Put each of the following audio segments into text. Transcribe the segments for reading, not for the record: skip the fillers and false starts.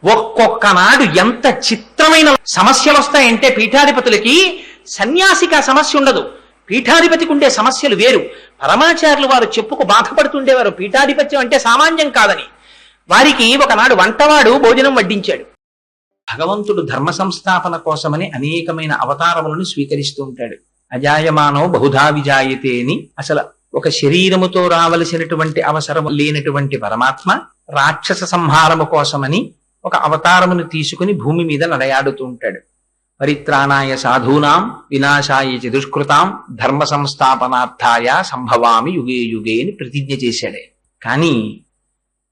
ఒక్కొక్కనాడు ఎంత చిత్రమైన సమస్యలు వస్తాయంటే పీఠాధిపతులకి సన్యాసికి ఆ సమస్య ఉండదు. పీఠాధిపతికి ఉండే సమస్యలు వేరు. పరమాచార్యులు వారు చెప్పుకు బాధపడుతుండేవారు పీఠాధిపత్యం అంటే సామాన్యం కాదని. వారికి ఒకనాడు వంటవాడు భోజనం వడ్డించాడు. భగవంతుడు ధర్మ సంస్థాపన కోసమని అనేకమైన అవతారములను స్వీకరిస్తూ ఉంటాడు. అజాయమానో బహుధా విజాయతే అని అసలు ఒక శరీరముతో రావలసినటువంటి అవసరం లేనటువంటి పరమాత్మ రాక్షస సంహారము కోసమని ఒక అవతారమును తీసుకుని భూమి మీద నడయాడుతూ ఉంటాడు. పరిత్రాణాయ సాధూనాం వినాశాయ చ దుష్కృతాం ధర్మ సంస్థాపనార్థాయ సంభవామి యుగే యుగే అని ప్రతిజ్ఞ చేశాడే. కానీ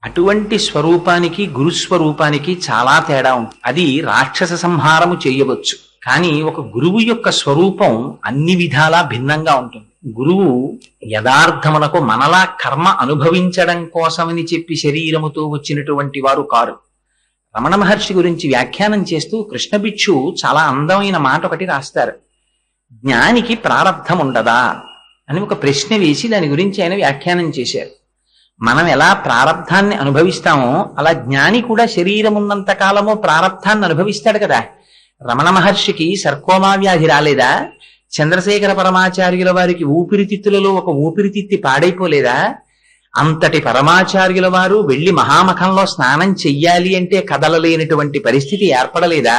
అటువంటి స్వరూపానికి గురుస్వరూపానికి చాలా తేడా ఉంటుంది. అది రాక్షస సంహారము చేయవచ్చు, కానీ ఒక గురువు యొక్క స్వరూపం అన్ని విధాలా భిన్నంగా ఉంటుంది. గురువు యథార్థమునకు మనలా కర్మ అనుభవించడం కోసమని చెప్పి శరీరముతో వచ్చినటువంటి వారు కారు. రమణ మహర్షి గురించి వ్యాఖ్యానం చేస్తూ కృష్ణ భిక్షు చాలా అందమైన మాట ఒకటి రాస్తారు. జ్ఞానికి ప్రారబ్ధం ఉండదా అని ఒక ప్రశ్న వేసి దాని గురించి ఆయన వ్యాఖ్యానం చేశారు. మనం ఎలా ప్రారబ్ధాన్ని అనుభవిస్తామో అలా జ్ఞాని కూడా శరీరం ఉన్నంత కాలము ప్రారబ్ధాన్ని అనుభవిస్తాడు కదా. రమణ మహర్షికి సర్కోమా వ్యాధి రాలేదా? చంద్రశేఖర పరమాచార్యుల వారికి ఊపిరితిత్తులలో ఒక ఊపిరితిత్తి పాడైపోలేదా? అంతటి పరమాచార్యుల వారు వెళ్లి మహామఖంలో స్నానం చెయ్యాలి అంటే కదలలేనటువంటి పరిస్థితి ఏర్పడలేదా?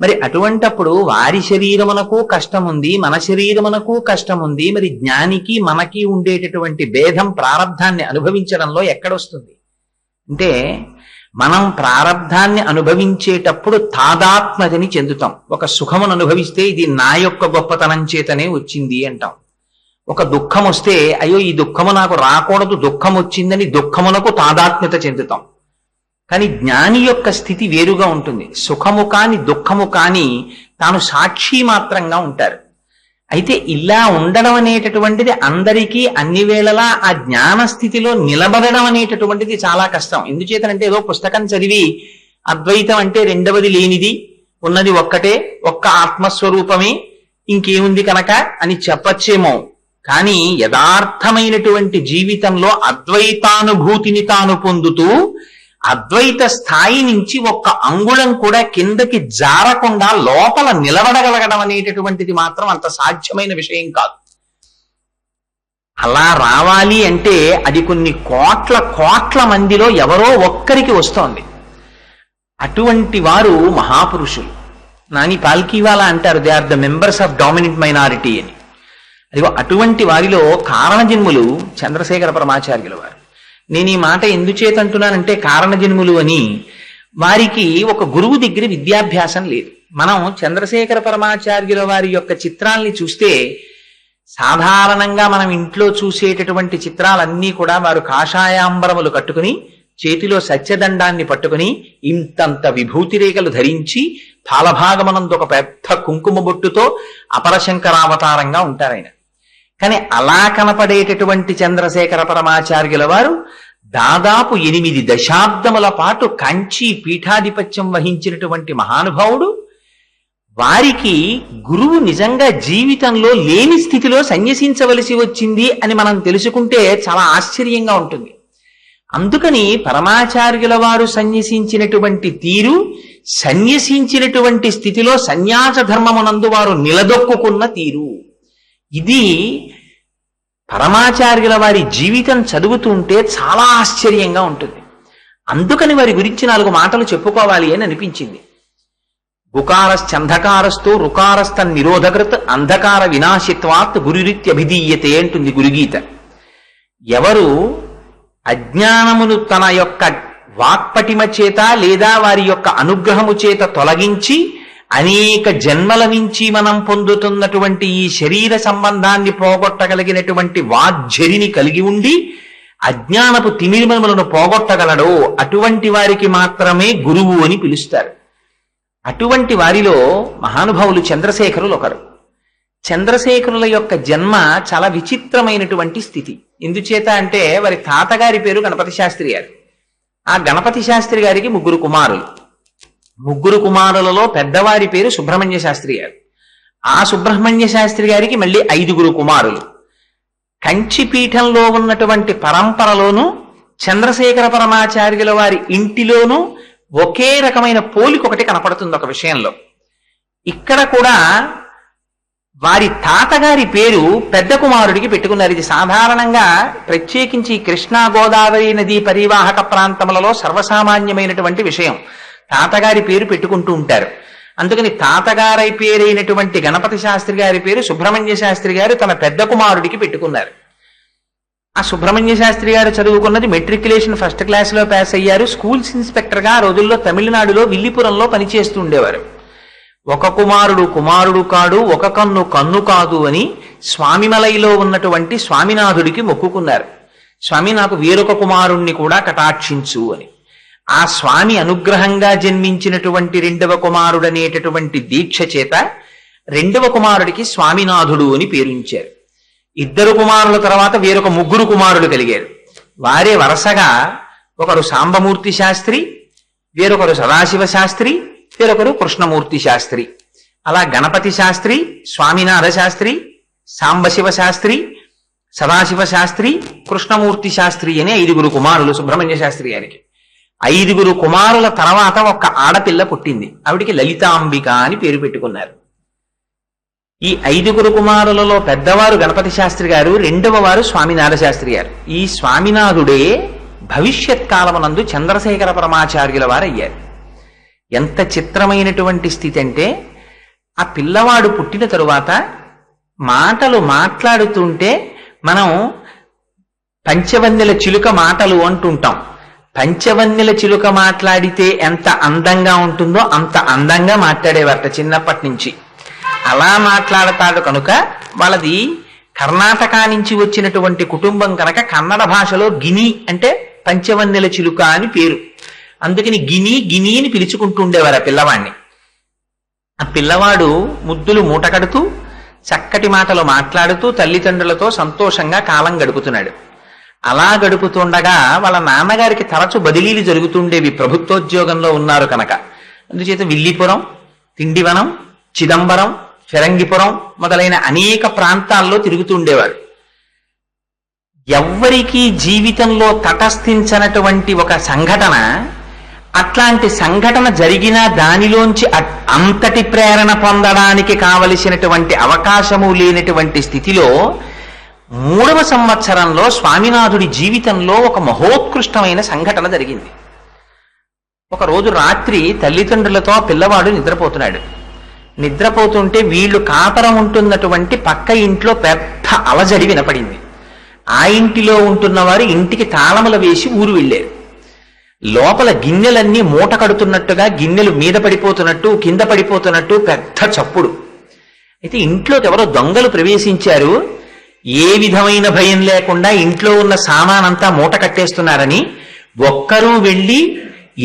మరి అటువంటప్పుడు వారి శరీరమునకు కష్టం ఉంది, మన శరీరమునకు కష్టం ఉంది. మరి జ్ఞానికి మనకి ఉండేటటువంటి భేదం ప్రారబ్ధాన్ని అనుభవించడంలో ఎక్కడొస్తుంది అంటే, మనం ప్రారబ్ధాన్ని అనుభవించేటప్పుడు తాదాత్మ్యతని చెందుతాం. ఒక సుఖమును అనుభవిస్తే ఇది నా యొక్క గొప్పతనం చేతనే వచ్చింది అంటాం. ఒక దుఃఖం వస్తే అయ్యో ఈ దుఃఖము నాకు రాకూడదు, దుఃఖం వచ్చిందని దుఃఖమునకు తాదాత్మ్యత చెందుతాం. కానీ జ్ఞాని యొక్క స్థితి వేరుగా ఉంటుంది. సుఖము కాని దుఃఖము కాని తాను సాక్షి మాత్రంగా ఉంటారు. అయితే ఇలా ఉండడం అనేటటువంటిది అందరికీ అన్ని వేళలా ఆ జ్ఞాన స్థితిలో నిలబడడం అనేటటువంటిది చాలా కష్టం. ఎందుచేతనంటే ఏదో పుస్తకం చదివి అద్వైతం అంటే రెండవది లేనిది, ఉన్నది ఒక్కటే, ఒక్క ఆత్మస్వరూపమే, ఇంకేముంది కనుక అని చెప్పచ్చేమో. కానీ యథార్థమైనటువంటి జీవితంలో అద్వైతానుభూతిని తాను పొందుతూ అద్వైత స్థాయి నుంచి ఒక్క అంగుళం కూడా కిందకి జారకుండా లోపల నిలబడగలగడం అనేటటువంటిది మాత్రం అంత సాధ్యమైన విషయం కాదు. అలా రావాలి అంటే అది కొన్ని కోట్ల కోట్ల మందిలో ఎవరో ఒక్కరికి వస్తోంది. అటువంటి వారు మహాపురుషులు. నాని పాల్కీవాలా అంటారు, they are the members of dominant minority అని. అదిగో అటువంటి వారిలో కారణజన్ములు చంద్రశేఖర పరమాచార్యుల వారు. నేను ఈ మాట ఎందుచేత అంటున్నానంటే, కారణజన్ములు అని వారికి ఒక గురువు దగ్గర విద్యాభ్యాసం లేదు. మనం చంద్రశేఖర పరమాచార్యుల వారి యొక్క చిత్రాల్ని చూస్తే సాధారణంగా మనం ఇంట్లో చూసేటటువంటి చిత్రాలన్నీ కూడా వారు కాషాయాంబరములు కట్టుకుని చేతిలో సత్యదండాన్ని పట్టుకుని ఇంతంత విభూతి రేఖలు ధరించి పాలభాగమనందు ఒక పెద్ద కుంకుమ బొట్టుతో అపరశంకరావతారంగా ఉంటారాయన. కానీ అలా కనపడేటటువంటి చంద్రశేఖర పరమాచార్యుల వారు దాదాపు 8 దశాబ్దముల పాటు కంచి పీఠాధిపత్యం వహించినటువంటి మహానుభావుడు. వారికి గురువు నిజంగా జీవితంలో లేని స్థితిలో సన్యసించవలసి వచ్చింది అని మనం తెలుసుకుంటే చాలా ఆశ్చర్యంగా ఉంటుంది. అందుకని పరమాచార్యుల వారు సన్యసించినటువంటి తీరు, సన్యసించినటువంటి స్థితిలో సన్యాస ధర్మమునందు వారు నిలదొక్కున్న తీరు, ఇది పరమాచార్యుల వారి జీవితం చదువుతుంటే చాలా ఆశ్చర్యంగా ఉంటుంది. అందుకని వారి గురించి 4 మాటలు చెప్పుకోవాలి అని అనిపించింది. గుకారశ్చంధకారస్తు రుకారస్థ నిరోధకృత్ అంధకార వినాశిత్వాత్ గురురిత్యభిధీయతే అంటుంది గురుగీత. ఎవరు అజ్ఞానమును తన యొక్క వాక్పటిమ చేత లేదా వారి యొక్క అనుగ్రహము చేత తొలగించి అనేక జన్మల నుంచి మనం పొందుతున్నటువంటి ఈ శరీర సంబంధాన్ని పోగొట్టగలిగినటువంటి వాజ్జరిని కలిగి ఉండి అజ్ఞానపు తిమిరములను పోగొట్టగలడో అటువంటి వారికి మాత్రమే గురువు అని పిలుస్తారు. అటువంటి వారిలో మహానుభావులు చంద్రశేఖరులు ఒకరు. చంద్రశేఖరుల యొక్క జన్మ చాలా విచిత్రమైనటువంటి స్థితి. ఎందుచేత అంటే వారి తాతగారి పేరు గణపతి శాస్త్రి గారు. ఆ గణపతి శాస్త్రి గారికి 3 కుమారులు. 3 కుమారులలో పెద్దవారి పేరు సుబ్రహ్మణ్య శాస్త్రి గారు. ఆ సుబ్రహ్మణ్య శాస్త్రి గారికి మళ్ళీ 5 కుమారులు. కంచి పీఠంలో ఉన్నటువంటి పరంపరలోను చంద్రశేఖర పరమాచార్యుల వారి ఇంటిలోనూ ఒకే రకమైన పోలిక ఒకటి కనపడుతుంది ఒక విషయంలో. ఇక్కడ కూడా వారి తాతగారి పేరు పెద్ద కుమారుడికి పెట్టుకున్నారు. ఇది సాధారణంగా ప్రత్యేకించి కృష్ణా గోదావరి నదీ పరివాహక ప్రాంతములలో సర్వసామాన్యమైనటువంటి విషయం. తాతగారి పేరు పెట్టుకుంటూ ఉంటారు. అందుకని తాతగారి పేరైనటువంటి గణపతి శాస్త్రి గారి పేరు సుబ్రహ్మణ్య శాస్త్రి గారు తన పెద్ద కుమారుడికి పెట్టుకున్నారు. ఆ సుబ్రహ్మణ్య శాస్త్రి గారు చదువుకున్నది మెట్రికులేషన్ ఫస్ట్ క్లాస్లో పాస్ అయ్యారు. స్కూల్స్ ఇన్స్పెక్టర్గా ఆ రోజుల్లో తమిళనాడులో విల్లిపురంలో పనిచేస్తూ ఉండేవారు. ఒక కుమారుడు కుమారుడు కాడు, ఒక కన్ను కన్ను కాదు అని స్వామిమలైలో ఉన్నటువంటి స్వామినాథుడికి మొక్కుకున్నారు. స్వామి, నాకు వేరొక కుమారుణ్ణి కూడా కటాక్షించు అని. ఆ స్వామి అనుగ్రహంగా జన్మించినటువంటి రెండవ కుమారుడనేటటువంటి దీక్ష చేత రెండవ కుమారుడికి స్వామినాథుడు అని పేరుంచారు. ఇద్దరు కుమారుల తర్వాత వేరొక ముగ్గురు కుమారులు కలిగారు. వారే వరుసగా ఒకరు సాంబమూర్తి శాస్త్రి, వేరొకరు సదాశివ శాస్త్రి, వేరొకరు కృష్ణమూర్తి శాస్త్రి. అలా గణపతి శాస్త్రి, స్వామినాథ శాస్త్రి, సాంబశివ శాస్త్రి, సదాశివ శాస్త్రి, కృష్ణమూర్తి శాస్త్రి అనే 5 కుమారులు సుబ్రహ్మణ్య శాస్త్రి గారికి. 5 కుమారుల తర్వాత ఒక ఆడపిల్ల పుట్టింది. ఆవిడికి లలితాంబిక అని పేరు పెట్టుకున్నారు. ఈ 5 కుమారులలో పెద్దవారు గణపతి శాస్త్రి గారు, రెండవ వారు స్వామినాథ శాస్త్రి గారు. ఈ స్వామినాథుడే భవిష్యత్ కాలమునందు చంద్రశేఖర పరమాచార్యుల వారు అయ్యారు. ఎంత చిత్రమైనటువంటి స్థితి అంటే, ఆ పిల్లవాడు పుట్టిన తరువాత మాటలు మాట్లాడుతుంటే మనం పంచవన్నెల చిలుక మాటలు అంటుంటాం. పంచవన్నెల చిలుక మాట్లాడితే ఎంత అందంగా ఉంటుందో అంత అందంగా మాట్లాడేవారట చిన్నప్పటి నుంచి. అలా మాట్లాడతాడు కనుక వాళ్ళది కర్ణాటక నుంచి వచ్చినటువంటి కుటుంబం కనుక కన్నడ భాషలో గిని అంటే పంచవన్నెల చిలుక అని పేరు. అందుకని గిని గిని అని పిలుచుకుంటూ ఉండేవారు ఆ పిల్లవాడిని. ఆ పిల్లవాడు ముద్దులు మూట కడుతూ చక్కటి మాటలు మాట్లాడుతూ తల్లిదండ్రులతో సంతోషంగా కాలం గడుపుతున్నాడు. అలా గడుపుతుండగా వాళ్ళ నాన్నగారికి తరచు బదిలీలు జరుగుతుండేవి, ప్రభుత్వోద్యోగంలో ఉన్నారు కనుక. అందుచేత విల్లిపురం, తిండివనం, చిదంబరం, ఫిరంగిపురం మొదలైన అనేక ప్రాంతాల్లో తిరుగుతూ ఉండేవాడు. ఎవ్వరికీ జీవితంలో తటస్థించనటువంటి ఒక సంఘటన, అట్లాంటి సంఘటన జరిగినా దానిలోంచి అంతటి ప్రేరణ పొందడానికి కావలసినటువంటి అవకాశము లేనటువంటి స్థితిలో 3వ సంవత్సరంలో స్వామినాథుడి జీవితంలో ఒక మహోత్కృష్టమైన సంఘటన జరిగింది. ఒకరోజు రాత్రి తల్లిదండ్రులతో పిల్లవాడు నిద్రపోతున్నాడు. నిద్రపోతుంటే వీళ్ళు కాపరం ఉంటున్నటువంటి పక్క ఇంట్లో పెద్ద అలజడి వినపడింది. ఆ ఇంటిలో ఉంటున్న వారు ఇంటికి తాళములు వేసి ఊరు వెళ్ళారు. లోపల గిన్నెలన్నీ మూట కడుతున్నట్టుగా, గిన్నెలు మీద పడిపోతున్నట్టు, కింద పడిపోతున్నట్టు పెద్ద చప్పుడు. అయితే ఇంట్లోకి ఎవరో దొంగలు ప్రవేశించారు. ఏ విధమైన భయం లేకుండా ఇంట్లో ఉన్న సామానంతా మూట కట్టేస్తున్నారని ఒక్కరూ వెళ్ళి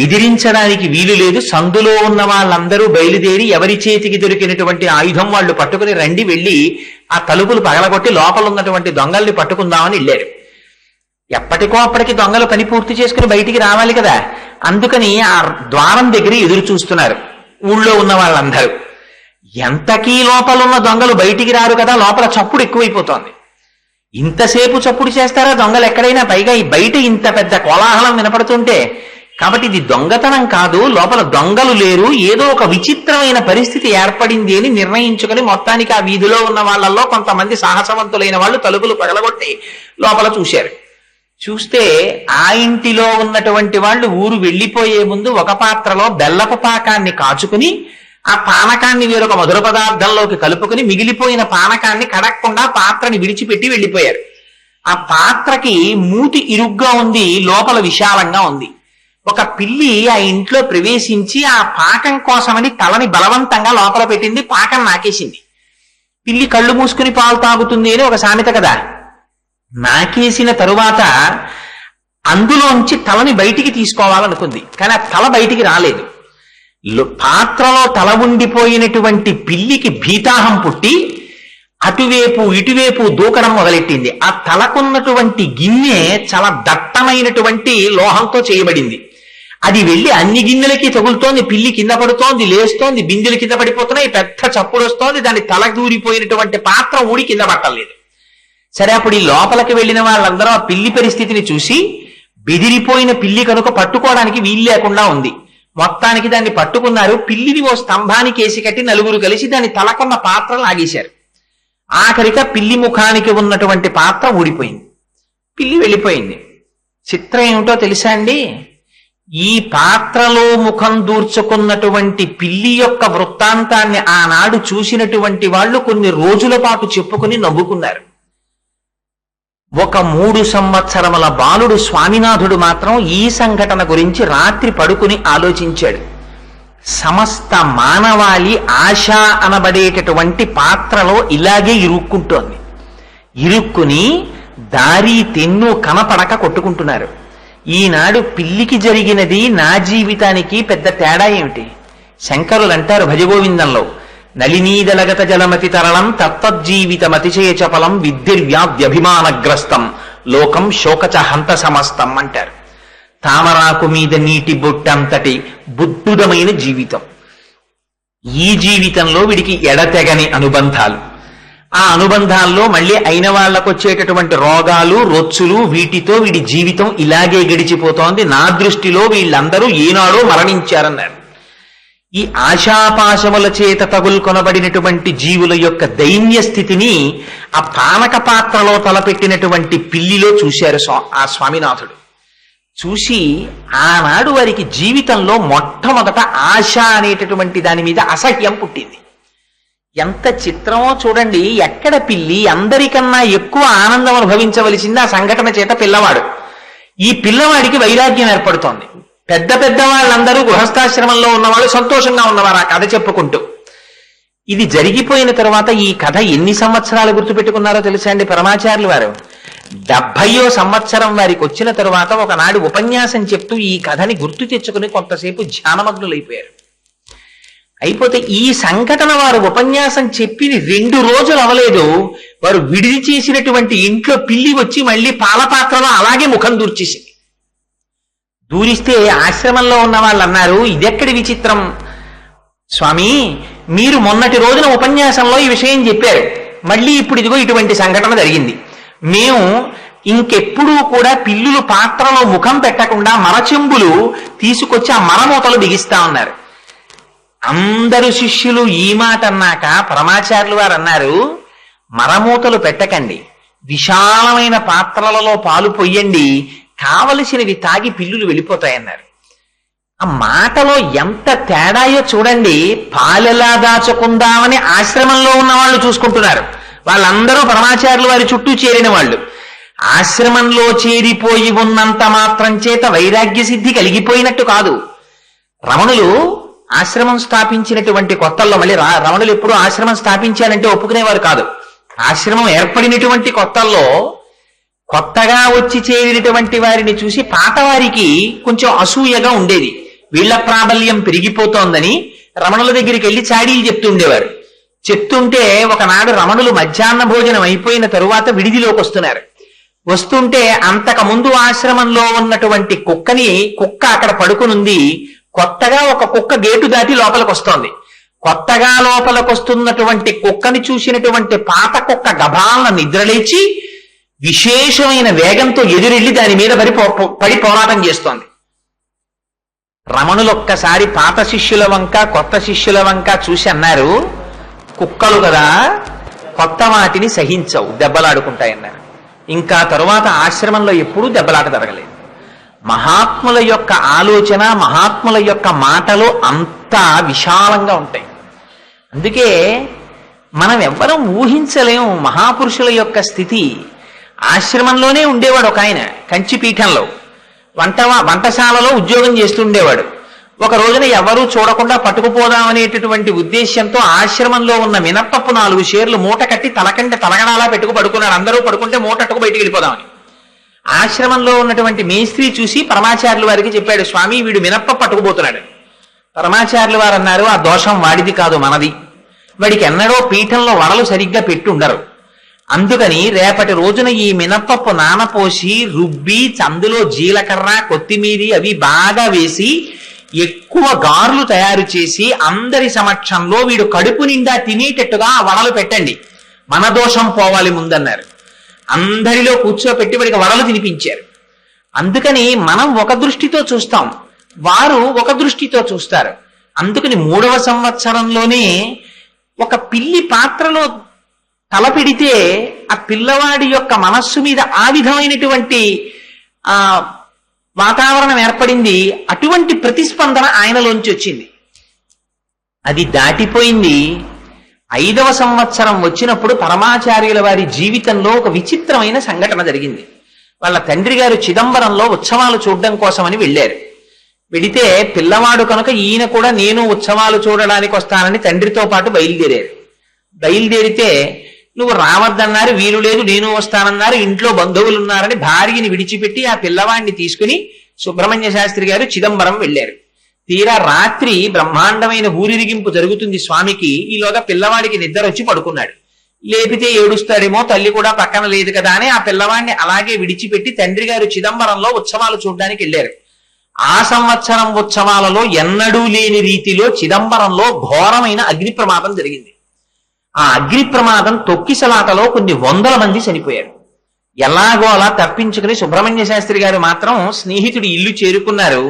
ఎదిరించడానికి వీలు లేదు. సందులో ఉన్న వాళ్ళందరూ బయలుదేరి ఎవరి చేతికి దొరికినటువంటి ఆయుధం వాళ్ళు పట్టుకుని రండి, వెళ్ళి ఆ తలుపులు పగలగొట్టి లోపల ఉన్నటువంటి దొంగల్ని పట్టుకుందామని వెళ్ళారు. ఎప్పటికో అప్పటికి దొంగలు పని పూర్తి చేసుకుని బయటికి రావాలి కదా, అందుకని ఆ ద్వారం దగ్గర ఎదురు చూస్తున్నారు ఊళ్ళో ఉన్న వాళ్ళందరూ. ఎంతకీ లోపలున్న దొంగలు బయటికి రారు కదా, లోపల చప్పుడు ఎక్కువైపోతోంది. ఇంతసేపు చప్పుడు చేస్తారా దొంగలు ఎక్కడైనా, పైగా ఈ బయట ఇంత పెద్ద కోలాహలం వినపడుతుంటే. కాబట్టి ఇది దొంగతనం కాదు, లోపల దొంగలు లేరు, ఏదో ఒక విచిత్రమైన పరిస్థితి ఏర్పడింది అని నిర్ణయించుకొని మొత్తానికి ఆ వీధిలో ఉన్న వాళ్ళల్లో కొంతమంది సాహసవంతులైన వాళ్ళు తలుపులు పగలగొట్టి లోపల చూశారు. చూస్తే ఆ ఇంటిలో ఉన్నటువంటి వాళ్ళు ఊరు వెళ్ళిపోయే ముందు ఒక పాత్రలో బెల్లపు పాకాన్ని కాచుకుని ఆ పానకాన్ని వేరొక మధుర పదార్థంలోకి కలుపుకుని మిగిలిపోయిన పానకాన్ని కడక్కుండా పాత్రని విడిచిపెట్టి వెళ్ళిపోయారు. ఆ పాత్రకి మూతి ఇరుగ్గా ఉంది, లోపల విశాలంగా ఉంది. ఒక పిల్లి ఆ ఇంట్లో ప్రవేశించి ఆ పాకం కోసమని తలని బలవంతంగా లోపల పెట్టింది, పాకం నాకేసింది. పిల్లి కళ్ళు మూసుకుని పాలు తాగుతుంది అని ఒక సామెత కదా. నాకేసిన తరువాత అందులోంచి తలని బయటికి తీసుకోవాలనుకుంది, కానీ ఆ తల బయటికి రాలేదు. పాత్రలో తల ఉండిపోయినటువంటి పిల్లికి భీతాహం పుట్టి అటువైపు ఇటువైపు దూకడం మొదలెట్టింది. ఆ తలకున్నటువంటి గిన్నె చాలా దట్టమైనటువంటి లోహంతో చేయబడింది. అది వెళ్ళి అన్ని గిన్నెలకి తగులుతోంది, పిల్లి కింద పడుతోంది, లేస్తోంది, బిందెలు కింద పడిపోతున్నాయి, పెద్ద చప్పుడు వస్తోంది. దాని తల దూరిపోయినటువంటి పాత్ర ఊడి కింద పట్టలేదు. సరే, అప్పుడు ఈ లోపలికి వెళ్ళిన వాళ్ళందరూ ఆ పిల్లి పరిస్థితిని చూసి బెదిరిపోయిన పిల్లి కనుక పట్టుకోవడానికి వీలు లేకుండా ఉంది. మొత్తానికి దాన్ని పట్టుకున్నారు. పిల్లిని ఓ స్తంభానికి వేసి కట్టి నలుగురు కలిసి దాన్ని తలకొన్న పాత్ర లాగేశారు. ఆఖరిగా పిల్లి ముఖానికి ఉన్నటువంటి పాత్ర ఊడిపోయింది. పిల్లి వెళ్ళిపోయింది. చిత్రం ఏమిటో తెలుసా అండి? ఈ పాత్రలో ముఖం దూర్చుకున్నటువంటి పిల్లి యొక్క వృత్తాంతాన్ని ఆనాడు చూసినటువంటి వాళ్ళు కొన్ని రోజుల పాటు చెప్పుకుని నవ్వుకున్నారు. ఒక 3 సంవత్సరముల బాలుడు స్వామినాథుడు మాత్రం ఈ సంఘటన గురించి రాత్రి పడుకుని ఆలోచించాడు. సమస్త మానవాళి ఆశ అనబడేటటువంటి పాత్రలో ఇలాగే ఇరుక్కుంటోంది. ఇరుక్కుని దారి తెన్ను కనపడక కొట్టుకుంటున్నారు. ఈనాడు పిల్లికి జరిగినది నా జీవితానికి పెద్ద తేడా ఏమిటి? శంకరులు అంటారు భజగోవిందంలో, నళినీదలగత జలమతి తరళం తత్తజ్జీవితమతిశయ చపలం విద్యుర్వ్యావ్యభిమానగ్రస్తం లోకం శోకచ హంత సమస్తం అంటారు. తామరాకు మీద నీటి బొట్టంతటి బుద్ధుదమైన జీవితం. ఈ జీవితంలో వీడికి ఎడతెగని అనుబంధాలు. ఆ అనుబంధాల్లో మళ్ళీ అయిన వాళ్లకు వచ్చేటటువంటి రోగాలు రొచ్చులు, వీటితో వీడి జీవితం ఇలాగే గడిచిపోతోంది. నా దృష్టిలో వీళ్ళందరూ ఏనాడో మరణించారన్నారు. ఈ ఆశాపాశముల చేత తగులుకొనబడినటువంటి జీవుల యొక్క దైన్య స్థితిని ఆ పానక పాత్రలో తలపెట్టినటువంటి పిల్లిలో చూశారు ఆ స్వామినాథుడు. చూసి ఆనాడు వారికి జీవితంలో మొట్టమొదట ఆశ అనేటటువంటి దాని మీద అసహ్యం పుట్టింది. ఎంత చిత్రమో చూడండి. ఎక్కడ పిల్లి అందరికన్నా ఎక్కువ ఆనందం అనుభవించవలసింది ఆ సంఘటన చేత పిల్లవాడు. ఈ పిల్లవాడికి వైరాగ్యం ఏర్పడుతోంది. పెద్ద పెద్ద వాళ్ళందరూ గృహస్థాశ్రమంలో ఉన్నవాళ్ళు సంతోషంగా ఉన్నవారు ఆ కథ చెప్పుకుంటూ. ఇది జరిగిపోయిన తర్వాత ఈ కథ ఎన్ని సంవత్సరాలు గుర్తుపెట్టుకున్నారో తెలుసా అండి పరమాచార్యులు వారు? 70వ సంవత్సరం వారికి వచ్చిన తరువాత ఒకనాడు ఉపన్యాసం చెప్తూ ఈ కథని గుర్తు తెచ్చుకుని కొంతసేపు ధ్యానమగ్నులైపోయారు. అయిపోతే ఈ సంఘటన వారు ఉపన్యాసం చెప్పి 2 రోజులు అవలేదు, వారు విడిది చేసినటువంటి ఇంట్లో పిల్లి వచ్చి మళ్ళీ పాలపాత్రలో అలాగే ముఖం దూర్చేసింది. దూరిస్తే ఆశ్రమంలో ఉన్న వాళ్ళు అన్నారు, ఇదెక్కడి విచిత్రం స్వామి, మీరు మొన్నటి రోజున ఉపన్యాసంలో ఈ విషయం చెప్పారు, మళ్ళీ ఇప్పుడు ఇదిగో ఇటువంటి సంఘటన జరిగింది. మేము ఇంకెప్పుడూ కూడా పిల్లులు పాత్రలో ముఖం పెట్టకుండా మరచెంబులు తీసుకొచ్చి ఆ మరమూతలు బిగిస్తా ఉన్నారు. అందరు శిష్యులు ఈ మాట అన్నాక పరమాచార్యులు వారు అన్నారు, మరమూతలు పెట్టకండి, విశాలమైన పాత్రలలో పాలు పొయ్యండి, కావలసినవి తాగి పిల్లులు వెళ్ళిపోతాయన్నారు. ఆ మాటలో ఎంత తేడాయో చూడండి. పాలెలా దాచుకుందామని ఆశ్రమంలో ఉన్న వాళ్ళు చూసుకుంటున్నారు. వాళ్ళందరూ పరమాచార్యులు వారి చుట్టూ చేరిన వాళ్ళు. ఆశ్రమంలో చేరిపోయి ఉన్నంత మాత్రం చేత వైరాగ్య సిద్ధి కలిగిపోయినట్టు కాదు. రమణులు ఆశ్రమం స్థాపించినటువంటి కొత్తల్లో, మళ్ళీ రమణులు ఎప్పుడు ఆశ్రమం స్థాపించాలంటే ఒప్పుకునేవారు కాదు. ఆశ్రమం ఏర్పడినటువంటి కొత్తల్లో కొత్తగా వచ్చి చేరినటువంటి వారిని చూసి పాతవారికి కొంచెం అసూయగా ఉండేది. వీళ్ల ప్రాబల్యం పెరిగిపోతోందని రమణుల దగ్గరికి వెళ్ళి చాడీలు చెప్తుండేవారు. చెప్తుంటే ఒకనాడు రమణులు మధ్యాహ్న భోజనం అయిపోయిన తరువాత విడిదిలోకి వస్తున్నారు. వస్తుంటే అంతకు ముందు ఆశ్రమంలో ఉన్నటువంటి కుక్క అక్కడ పడుకునుంది. కొత్తగా ఒక కుక్క గేటు దాటి లోపలికి వస్తోంది. కొత్తగా లోపలికి వస్తున్నటువంటి కుక్కని చూసినటువంటి పాత కుక్క గభాలను నిద్రలేచి విశేషమైన వేగంతో ఎదురెళ్లి దాని మీద పడి పోరాటం చేస్తోంది. రమణులు ఒక్కసారి పాత శిష్యుల వంక కొత్త శిష్యుల వంక చూసి అన్నారు, కుక్కలు కదా, కొత్త వాటిని సహించవు, దెబ్బలాడుకుంటాయన్నారు. ఇంకా తరువాత ఆశ్రమంలో ఎప్పుడూ దెబ్బలాట జరగలేదు. మహాత్ముల యొక్క ఆలోచన, మహాత్ముల యొక్క మాటలు అంతా విశాలంగా ఉంటాయి. అందుకే మనం ఎవ్వరం ఊహించలేము మహాపురుషుల యొక్క స్థితి. ఆశ్రమంలోనే ఉండేవాడు ఒక ఆయన, కంచిపీఠంలో వంటశాలలో ఉద్యోగం చేస్తుండేవాడు. ఒక రోజున ఎవరూ చూడకుండా పట్టుకుపోదామనేటటువంటి ఉద్దేశ్యంతో ఆశ్రమంలో ఉన్న మినప్పప్పు 4 షేర్లు మూట కట్టి తలకంటే తలగడాలా పెట్టుకు పడుకున్నాడు. అందరూ పడుకుంటే మూటట్టుకు బయటికి వెళ్ళిపోదామని. ఆశ్రమంలో ఉన్నటువంటి మేస్త్రి చూసి పరమాచార్యులు వారికి చెప్పాడు, స్వామి వీడు మినప్పప్పు పట్టుకుపోతున్నాడు. పరమాచార్యులు వారు అన్నారు, ఆ దోషం వాడిది కాదు, మనది. వాడికి ఎన్నడో పీఠంలో వడలు సరిగ్గా పెట్టుండరు. అందుకని రేపటి రోజున ఈ మినప్పప్పు నానపోసి రుబ్బి అందులో జీలకర్ర కొత్తిమీరి అవి బాగా వేసి ఎక్కువ గార్లు తయారు చేసి అందరి సమక్షంలో వీడు కడుపు నిండా తినేటట్టుగా ఆ వడలు పెట్టండి, మన దోషం పోవాలి ముందన్నారు. అందరిలో కూర్చోపెట్టి వాడికి వడలు తినిపించారు. అందుకని మనం ఒక దృష్టితో చూస్తాం, వారు ఒక దృష్టితో చూస్తారు. అందుకని 3వ సంవత్సరంలోనే ఒక పిల్లి పాత్రలో తలపెడితే ఆ పిల్లవాడి యొక్క మనస్సు మీద ఆ విధమైనటువంటి ఆ వాతావరణం ఏర్పడింది. అటువంటి ప్రతిస్పందన ఆయనలోంచి వచ్చింది. అది దాటిపోయింది. 5వ సంవత్సరం వచ్చినప్పుడు పరమాచార్యుల వారి జీవితంలో ఒక విచిత్రమైన సంఘటన జరిగింది. వాళ్ళ తండ్రి గారు చిదంబరంలో ఉత్సవాలు చూడడం కోసమని వెళ్ళారు. వెడితే పిల్లవాడు కనుక ఈయన కూడా నేను ఉత్సవాలు చూడడానికి వస్తానని తండ్రితో పాటు బయలుదేరారు. బయలుదేరితే నువ్వు రావద్దన్నారు, వీలు లేదు నేను వస్తానన్నారు, ఇంట్లో బంధువులు ఉన్నారని భార్యని విడిచిపెట్టి ఆ పిల్లవాడిని తీసుకుని సుబ్రహ్మణ్య శాస్త్రి గారు చిదంబరం వెళ్ళారు. తీరా రాత్రి బ్రహ్మాండమైన ఊరిరిగింపు జరుగుతుంది స్వామికి. ఈలోగా పిల్లవాడికి నిద్ర వచ్చి పడుకున్నాడు. లేపితే ఏడుస్తాడేమో, తల్లి కూడా పక్కన లేదు కదా అని ఆ పిల్లవాడిని అలాగే విడిచిపెట్టి తండ్రి గారు చిదంబరంలో ఉత్సవాలు చూడడానికి వెళ్ళారు. ఆ సంవత్సరం ఉత్సవాలలో ఎన్నడూ లేని రీతిలో చిదంబరంలో ఘోరమైన అగ్ని ప్రమాదం జరిగింది. ఆ అగ్ని ప్రమాదం తొక్కిసలాటలో కొన్ని 100 మంది చనిపోయారు. ఎలాగో అలా తప్పించుకుని సుబ్రహ్మణ్య శాస్త్రి గారు మాత్రం స్నేహితుడి ఇల్లు చేరుకున్నారు.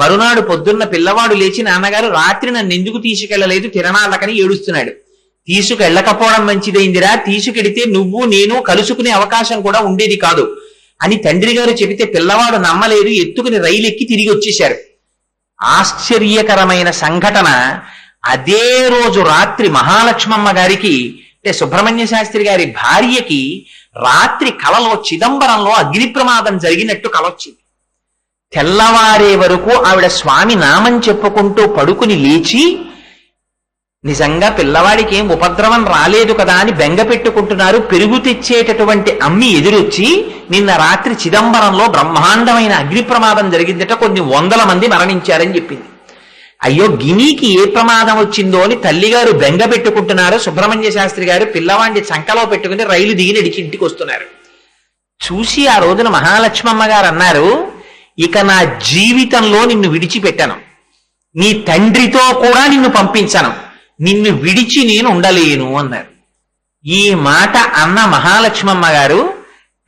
మరునాడు పొద్దున్న పిల్లవాడు లేచి, నాన్నగారు రాత్రి నన్ను ఎందుకు తీసుకెళ్లలేదు తిరణాలకని ఏడుస్తున్నాడు. తీసుకెళ్లకపోవడం మంచిదైందిరా, తీసుకెడితే నువ్వు నేను కలుసుకునే అవకాశం కూడా ఉండేది కాదు అని తండ్రి గారు చెబితే పిల్లవాడు నమ్మలేదు. ఎత్తుకుని రైలు ఎక్కి తిరిగి వచ్చేశారు. ఆశ్చర్యకరమైన సంఘటన, అదే రోజు రాత్రి మహాలక్ష్మమ్మ గారికి అంటే సుబ్రహ్మణ్య శాస్త్రి గారి భార్యకి రాత్రి కలలో చిదంబరంలో అగ్ని ప్రమాదం జరిగినట్టు కలొచ్చింది. తెల్లవారే వరకు ఆవిడ స్వామి నామం చెప్పుకుంటూ పడుకుని లేచి, నిజంగా పిల్లవాడికి ఏం ఉపద్రవం రాలేదు కదా అని బెంగ పెట్టుకుంటున్నారు. పెరుగు తెచ్చేటటువంటి అమ్మి ఎదురొచ్చి, నిన్న రాత్రి చిదంబరంలో బ్రహ్మాండమైన అగ్ని ప్రమాదం జరిగిందట, కొన్ని 100 మంది మరణించారని చెప్పింది. అయ్యో గినికి ఏ ప్రమాదం వచ్చిందో అని తల్లిగారు బెంగ పెట్టుకుంటున్నారు. సుబ్రహ్మణ్య శాస్త్రి గారు పిల్లవాడిని చంకలో పెట్టుకుని రైలు దిగి నడిచి ఇంటికి వస్తున్నారు. చూసి ఆ రోజున మహాలక్ష్మమ్మ గారు అన్నారు, ఇక నా జీవితంలో నిన్ను విడిచిపెట్టాను, నీ తండ్రితో కూడా నిన్ను పంపించాను, నిన్ను విడిచి నేను ఉండలేను అన్నారు. ఈ మాట అన్న మహాలక్ష్మమ్మ గారు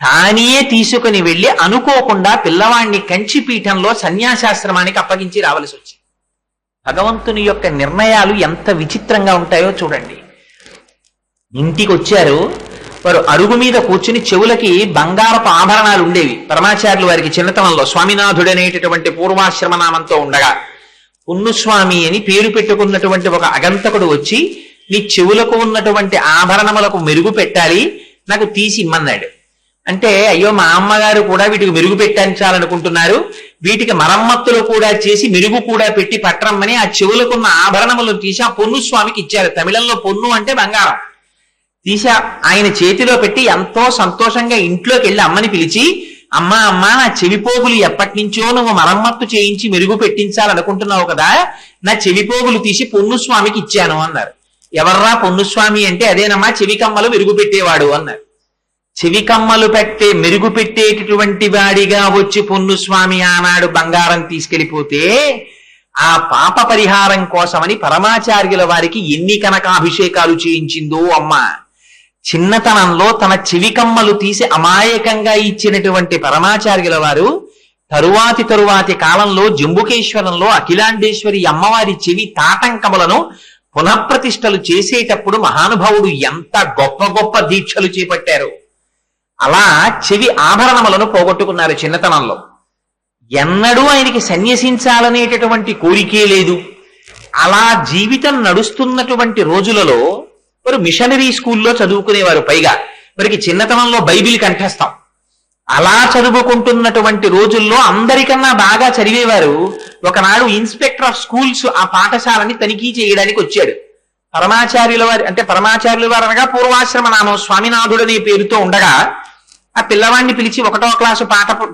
తానే తీసుకుని వెళ్ళి అనుకోకుండా పిల్లవాడిని కంచిపీఠంలో సన్యాసాశ్రమానికి అప్పగించి రావలసి వచ్చింది. భగవంతుని యొక్క నిర్ణయాలు ఎంత విచిత్రంగా ఉంటాయో చూడండి. ఇంటికి వచ్చారు. వారు అరుగు మీద కూర్చుని చెవులకి బంగారపు ఆభరణాలు ఉండేవి. పరమాచార్యులు వారికి చిన్నతనంలో స్వామినాథుడనేటటువంటి పూర్వాశ్రమ నామంతో ఉండగా పున్నుస్వామి అని పేరు పెట్టుకున్నటువంటి ఒక అగంతకుడు వచ్చి, నీ చెవులకు ఉన్నటువంటి ఆభరణములకు మెరుగు పెట్టాలి, నాకు తీసి ఇమ్మన్నాడు. అంటే అయ్యో మా అమ్మగారు కూడా వీటికి మెరుగు పెట్టించాలనుకుంటున్నారు, వీటికి మరమ్మత్తులు కూడా చేసి మెరుగు కూడా పెట్టి పట్టరమ్మని ఆ చెవులకున్న ఆభరణములను తీసి ఆ పొన్నుస్వామికి ఇచ్చారు. తమిళంలో పొన్ను అంటే బంగారం. తీసి ఆయన చేతిలో పెట్టి ఎంతో సంతోషంగా ఇంట్లోకి వెళ్ళి అమ్మని పిలిచి, అమ్మా అమ్మా నా చెవిపోగులు ఎప్పటి నుంచో నువ్వు మరమ్మత్తు చేయించి మెరుగు పెట్టించాలనుకుంటున్నావు కదా, నా చెవిపోగులు తీసి పొన్నుస్వామికి ఇచ్చాను అన్నారు. ఎవర్రా పొన్నుస్వామి అంటే, అదేనమ్మా చెవికమ్మలు మెరుగు పెట్టేవాడు అన్నారు. చెవికమ్మలు మెరుగు పెట్టేటటువంటి వాడిగా వచ్చి పొన్నుస్వామి ఆనాడు బంగారం తీసుకెళ్లిపోతే ఆ పాప పరిహారం కోసమని పరమాచార్యుల వారికి ఎన్ని కనకాభిషేకాలు చేయించిందో అమ్మ. చిన్నతనంలో తన చెవికమ్మలు తీసి అమాయకంగా ఇచ్చినటువంటి పరమాచార్యుల వారు తరువాతి కాలంలో జంబుకేశ్వరంలో అఖిలాండేశ్వరి అమ్మవారి చెవి తాటంకములను పునఃప్రతిష్టలు చేసేటప్పుడు మహానుభావుడు ఎంత గొప్ప గొప్ప దీక్షలు చేపట్టారు. అలా చెవి ఆభరణములను పోగొట్టుకున్నారు చిన్నతనంలో. ఎన్నడూ ఆయనకి సన్యసించాలనేటటువంటి కోరికే లేదు. అలా జీవితం నడుస్తున్నటువంటి రోజులలో వారు మిషనరీ స్కూల్లో చదువుకునేవారు. పైగా వారికి చిన్నతనంలో బైబిల్ కంఠస్థం. అలా చదువుకుంటున్నటువంటి రోజుల్లో అందరికన్నా బాగా చదివేవారు. ఒకనాడు ఇన్స్పెక్టర్ ఆఫ్ స్కూల్స్ ఆ పాఠశాలని తనిఖీ చేయడానికి వచ్చాడు. పరమాచార్యుల వారి అంటే పరమాచార్యుల వారు అనగా పూర్వాశ్రమ నామం స్వామినాథుడనే పేరుతో ఉండగా ఆ పిల్లవాడిని పిలిచి 1వ క్లాసు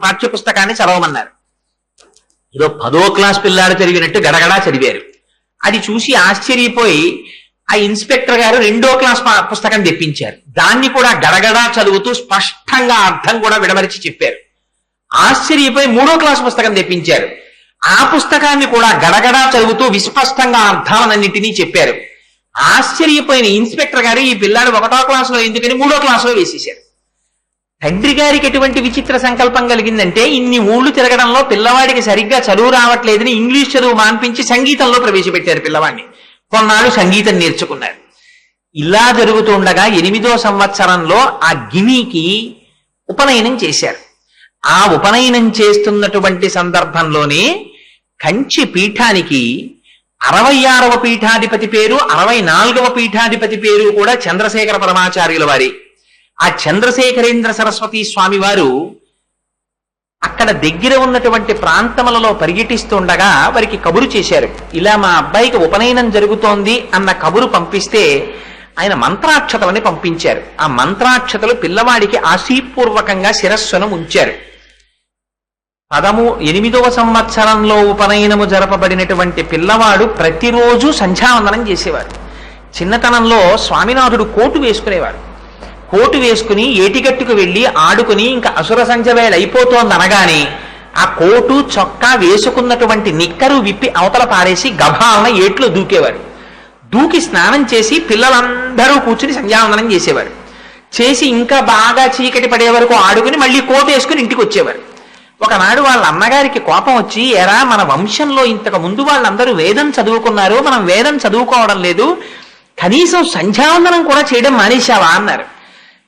పాఠ్య పుస్తకాన్ని చదవమన్నారు. ఏదో 10వ క్లాస్ పిల్లాడు చదివినట్టు గడగడా చదివారు. అది చూసి ఆశ్చర్యపోయి ఆ ఇన్స్పెక్టర్ గారు 2వ క్లాస్ పుస్తకం తెప్పించారు. దాన్ని కూడా గడగడా చదువుతూ స్పష్టంగా అర్థం కూడా విడమరిచి చెప్పారు. ఆశ్చర్యపోయి 3వ క్లాస్ పుస్తకం తెప్పించారు. ఆ పుస్తకాన్ని కూడా గడగడా చదువుతూ విస్పష్టంగా అర్థాలన్నింటినీ చెప్పారు. ఆశ్చర్యపోయిన ఇన్స్పెక్టర్ గారు ఈ పిల్లాడు 1వ క్లాసులో ఎందుకని 3వ క్లాసులో వేసేశారు. తండ్రి గారికి ఎటువంటి విచిత్ర సంకల్పం కలిగిందంటే ఇన్ని ఊళ్ళు తిరగడంలో పిల్లవాడికి సరిగ్గా చదువు రావట్లేదని ఇంగ్లీష్ చదువు మాన్పించి సంగీతంలో ప్రవేశపెట్టారు పిల్లవాడిని. కొన్నాళ్ళు సంగీతం నేర్చుకున్నారు. ఇలా జరుగుతుండగా 8వ సంవత్సరంలో ఆ గినికి ఉపనయనం చేశారు. ఆ ఉపనయనం చేస్తున్నటువంటి సందర్భంలోనే కంచి పీఠానికి 66వ పీఠాధిపతి పేరు 64వ పీఠాధిపతి పేరు కూడా చంద్రశేఖర పరమాచార్యుల వారి. ఆ చంద్రశేఖరేంద్ర సరస్వతి స్వామి వారు అక్కడ దగ్గర ఉన్నటువంటి ప్రాంతములలో పర్యటిస్తుండగా వారికి కబురు చేశారు. ఇలా మా అబ్బాయికి ఉపనయనం జరుగుతోంది అన్న కబురు పంపిస్తే ఆయన మంత్రాక్షతలని పంపించారు. ఆ మంత్రాక్షతలు పిల్లవాడికి ఆశీపూర్వకంగా శిరస్సును ఉంచారు. 8వ సంవత్సరంలో ఉపనయనము జరపబడినటువంటి పిల్లవాడు ప్రతిరోజు సంధ్యావందనం చేసేవారు. చిన్నతనంలో స్వామినాథుడు కోటు వేసుకునేవారు. కోటు వేసుకుని ఏటిగట్టుకు వెళ్ళి ఆడుకుని ఇంకా అసుర సంధ్య వేళ అయిపోతోంది అనగానే ఆ కోటు చొక్కా వేసుకున్నటువంటి నిక్కరు విప్పి అవతల పారేసి గభాలన ఏట్లో దూకేవారు. దూకి స్నానం చేసి పిల్లలందరూ కూర్చుని సంధ్యావందనం చేసేవారు. చేసి ఇంకా బాగా చీకటి పడే వరకు ఆడుకుని మళ్ళీ కోటు వేసుకుని ఇంటికి వచ్చేవారు. ఒకనాడు వాళ్ళ అన్నగారికి కోపం వచ్చి, ఎరా మన వంశంలో ఇంతకు ముందు వాళ్ళందరూ వేదం చదువుకున్నారు, మనం వేదం చదువుకోవడం లేదు, కనీసం సంధ్యావందనం కూడా చేయడం మానేశావా అన్నారు.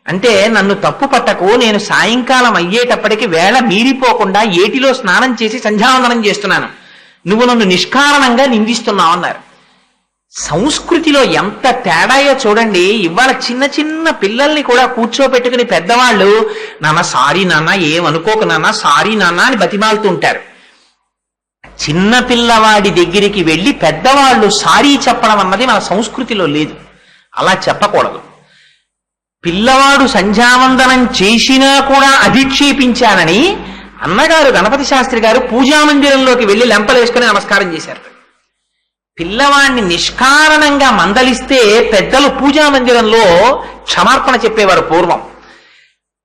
అంటే నన్ను తప్పు పట్టకు, నేను సాయంకాలం అయ్యేటప్పటికి వేళ మీరిపోకుండా ఏటిలో స్నానం చేసి సంధ్యావందనం చేస్తున్నాను, నువ్వు నన్ను నిష్కారణంగా నిందిస్తున్నావు అన్నారు. సంస్కృతిలో ఎంత తేడాయో చూడండి. ఇవాళ చిన్న చిన్న పిల్లల్ని కూడా కూర్చోబెట్టుకుని పెద్దవాళ్ళు నాన్న సారీ నాన్న, ఏమనుకోకు నాన్న, సారీ నాన్న అని బతిమాలుతుంటారు. చిన్న పిల్లవాడి దగ్గరికి వెళ్ళి పెద్దవాళ్ళు సారీ చెప్పడం అన్నది మన సంస్కృతిలో లేదు. అలా చెప్పకూడదు. పిల్లవాడు సంధ్యావందనం చేసినా కూడా అధిక్షేపించానని అన్నగారు గణపతి శాస్త్రి గారు పూజామందిరంలోకి వెళ్ళి లెంపలేసుకుని నమస్కారం చేశారు. పిల్లవాడిని నిష్కారణంగా మందలిస్తే పెద్దలు పూజామందిరంలో క్షమార్పణ చెప్పేవారు పూర్వం.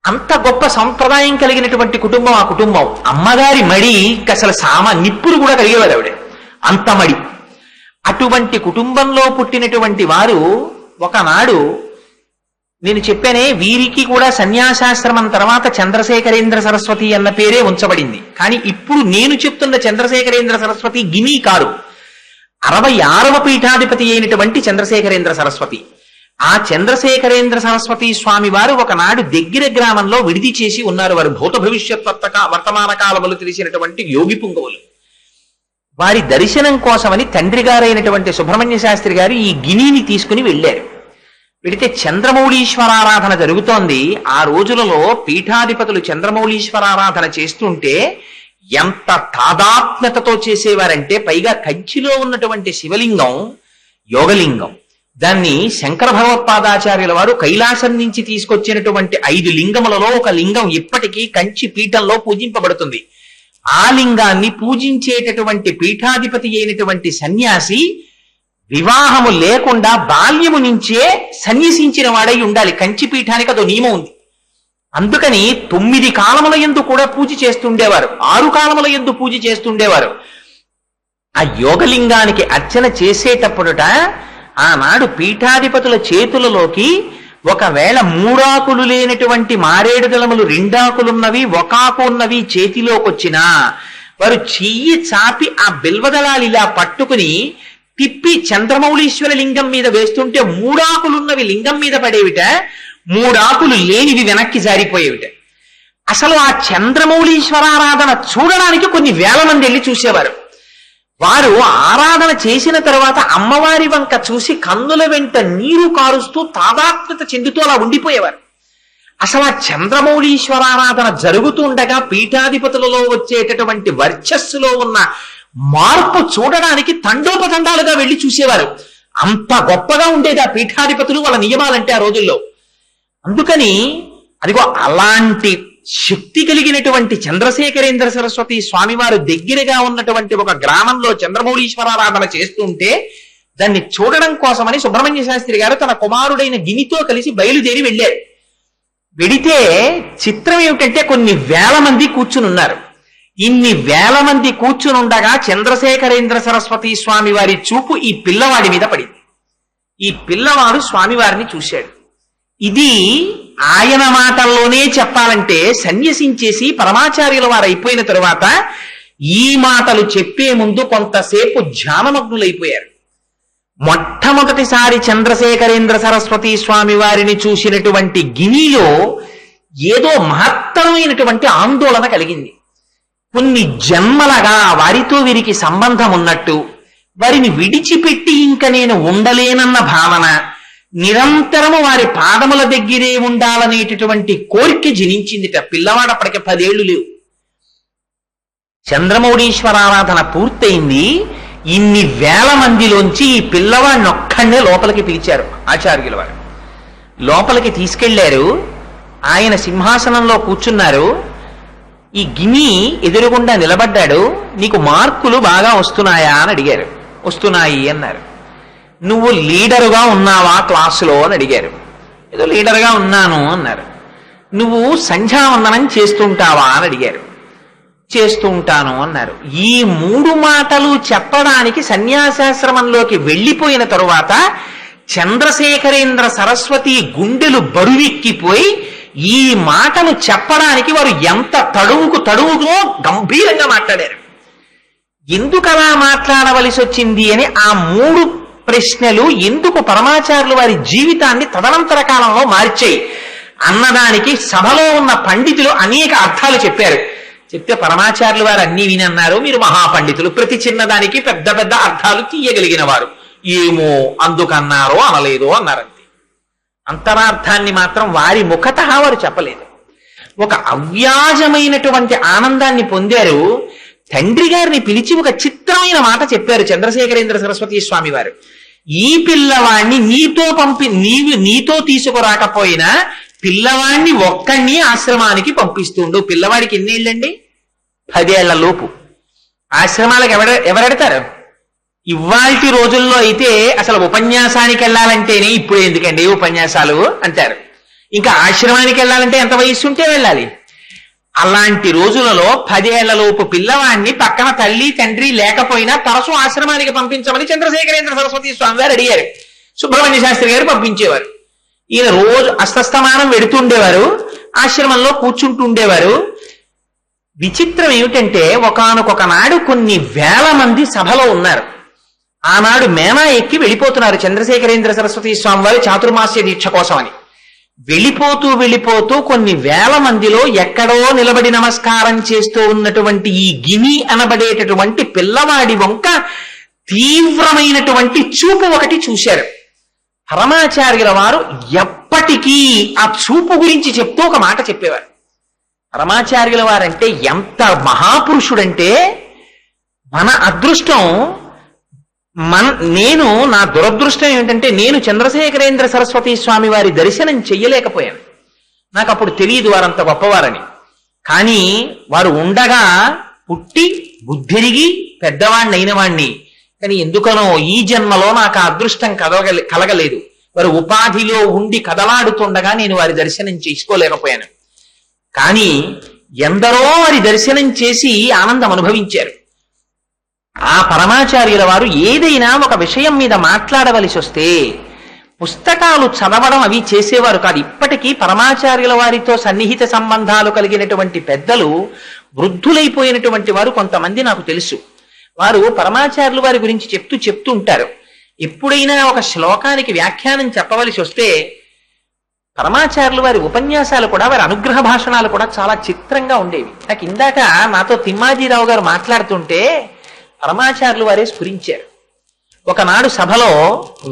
అంత గొప్ప సంప్రదాయం కలిగినటువంటి కుటుంబం ఆ కుటుంబం. అమ్మగారి మడి అసలు నిప్పులు కూడా కలిగేవారు ఆవిడ, అంత మడి. అటువంటి కుటుంబంలో పుట్టినటువంటి వారు ఒకనాడు, నేను చెప్పానే వీరికి కూడా సన్యాసాశ్రమం తర్వాత చంద్రశేఖరేంద్ర సరస్వతి అన్న పేరే ఉంచబడింది. కానీ ఇప్పుడు నేను చెప్తున్న చంద్రశేఖరేంద్ర సరస్వతి గిని కారు, 66వ పీఠాధిపతి అయినటువంటి చంద్రశేఖరేంద్ర సరస్వతి. ఆ చంద్రశేఖరేంద్ర సరస్వతి స్వామి వారు ఒకనాడు దగ్గర గ్రామంలో విడిది చేసి ఉన్నారు. వారు భూత భవిష్యత్ వర్తమాన కాలములు తెలిసినటువంటి యోగి పుంగవులు. వారి దర్శనం కోసమని తండ్రి గారైనటువంటి సుబ్రహ్మణ్య శాస్త్రి గారు ఈ గినిని తీసుకుని వెళ్ళారు. వెడితే చంద్రమౌళీశ్వరారాధన జరుగుతోంది. ఆ రోజులలో పీఠాధిపతులు చంద్రమౌళీశ్వరారాధన చేస్తుంటే ఎంత తాదాత్మ్యతతో చేసేవారంటే, పైగా కంచిలో ఉన్నటువంటి శివలింగం యోగలింగం. దాన్ని శంకర భగవత్పాదాచార్యుల వారు కైలాసం నుంచి తీసుకొచ్చినటువంటి 5 లింగములలో ఒక లింగం ఇప్పటికీ కంచి పీఠంలో పూజింపబడుతుంది. ఆ లింగాన్ని పూజించేటటువంటి పీఠాధిపతి అయినటువంటి సన్యాసి వివాహము లేకుండా బాల్యము నుంచే సన్యసించిన వాడై ఉండాలి. కంచి పీఠానికి అదో నియమం ఉంది. అందుకని 9 కాలముల యందు కూడా పూజ చేస్తుండేవారు, 6 కాలముల యందు పూజ చేస్తుండేవారు. ఆ యోగలింగానికి అర్చన చేసేటప్పుడట ఆనాడు పీఠాధిపతుల చేతులలోకి ఒకవేళ 3 ఆకులు లేనటువంటి మారేడు దళములు 2 ఆకులున్నవి 1 ఆకు ఉన్నవి చేతిలోకొచ్చినా వారు చెయ్యి చాపి ఆ బిల్వదళాలు ఇలా పట్టుకుని తిప్పి చంద్రమౌళీశ్వర లింగం మీద వేస్తుంటే 3 ఆకులున్నవి లింగం మీద పడేవిట, 3 ఆకులు లేనివి వెనక్కి జారిపోయేవిట. అసలు ఆ చంద్రమౌళీశ్వరారాధన చూడడానికి కొన్ని వేల మంది వెళ్ళి చూసేవారు. వారు ఆరాధన చేసిన తర్వాత అమ్మవారి వంక చూసి కన్నుల వెంట నీరు కారుస్తూ తాదాత్మ్యత చెందుతూ అలా ఉండిపోయేవారు. అసలు ఆ చంద్రమౌళీశ్వరారాధన జరుగుతుండగా పీఠాధిపతులలో వచ్చేటటువంటి వర్చస్సులో ఉన్న మార్పు చూడడానికి తండోపతండాలుగా వెళ్ళి చూసేవారు. అంత గొప్పగా ఉండేది ఆ పీఠాధిపతులు, వాళ్ళ నియమాలంటే ఆ రోజుల్లో. అందుకని అదిగో అలాంటి శక్తి కలిగినటువంటి చంద్రశేఖరేంద్ర సరస్వతి స్వామివారు దగ్గరగా ఉన్నటువంటి ఒక గ్రామంలో చంద్రమౌళీశ్వరారాధన చేస్తుంటే దాన్ని చూడడం కోసమని సుబ్రహ్మణ్య శాస్త్రి గారు తన కుమారుడైన గినితో కలిసి బయలుదేరి వెళ్ళారు. వెడితే చిత్రం ఏమిటంటే కొన్ని వేల మంది కూర్చుని ఉన్నారు. ఇన్ని వేల మంది కూర్చుని ఉండగా చంద్రశేఖరేంద్ర సరస్వతి స్వామి వారి చూపు ఈ పిల్లవాడి మీద పడింది. ఈ పిల్లవాడు స్వామివారిని చూశాడు. ఇది ఆయన మాటల్లోనే చెప్పాలంటే సన్యసించేసి పరమాచార్యుల వారు అయిపోయిన తరువాత ఈ మాటలు చెప్పే ముందు కొంతసేపు ధ్యానమగ్నులైపోయారు. మొట్టమొదటిసారి చంద్రశేఖరేంద్ర సరస్వతి స్వామి వారిని చూసినటువంటి గినిలో ఏదో మహత్తరమైనటువంటి ఆందోళన కలిగింది. కొన్ని జన్మలగా వారితో వీరికి సంబంధం ఉన్నట్టు, వారిని విడిచిపెట్టి ఇంక నేను ఉండలేనన్న భావన, నిరంతరము వారి పాదముల దగ్గరే ఉండాలనేటటువంటి కోరిక జనించిందిట. పిల్లవాడు అప్పటికి 10 ఏళ్లు లేవు. చంద్రమౌళీశ్వరారాధన పూర్తయింది. ఇన్ని వేల మందిలోంచి ఈ పిల్లవాడిని ఒక్కడే లోపలికి పిలిచారు ఆచార్యుల వారు. లోపలికి తీసుకెళ్లారు. ఆయన సింహాసనంలో కూర్చున్నారు. ఈ గిని ఎదురుగుండా నిలబడ్డాడు. నీకు మార్కులు బాగా వస్తున్నాయా అని అడిగారు. వస్తున్నాయి అన్నారు. నువ్వు లీడరుగా ఉన్నావా క్లాసులో అని అడిగారు. ఏదో లీడర్గా ఉన్నాను అన్నారు. నువ్వు సంధ్యావందనం చేస్తుంటావా అని అడిగారు. చేస్తూ ఉంటాను అన్నారు. ఈ 3 మాటలు చెప్పడానికి సన్యాసాశ్రమంలోకి వెళ్ళిపోయిన తరువాత చంద్రశేఖరేంద్ర సరస్వతి గుండెలు బరువెక్కిపోయి ఈ మాటలు చెప్పడానికి వారు ఎంత తడువుకు గంభీరంగా మాట్లాడారు. ఎందుకు అలా మాట్లాడవలసి వచ్చింది అని ఆ 3 ప్రశ్నలు ఎందుకు పరమాచార్యులు వారి జీవితాన్ని తదనంతర కాలంలో మార్చాయి అన్నదానికి సభలో ఉన్న పండితులు అనేక అర్థాలు చెప్పారు. చెప్తే పరమాచార్యులు వారు అన్ని వినన్నారు. మీరు మహాపండితులు, ప్రతి చిన్నదానికి పెద్ద పెద్ద అర్థాలు తీయగలిగిన వారు, ఏమో అందుకన్నారో అనలేదో అన్నారంతే. అంతరార్థాన్ని మాత్రం వారి ముఖత వారు చెప్పలేదు. ఒక అవ్యాజమైనటువంటి ఆనందాన్ని పొందారు. తండ్రి గారిని పిలిచి ఒక చిత్రమైన మాట చెప్పారు చంద్రశేఖరేంద్ర సరస్వతి స్వామి వారు. ఈ పిల్లవాణ్ణి నీతో తీసుకురాకపోయినా పిల్లవాడిని ఒక్కడిని ఆశ్రమానికి పంపిస్తుండు. పిల్లవాడికి ఎన్నేళ్ళండి? 10 ఏళ్ల లోపు. ఆశ్రమాలకు ఎవరెడతారు? ఇవాల్టి రోజుల్లో అయితే అసలు ఉపన్యాసానికి వెళ్ళాలంటేనే ఇప్పుడు ఎందుకండి ఉపన్యాసాలు అంటారు. ఇంకా ఆశ్రమానికి వెళ్ళాలంటే ఎంత వయస్సు ఉంటే వెళ్ళాలి. అలాంటి రోజులలో 10 ఏళ్ల లోపు పిల్లవాడిని పక్కన తల్లి తండ్రి లేకపోయినా తరచూ ఆశ్రమానికి పంపించమని చంద్రశేఖరేంద్ర సరస్వతి స్వామి వారు అడిగారు. సుబ్రహ్మణ్య శాస్త్రి గారు పంపించేవారు. ఈయన రోజు అస్తస్తమానం వెడుతుండేవారు, ఆశ్రమంలో కూర్చుంటూ ఉండేవారు. విచిత్రం ఏమిటంటే ఒకానొక నాడు కొన్ని వేల మంది సభలో ఉన్నారు. ఆనాడు మేనా ఎక్కి వెళ్ళిపోతున్నారు చంద్రశేఖరేంద్ర సరస్వతి స్వామి వారి చాతుర్మాస్య దీక్ష కోసమని. వెళ్ళిపోతూ కొన్ని వేల మందిలో ఎక్కడో నిలబడి నమస్కారం చేస్తూ ఉన్నటువంటి ఈ గిని అనబడేటటువంటి పిల్లవాడి వంక తీవ్రమైనటువంటి చూపు ఒకటి చూశారు. పరమాచార్యుల వారు ఎప్పటికీ ఆ చూపు గురించి చెప్తూ ఒక మాట చెప్పేవారు. పరమాచార్యుల వారంటే ఎంత మహాపురుషుడంటే, మన అదృష్టం నా దురదృష్టం ఏమిటంటే నేను చంద్రశేఖరేంద్ర సరస్వతి స్వామి వారి దర్శనం చెయ్యలేకపోయాను. నాకు అప్పుడు తెలియదు వారంత గొప్పవారని. కానీ వారు ఉండగా పుట్టి బుద్ధిరిగి పెద్దవాణ్ణి అయిన వాణ్ణి. కానీ ఎందుకనో ఈ జన్మలో నాకు ఆ అదృష్టం కలగలేదు. వారు ఉపాధిలో ఉండి కదలాడుతుండగా నేను వారి దర్శనం చేసుకోలేకపోయాను. కానీ ఎందరో వారి దర్శనం చేసి ఆనందం అనుభవించారు. ఆ పరమాచార్యుల వారు ఏదైనా ఒక విషయం మీద మాట్లాడవలసి వస్తే పుస్తకాలు చదవడం అవి చేసేవారు కాదు. ఇప్పటికీ పరమాచార్యుల వారితో సన్నిహిత సంబంధాలు కలిగినటువంటి పెద్దలు, వృద్ధులైపోయినటువంటి వారు కొంతమంది నాకు తెలుసు. వారు పరమాచార్యుల వారి గురించి చెప్తూ ఉంటారు. ఎప్పుడైనా ఒక శ్లోకానికి వ్యాఖ్యానం చెప్పవలసి వస్తే పరమాచార్యుల వారి ఉపన్యాసాలు కూడా, వారి అనుగ్రహ భాషణాలు కూడా చాలా చిత్రంగా ఉండేవి. నాకు ఇందాక నాతో తిమ్మాజీరావు గారు మాట్లాడుతుంటే పరమాచార్యుల వారే స్ఫురించారు. ఒకనాడు సభలో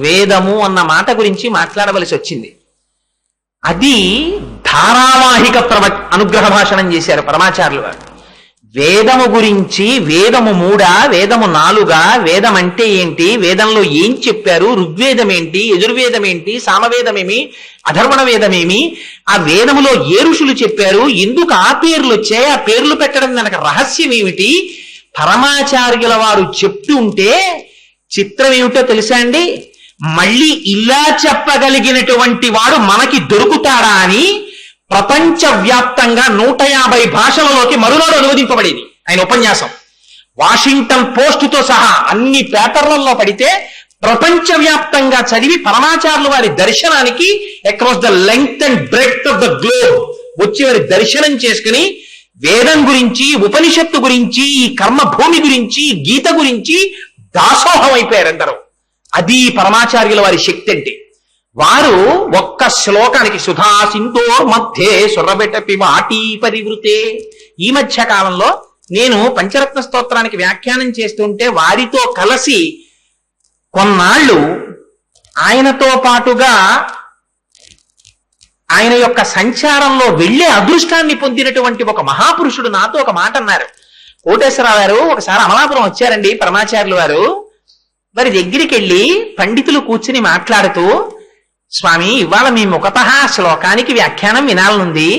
వేదము అన్న మాట గురించి మాట్లాడవలసి వచ్చింది. అది ధారావాహిక అనుగ్రహ భాషణం చేశారు పరమాచార్యుల వారు. వేదము గురించి, వేదము 3, వేదము 4, వేదం అంటే ఏంటి, వేదంలో ఏం చెప్పారు, ఋగ్వేదం ఏంటి, యజుర్వేదం ఏంటి, సామవేదమేమి, అధర్వణ వేదమేమి, ఆ వేదములో ఏ ఋషులు చెప్పారు, ఎందుకు ఆ పేర్లు వచ్చాయి, ఆ పేర్లు పెట్టడం వెనక రహస్యం ఏమిటి, పరమాచార్యుల వారు చెప్తుంటే చిత్రం ఏమిటో తెలుసా అండి? మళ్ళీ ఇలా చెప్పగలిగినటువంటి వాడు మనకి దొరుకుతాడా అని ప్రపంచ వ్యాప్తంగా 150 భాషలలోకి మరునాడు అనువదింపబడేది ఆయన ఉపన్యాసం. వాషింగ్టన్ పోస్టుతో సహా అన్ని పేపర్లలో పడితే ప్రపంచవ్యాప్తంగా చదివి పరమాచార్యులు వారి దర్శనానికి across the length and breadth of the globe వచ్చి వారి దర్శనం చేసుకుని వేదం గురించి, ఉపనిషత్తు గురించి, ఈ కర్మభూమి గురించి, గీత గురించి దాసోహం అయిపోయారు అందరూ. అది పరమాచార్యుల వారి శక్తి అంటే. వారు ఒక్క శ్లోకానికి సుధా సింధోర్ మధ్యే సురబెటపి వాటి పరివృతే. ఈ మధ్య కాలంలో నేను పంచరత్న స్తోత్రానికి వ్యాఖ్యానం చేస్తుంటే వారితో కలిసి కొన్నాళ్ళు ఆయనతో పాటుగా ఆయన యొక్క సంచారంలో వెళ్లే అదృష్టాన్ని పొందినటువంటి ఒక మహాపురుషుడు నాతో ఒక మాట అన్నారు. కోటేశ్వరరావు గారు ఒకసారి అమలాపురం వచ్చారండి పరమాచార్యులు వారు. వారి దగ్గరికి వెళ్ళి పండితులు కూర్చుని మాట్లాడుతూ, స్వామి ఇవాళ మీ ముఖతః శ్లోకానికి వ్యాఖ్యానం వినాలనుంది,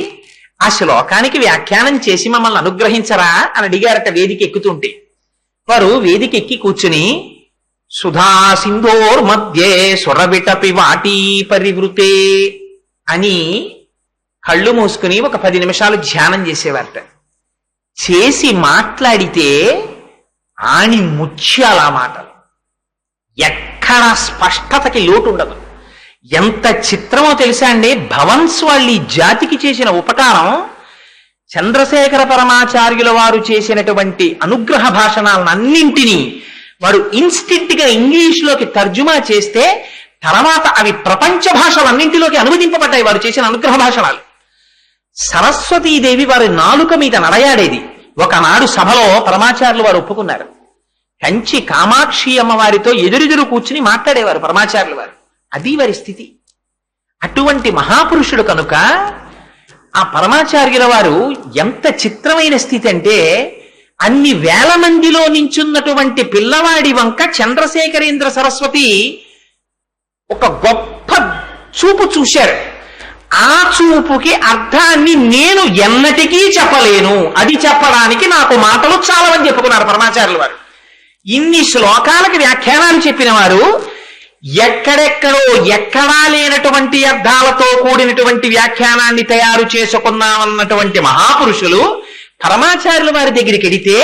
ఆ శ్లోకానికి వ్యాఖ్యానం చేసి మమ్మల్ని అనుగ్రహించరా అని అడిగారట వేదిక ఎక్కుతుంటే. వారు వేదిక ఎక్కి కూర్చుని సుధా సింధోర్ మధ్యే సురబిటపి వాటి పరివృతే అని కళ్ళు మూసుకుని ఒక 10 నిమిషాలు ధ్యానం చేసేవారట. చేసి మాట్లాడితే ఆని ముత్యాల మాటలు, ఎక్కడ స్పష్టతకి లోటు ఉండదు. ఎంత చిత్రమో తెలుసా అండి. భవన్స్ వాళ్ళ ఈ జాతికి చేసిన ఉపకారం, చంద్రశేఖర పరమాచార్యుల వారు చేసినటువంటి అనుగ్రహ భాషణాలను అన్నింటినీ వారు ఇన్స్టింక్ట్ గా ఇంగ్లీష్ లోకి తర్జుమా చేస్తే తర్వాత అవి ప్రపంచ భాషలన్నింటిలోకి అనువదింపబడ్డాయి వారు చేసిన అనుగ్రహ భాషణాలు. సరస్వతీదేవి వారి నాలుక మీద నడయాడేది. ఒకనాడు సభలో పరమాచార్యులు వారు ఒప్పుకున్నారు. కంచి కామాక్షి అమ్మవారితో ఎదురెదురు కూర్చుని మాట్లాడేవారు పరమాచార్యులు వారు. అది వారి స్థితి. అటువంటి మహాపురుషుడు కనుక ఆ పరమాచార్యుల వారు ఎంత చిత్రమైన స్థితి అంటే, అన్ని వేల మందిలో నించున్నటువంటి పిల్లవాడి వంక చంద్రశేఖరేంద్ర సరస్వతి ఒక గొప్ప చూపు చూశారు. ఆ చూపుకి అర్థాన్ని నేను ఎన్నటికీ చెప్పలేను, అది చెప్పడానికి నాకు మాటలు చాలవని చెప్పుకున్నారు పరమాచార్యుల వారు. ఇన్ని శ్లోకాలకి వ్యాఖ్యానాలు చెప్పిన వారు ఎక్కడెక్కడో ఎక్కడా లేనటువంటి అర్థాలతో కూడినటువంటి వ్యాఖ్యానాన్ని తయారు చేసుకున్నామన్నటువంటి మహాపురుషులు పరమాచార్యుల వారి దగ్గరికి వెడితే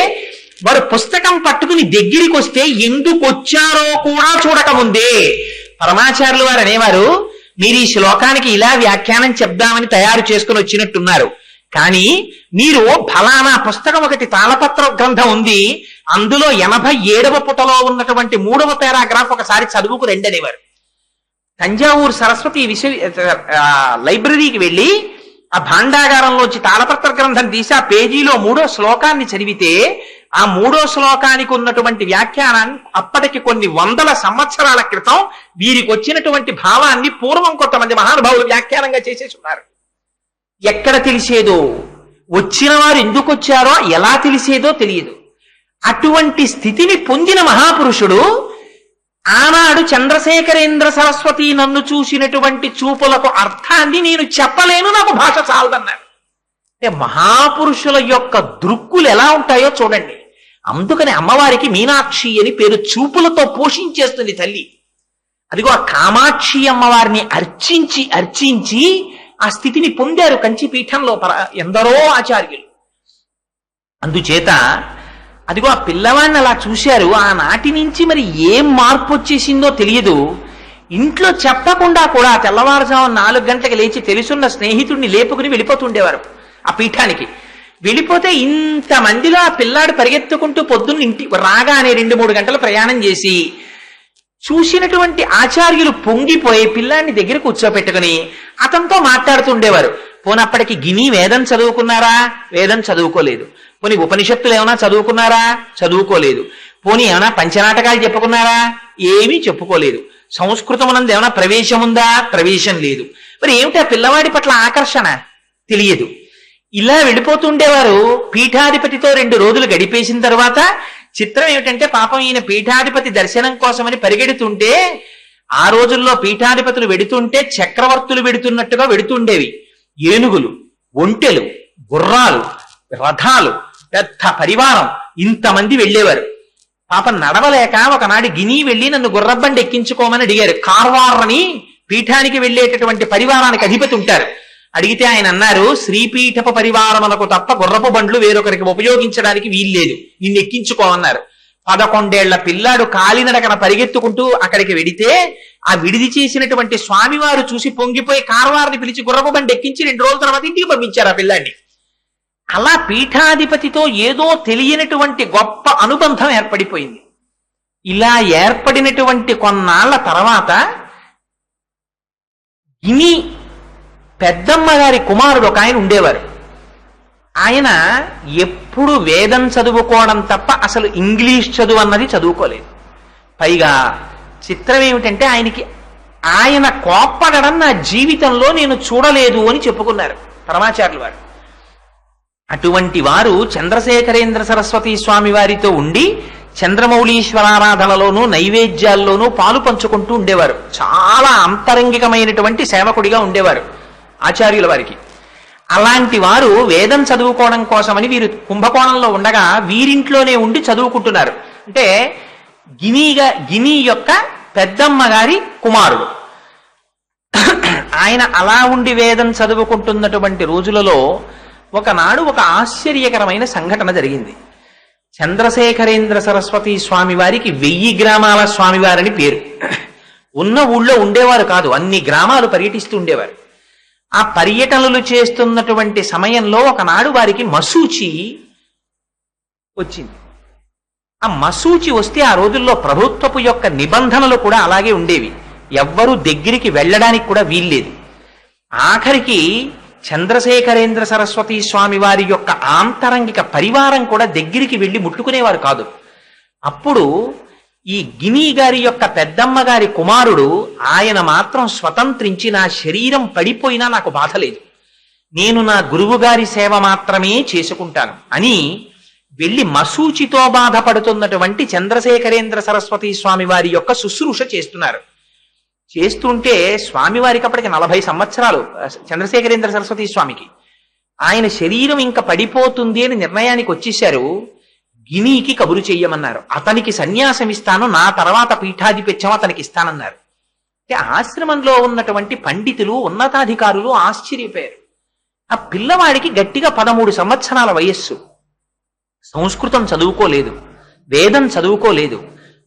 వారు పుస్తకం పట్టుకుని దగ్గరికి వస్తే ఎందుకు వచ్చారో కూడా చూడకముందే పరమాచార్యుల వారు అనేవారు, మీరు ఈ శ్లోకానికి ఇలా వ్యాఖ్యానం చెప్దామని తయారు చేసుకుని వచ్చినట్టున్నారు, కానీ మీరు ఫలానా పుస్తకం ఒకటి తాళపత్ర గ్రంథం ఉంది, అందులో 87వ పుటలో ఉన్నటువంటి 3వ పారాగ్రాఫ్ ఒకసారి చదువుకు రండి అనేవారు. తంజావూరు సరస్వతి లైబ్రరీకి వెళ్ళి ఆ భాండాగారంలోంచి తాళపత్ర గ్రంథం తీసి ఆ పేజీలో 3వ శ్లోకాన్ని చదివితే ఆ 3వ శ్లోకానికి ఉన్నటువంటి వ్యాఖ్యానాన్ని అప్పటికి కొన్ని వందల సంవత్సరాల క్రితం వీరికి వచ్చినటువంటి భావాన్ని పూర్వం కొంతమంది మహానుభావులు వ్యాఖ్యానంగా చేసేసి ఉన్నారు. ఎక్కడ తెలిసేదో, వచ్చిన వారు ఎందుకు వచ్చారో ఎలా తెలిసేదో తెలియదు. అటువంటి స్థితిని పొందిన మహాపురుషుడు ఆనాడు చంద్రశేఖరేంద్ర సరస్వతి నన్ను చూసినటువంటి చూపులకు అర్థాన్ని నేను చెప్పలేను, నాకు భాష చాలదన్నారు. అంటే మహాపురుషుల యొక్క దృక్కులు ఎలా ఉంటాయో చూడండి. అందుకని అమ్మవారికి మీనాక్షి అని పేరు. చూపులతో పోషించేస్తుంది తల్లి. అదిగో ఆ కామాక్షి అమ్మవారిని అర్చించి అర్చించి ఆ స్థితిని పొందారు కంచిపీఠంలో ఎందరో ఆచార్యులు. అందుచేత అదిగో ఆ పిల్లవాడిని అలా చూశారు. ఆనాటి నుంచి మరి ఏం మార్పు వచ్చేసిందో తెలియదు. ఇంట్లో చెప్పకుండా కూడా తెల్లవారుజామున 4 గంటలకు లేచి తెలుసున్న స్నేహితుడిని లేపుకుని వెళ్ళిపోతుండేవారు ఆ పీఠానికి. వెళ్ళిపోతే ఇంతమందిలో ఆ పిల్లాడు పరిగెత్తుకుంటూ పొద్దున్న ఇంటి రాగానే 2-3 గంటలు ప్రయాణం చేసి చూసినటువంటి ఆచార్యులు పొంగిపోయి పిల్లాడిని దగ్గర కూర్చోపెట్టుకుని అతనితో మాట్లాడుతుండేవారు. పోనప్పటికి గిని వేదం చదువుకున్నారా? వేదం చదువుకోలేదు. పోనీ ఉపనిషత్తులు ఏమైనా చదువుకున్నారా? చదువుకోలేదు. పోనీ ఏమైనా పంచనాటకాలు చెప్పుకున్నారా? ఏమీ చెప్పుకోలేదు. సంస్కృతమునందు ఏమైనా ప్రవేశం ఉందా? ప్రవేశం లేదు. మరి ఏమిటా పిల్లవాడి పట్ల ఆకర్షణ? తెలియదు. ఇలా వెళ్ళిపోతుండేవారు. పీఠాధిపతితో 2 రోజులు గడిపేసిన తర్వాత చిత్రం ఏమిటంటే, పాపం ఈయన పీఠాధిపతి దర్శనం కోసమని పరిగెడుతుంటే, ఆ రోజుల్లో పీఠాధిపతులు వెడుతుంటే చక్రవర్తులు వెడుతున్నట్టుగా వెడుతుండేవి. ఏనుగులు, ఒంటెలు, గుర్రాలు, రథాలు, పెద్ద పరివారం, ఇంతమంది వెళ్ళేవారు. పాపం నడవలేక ఒకనాడు గిని వెళ్ళి నన్ను గుర్రబండి ఎక్కించుకోమని అడిగారు. కార్వార్ అని పీఠానికి వెళ్ళేటటువంటి పరివారానికి అధిపతి ఉంటారు. అడిగితే ఆయన అన్నారు, శ్రీపీఠపు పరివారములకు తప్ప గుర్రపు బండ్లు వేరొకరికి ఉపయోగించడానికి వీల్లేదు, నిన్ను ఎక్కించుకోమన్నారు. 11 ఏళ్ల పిల్లాడు కాలినడకన పరిగెత్తుకుంటూ అక్కడికి వెడితే ఆ విడిది చేసినటువంటి స్వామివారు చూసి పొంగిపోయి కార్వారిని పిలిచి గుర్రపు బండి ఎక్కించి 2 రోజుల తర్వాత ఇంటికి పంపించారు ఆ పిల్లాడిని. అలా పీఠాధిపతితో ఏదో తెలియనటువంటి గొప్ప అనుబంధం ఏర్పడిపోయింది. ఇలా ఏర్పడినటువంటి కొన్నాళ్ల తర్వాత గిని పెద్దమ్మ గారి కుమారుడు ఒక ఆయన ఉండేవారు. ఆయన ఎప్పుడు వేదం చదువుకోవడం తప్ప అసలు ఇంగ్లీష్ చదువు అన్నది చదువుకోలేదు. పైగా చిత్రం ఏమిటంటే ఆయన కోప్పడడం నా జీవితంలో నేను చూడలేదు అని చెప్పుకున్నారు పరమాచార్యులు వారు. అటువంటి వారు చంద్రశేఖరేంద్ర సరస్వతి స్వామి వారితో ఉండి చంద్రమౌళీశ్వరారాధనలోనూ నైవేద్యాల్లోనూ పాలు పంచుకుంటూ ఉండేవారు. చాలా అంతరంగికమైనటువంటి సేవకుడిగా ఉండేవారు ఆచార్యుల వారికి. అలాంటి వారు వేదం చదువుకోవడం కోసమని వీరు కుంభకోణంలో ఉండగా వీరింట్లోనే ఉండి చదువుకుంటున్నారు. అంటే గిని యొక్క పెద్దమ్మ గారి కుమారుడు ఆయన అలా ఉండి వేదం చదువుకుంటున్నటువంటి రోజులలో ఒకనాడు ఒక ఆశ్చర్యకరమైన సంఘటన జరిగింది. చంద్రశేఖరేంద్ర సరస్వతి స్వామి వారికి 1000 గ్రామాల స్వామివారని పేరు. ఉన్న ఊళ్ళో ఉండేవారు కాదు, అన్ని గ్రామాలు పర్యటిస్తూ ఉండేవారు. ఆ పర్యటనలు చేస్తున్నటువంటి సమయంలో ఒకనాడు వారికి మసూచి వచ్చింది. ఆ మసూచి వస్తే ఆ రోజుల్లో ప్రభుత్వపు యొక్క నిబంధనలు కూడా అలాగే ఉండేవి. ఎవ్వరూ దగ్గరికి వెళ్ళడానికి కూడా వీల్లేదు. ఆఖరికి చంద్రశేఖరేంద్ర సరస్వతి స్వామి వారి యొక్క ఆంతరంగిక పరివారం కూడా దగ్గరికి వెళ్ళి ముట్టుకునేవారు కాదు. అప్పుడు ఈ గిని గారి యొక్క పెద్దమ్మ గారి కుమారుడు ఆయన మాత్రం స్వతంత్రించి నా శరీరం పడిపోయినా నాకు బాధ లేదు, నేను నా గురువు గారి సేవ మాత్రమే చేసుకుంటాను అని వెళ్ళి మసూచితో బాధపడుతున్నటువంటి చంద్రశేఖరేంద్ర సరస్వతి స్వామి వారి యొక్క శుశ్రూష చేస్తున్నారు. చేస్తుంటే స్వామివారికి అప్పటికి 40 సంవత్సరాలు చంద్రశేఖరేంద్ర సరస్వతి స్వామికి. ఆయన శరీరం ఇంకా పడిపోతుంది అని నిర్ణయానికి వచ్చేశారు. గినికి కబురు చెయ్యమన్నారు. అతనికి సన్యాసం ఇస్తాను, నా తర్వాత పీఠాధిపత్యం అతనికి ఇస్తానన్నారు. అంటే ఆశ్రమంలో ఉన్నటువంటి పండితులు ఉన్నతాధికారులు ఆశ్చర్యపోయారు. ఆ పిల్లవాడికి గట్టిగా 13 సంవత్సరాల వయస్సు, సంస్కృతం చదువుకోలేదు, వేదం చదువుకోలేదు,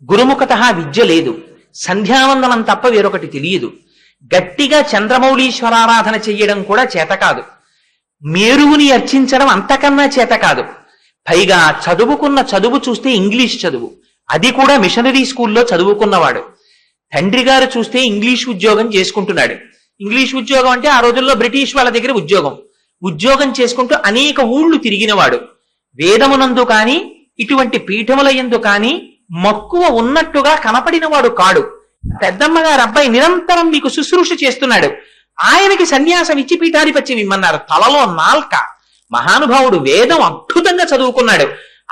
గురుముఖత విద్య లేదు, సంధ్యావందనం తప్ప వేరొకటి తెలియదు, గట్టిగా చంద్రమౌళీశ్వరారాధన చెయ్యడం కూడా చేత కాదు, మేరువుని అర్చించడం అంతకన్నా చేత కాదు. పైగా చదువుకున్న చదువు చూస్తే ఇంగ్లీష్ చదువు, అది కూడా మిషనరీ స్కూల్లో చదువుకున్నవాడు. తండ్రి గారు చూస్తే ఇంగ్లీష్ ఉద్యోగం చేసుకుంటున్నాడు. ఇంగ్లీష్ ఉద్యోగం అంటే ఆ రోజుల్లో బ్రిటిష్ వాళ్ళ దగ్గర ఉద్యోగం చేసుకుంటూ అనేక ఊళ్ళు తిరిగినవాడు. వేదమునందు కాని ఇటువంటి పీఠముల యందు కాని మక్కువ ఉన్నట్టుగా కనపడినవాడు కాడు. పెద్దమ్మ గారు అబ్బాయి నిరంతరం మీకు శుశ్రూష చేస్తున్నాడు, ఆయనకి సన్యాసం ఇచ్చి పీఠాధిపత్యం ఇమ్మన్నారు. తలలో నాల్క. మహానుభావుడు వేదం అద్భుతంగా చదువుకున్నాడు.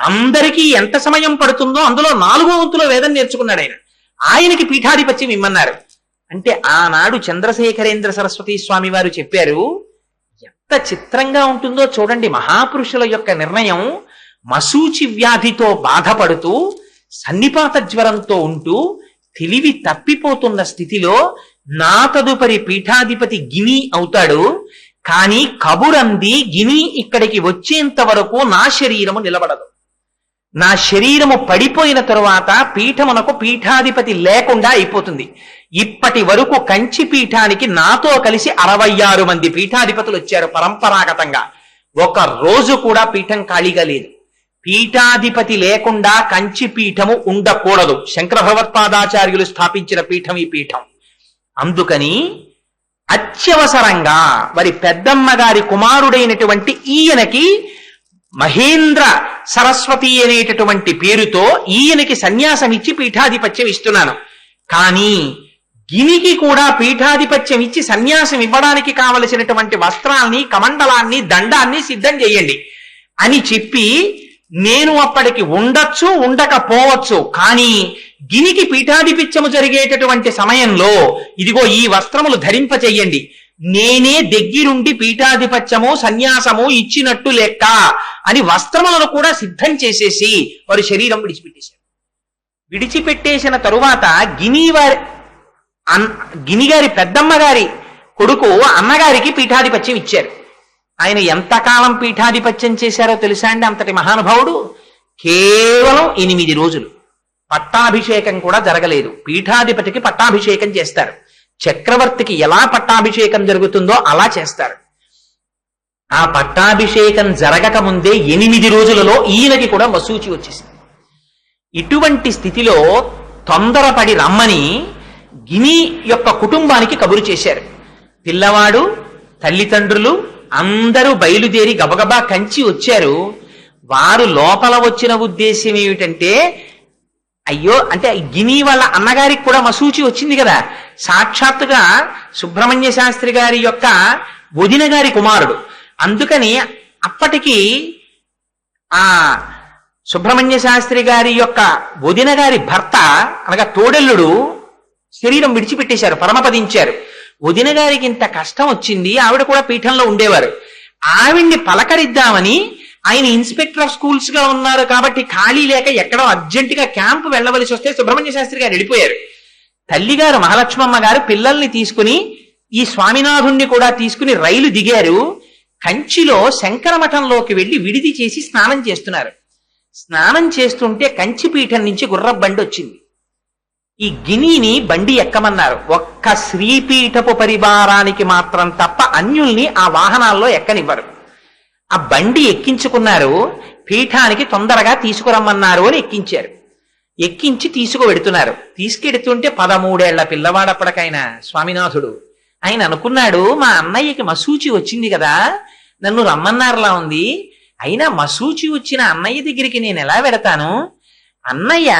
అందరికీ ఎంత సమయం పడుతుందో అందులో 4వ వంతులో వేదం నేర్చుకున్నాడు. ఆయనకి పీఠాధిపత్యం ఇమ్మన్నారు. అంటే ఆనాడు చంద్రశేఖరేంద్ర సరస్వతి స్వామి వారు చెప్పారు, ఎంత చిత్రంగా ఉంటుందో చూడండి. మహాపురుషుల యొక్క నిర్ణయం. మసూచి వ్యాధితో బాధపడుతూ సన్నిపాత జ్వరంతో ఉంటూ తెలివి తప్పిపోతున్న స్థితిలో నా తదుపరి పీఠాధిపతి గిని అవుతాడు, కానీ కబురంది గిని ఇక్కడికి వచ్చేంత వరకు నా శరీరము నిలబడదు. నా శరీరము పడిపోయిన తరువాత పీఠమునకు పీఠాధిపతి లేకుండా అయిపోతుంది. ఇప్పటి వరకు కంచి పీఠానికి నాతో కలిసి 66 మంది పీఠాధిపతులు వచ్చారు పరంపరాగతంగా. ఒక రోజు కూడా పీఠం ఖాళీగా లేదు. పీఠాధిపతి లేకుండా కంచి పీఠము ఉండకూడదు. శంకర భగవత్పాదాచార్యులు స్థాపించిన పీఠం ఈ పీఠం. అందుకని అత్యవసరంగా వారి పెద్దమ్మ గారి కుమారుడైనటువంటి ఈయనకి మహేంద్ర సరస్వతి అనేటటువంటి పేరుతో ఈయనకి సన్యాసం ఇచ్చి పీఠాధిపత్యం ఇస్తున్నాను, కానీ గినికి కూడా పీఠాధిపత్యం ఇచ్చి సన్యాసం ఇవ్వడానికి కావలసినటువంటి వస్త్రాల్ని, కమండలాన్ని, దండాన్ని సిద్ధం చేయండి అని చెప్పి, నేను అప్పటికి ఉండొచ్చు ఉండకపోవచ్చు, కానీ గినికి పీఠాధిపత్యము జరిగేటటువంటి సమయంలో ఇదిగో ఈ వస్త్రములు ధరింపచెయ్యండి, నేనే దగ్గరుండి పీఠాధిపత్యము సన్యాసము ఇచ్చినట్టు లెక్క అని వస్త్రములను కూడా సిద్ధం చేసేసి వారు శరీరం విడిచిపెట్టేశారు. విడిచిపెట్టేసిన తరువాత గిని గారి పెద్దమ్మ గారి కొడుకు అన్నగారికి పీఠాధిపత్యం ఇచ్చారు. ఆయన ఎంతకాలం పీఠాధిపత్యం చేశారో తెలుసా అండి? అంతటి మహానుభావుడు కేవలం 8 రోజులు. పట్టాభిషేకం కూడా జరగలేదు. పీఠాధిపతికి పట్టాభిషేకం చేస్తారు. చక్రవర్తికి ఎలా పట్టాభిషేకం జరుగుతుందో అలా చేస్తారు. ఆ పట్టాభిషేకం జరగక ముందే 8 రోజులలో ఈయనకి కూడా మసూచి వచ్చేసింది. ఇటువంటి స్థితిలో తొందరపడి రమ్మని గిని యొక్క కుటుంబానికి కబురు చేశారు. పిల్లవాడు, తల్లిదండ్రులు అందరూ బయలుదేరి గబగబా కంచి వచ్చారు. వారు లోపల వచ్చిన ఉద్దేశ్యం ఏమిటంటే, అయ్యో అంటే గిని వాళ్ళ అన్నగారికి కూడా మసూచి వచ్చింది కదా, సాక్షాత్తుగా సుబ్రహ్మణ్య శాస్త్రి గారి యొక్క వదిన గారి కుమారుడు. అందుకని అప్పటికి ఆ సుబ్రహ్మణ్య శాస్త్రి గారి యొక్క వదిన గారి భర్త అనగా తోడెల్లుడు శరీరం విడిచిపెట్టేశారు, పరమపదించారు. వదిన గారికి ఇంత కష్టం వచ్చింది, ఆవిడ కూడా పీఠంలో ఉండేవారు. ఆవిడ్ని పలకరిద్దామని ఆయన ఇన్స్పెక్టర్ ఆఫ్ స్కూల్స్ గా ఉన్నారు కాబట్టి ఖాళీ లేక ఎక్కడో అర్జెంటుగా క్యాంపు వెళ్ళవలసి వస్తే సుబ్రహ్మణ్య శాస్త్రి గారు వెళ్ళిపోయారు. తల్లిగారు మహాలక్ష్మమ్మ గారు పిల్లల్ని తీసుకుని ఈ స్వామినాథుణ్ణి కూడా తీసుకుని రైలు దిగారు. కంచిలో శంకరమఠంలోకి వెళ్లి విడిది చేసి స్నానం చేస్తున్నారు. స్నానం చేస్తుంటే కంచి పీఠం నుంచి గుర్రపు బండి వచ్చింది. ఈ గినిని బండి ఎక్కమన్నారు. ఒక్క శ్రీపీఠపు పరివారానికి మాత్రం తప్ప అన్యుల్ని ఆ వాహనాల్లో ఎక్కనివ్వరు. ఆ బండి ఎక్కించుకున్నారు. పీఠానికి తొందరగా తీసుకురమ్మన్నారు అని ఎక్కించారు. ఎక్కించి తీసుకువెడుతున్నారు. తీసుకెడుతుంటే 13 ఏళ్ల పిల్లవాడప్పటికైనా స్వామినాథుడు ఆయన అనుకున్నాడు, మా అన్నయ్యకి మసూచి వచ్చింది కదా, నన్ను రమ్మన్నారులా ఉంది. అయినా మసూచి వచ్చిన అన్నయ్య దగ్గరికి నేను ఎలా వెడతాను? అన్నయ్య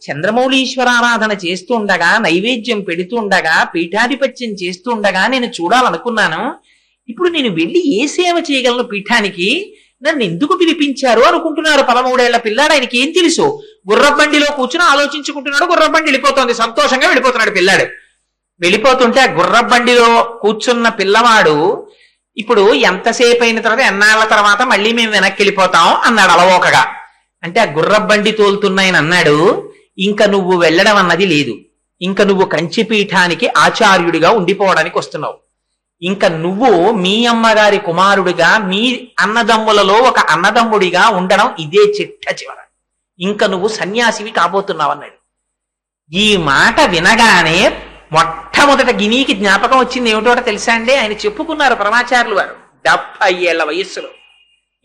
చంద్రమౌళీశ్వరారాధన చేస్తూ ఉండగా, నైవేద్యం పెడుతూ ఉండగా, పీఠాధిపత్యం చేస్తూ ఉండగా నేను చూడాలనుకున్నాను. ఇప్పుడు నేను వెళ్ళి ఏ సేవ చేయగలను పీఠానికి? నన్ను ఎందుకు పిలిపించారు అనుకుంటున్నారు 13 ఏళ్ల పిల్లాడు. ఆయనకి ఏం తెలుసు? గుర్రబండిలో కూర్చుని ఆలోచించుకుంటున్నాడు. గుర్రబండి వెళ్ళిపోతుంది, సంతోషంగా వెళ్ళిపోతున్నాడు పిల్లాడు. వెళ్ళిపోతుంటే ఆ గుర్రబండిలో కూర్చున్న పిల్లవాడు ఇప్పుడు ఎంతసేపు అయిన తర్వాత, ఎన్నాళ్ల తర్వాత మళ్ళీ మేము వెనక్కి వెళ్ళిపోతాం అన్నాడు అలవోకగా. అంటే ఆ గుర్రబండి తోలుతున్నాయని అన్నాడు, ఇంకా నువ్వు వెళ్ళడం అన్నది లేదు, ఇంకా నువ్వు కంచిపీఠానికి ఆచార్యుడిగా ఉండిపోవడానికి వస్తున్నావు. ఇంకా నువ్వు మీ అమ్మగారి కుమారుడిగా, మీ అన్నదమ్ములలో ఒక అన్నదమ్ముడిగా ఉండడం ఇదే చిట్ట చివర. ఇంకా నువ్వు సన్యాసివి కాబోతున్నావు అన్నాడు. ఈ మాట వినగానే మొట్టమొదట గినికి జ్ఞాపకం వచ్చింది ఏమిటో తెలుసా అండి? ఆయన చెప్పుకున్నారు పరమాచార్యులు వారు 70 ఏళ్ల వయస్సులో,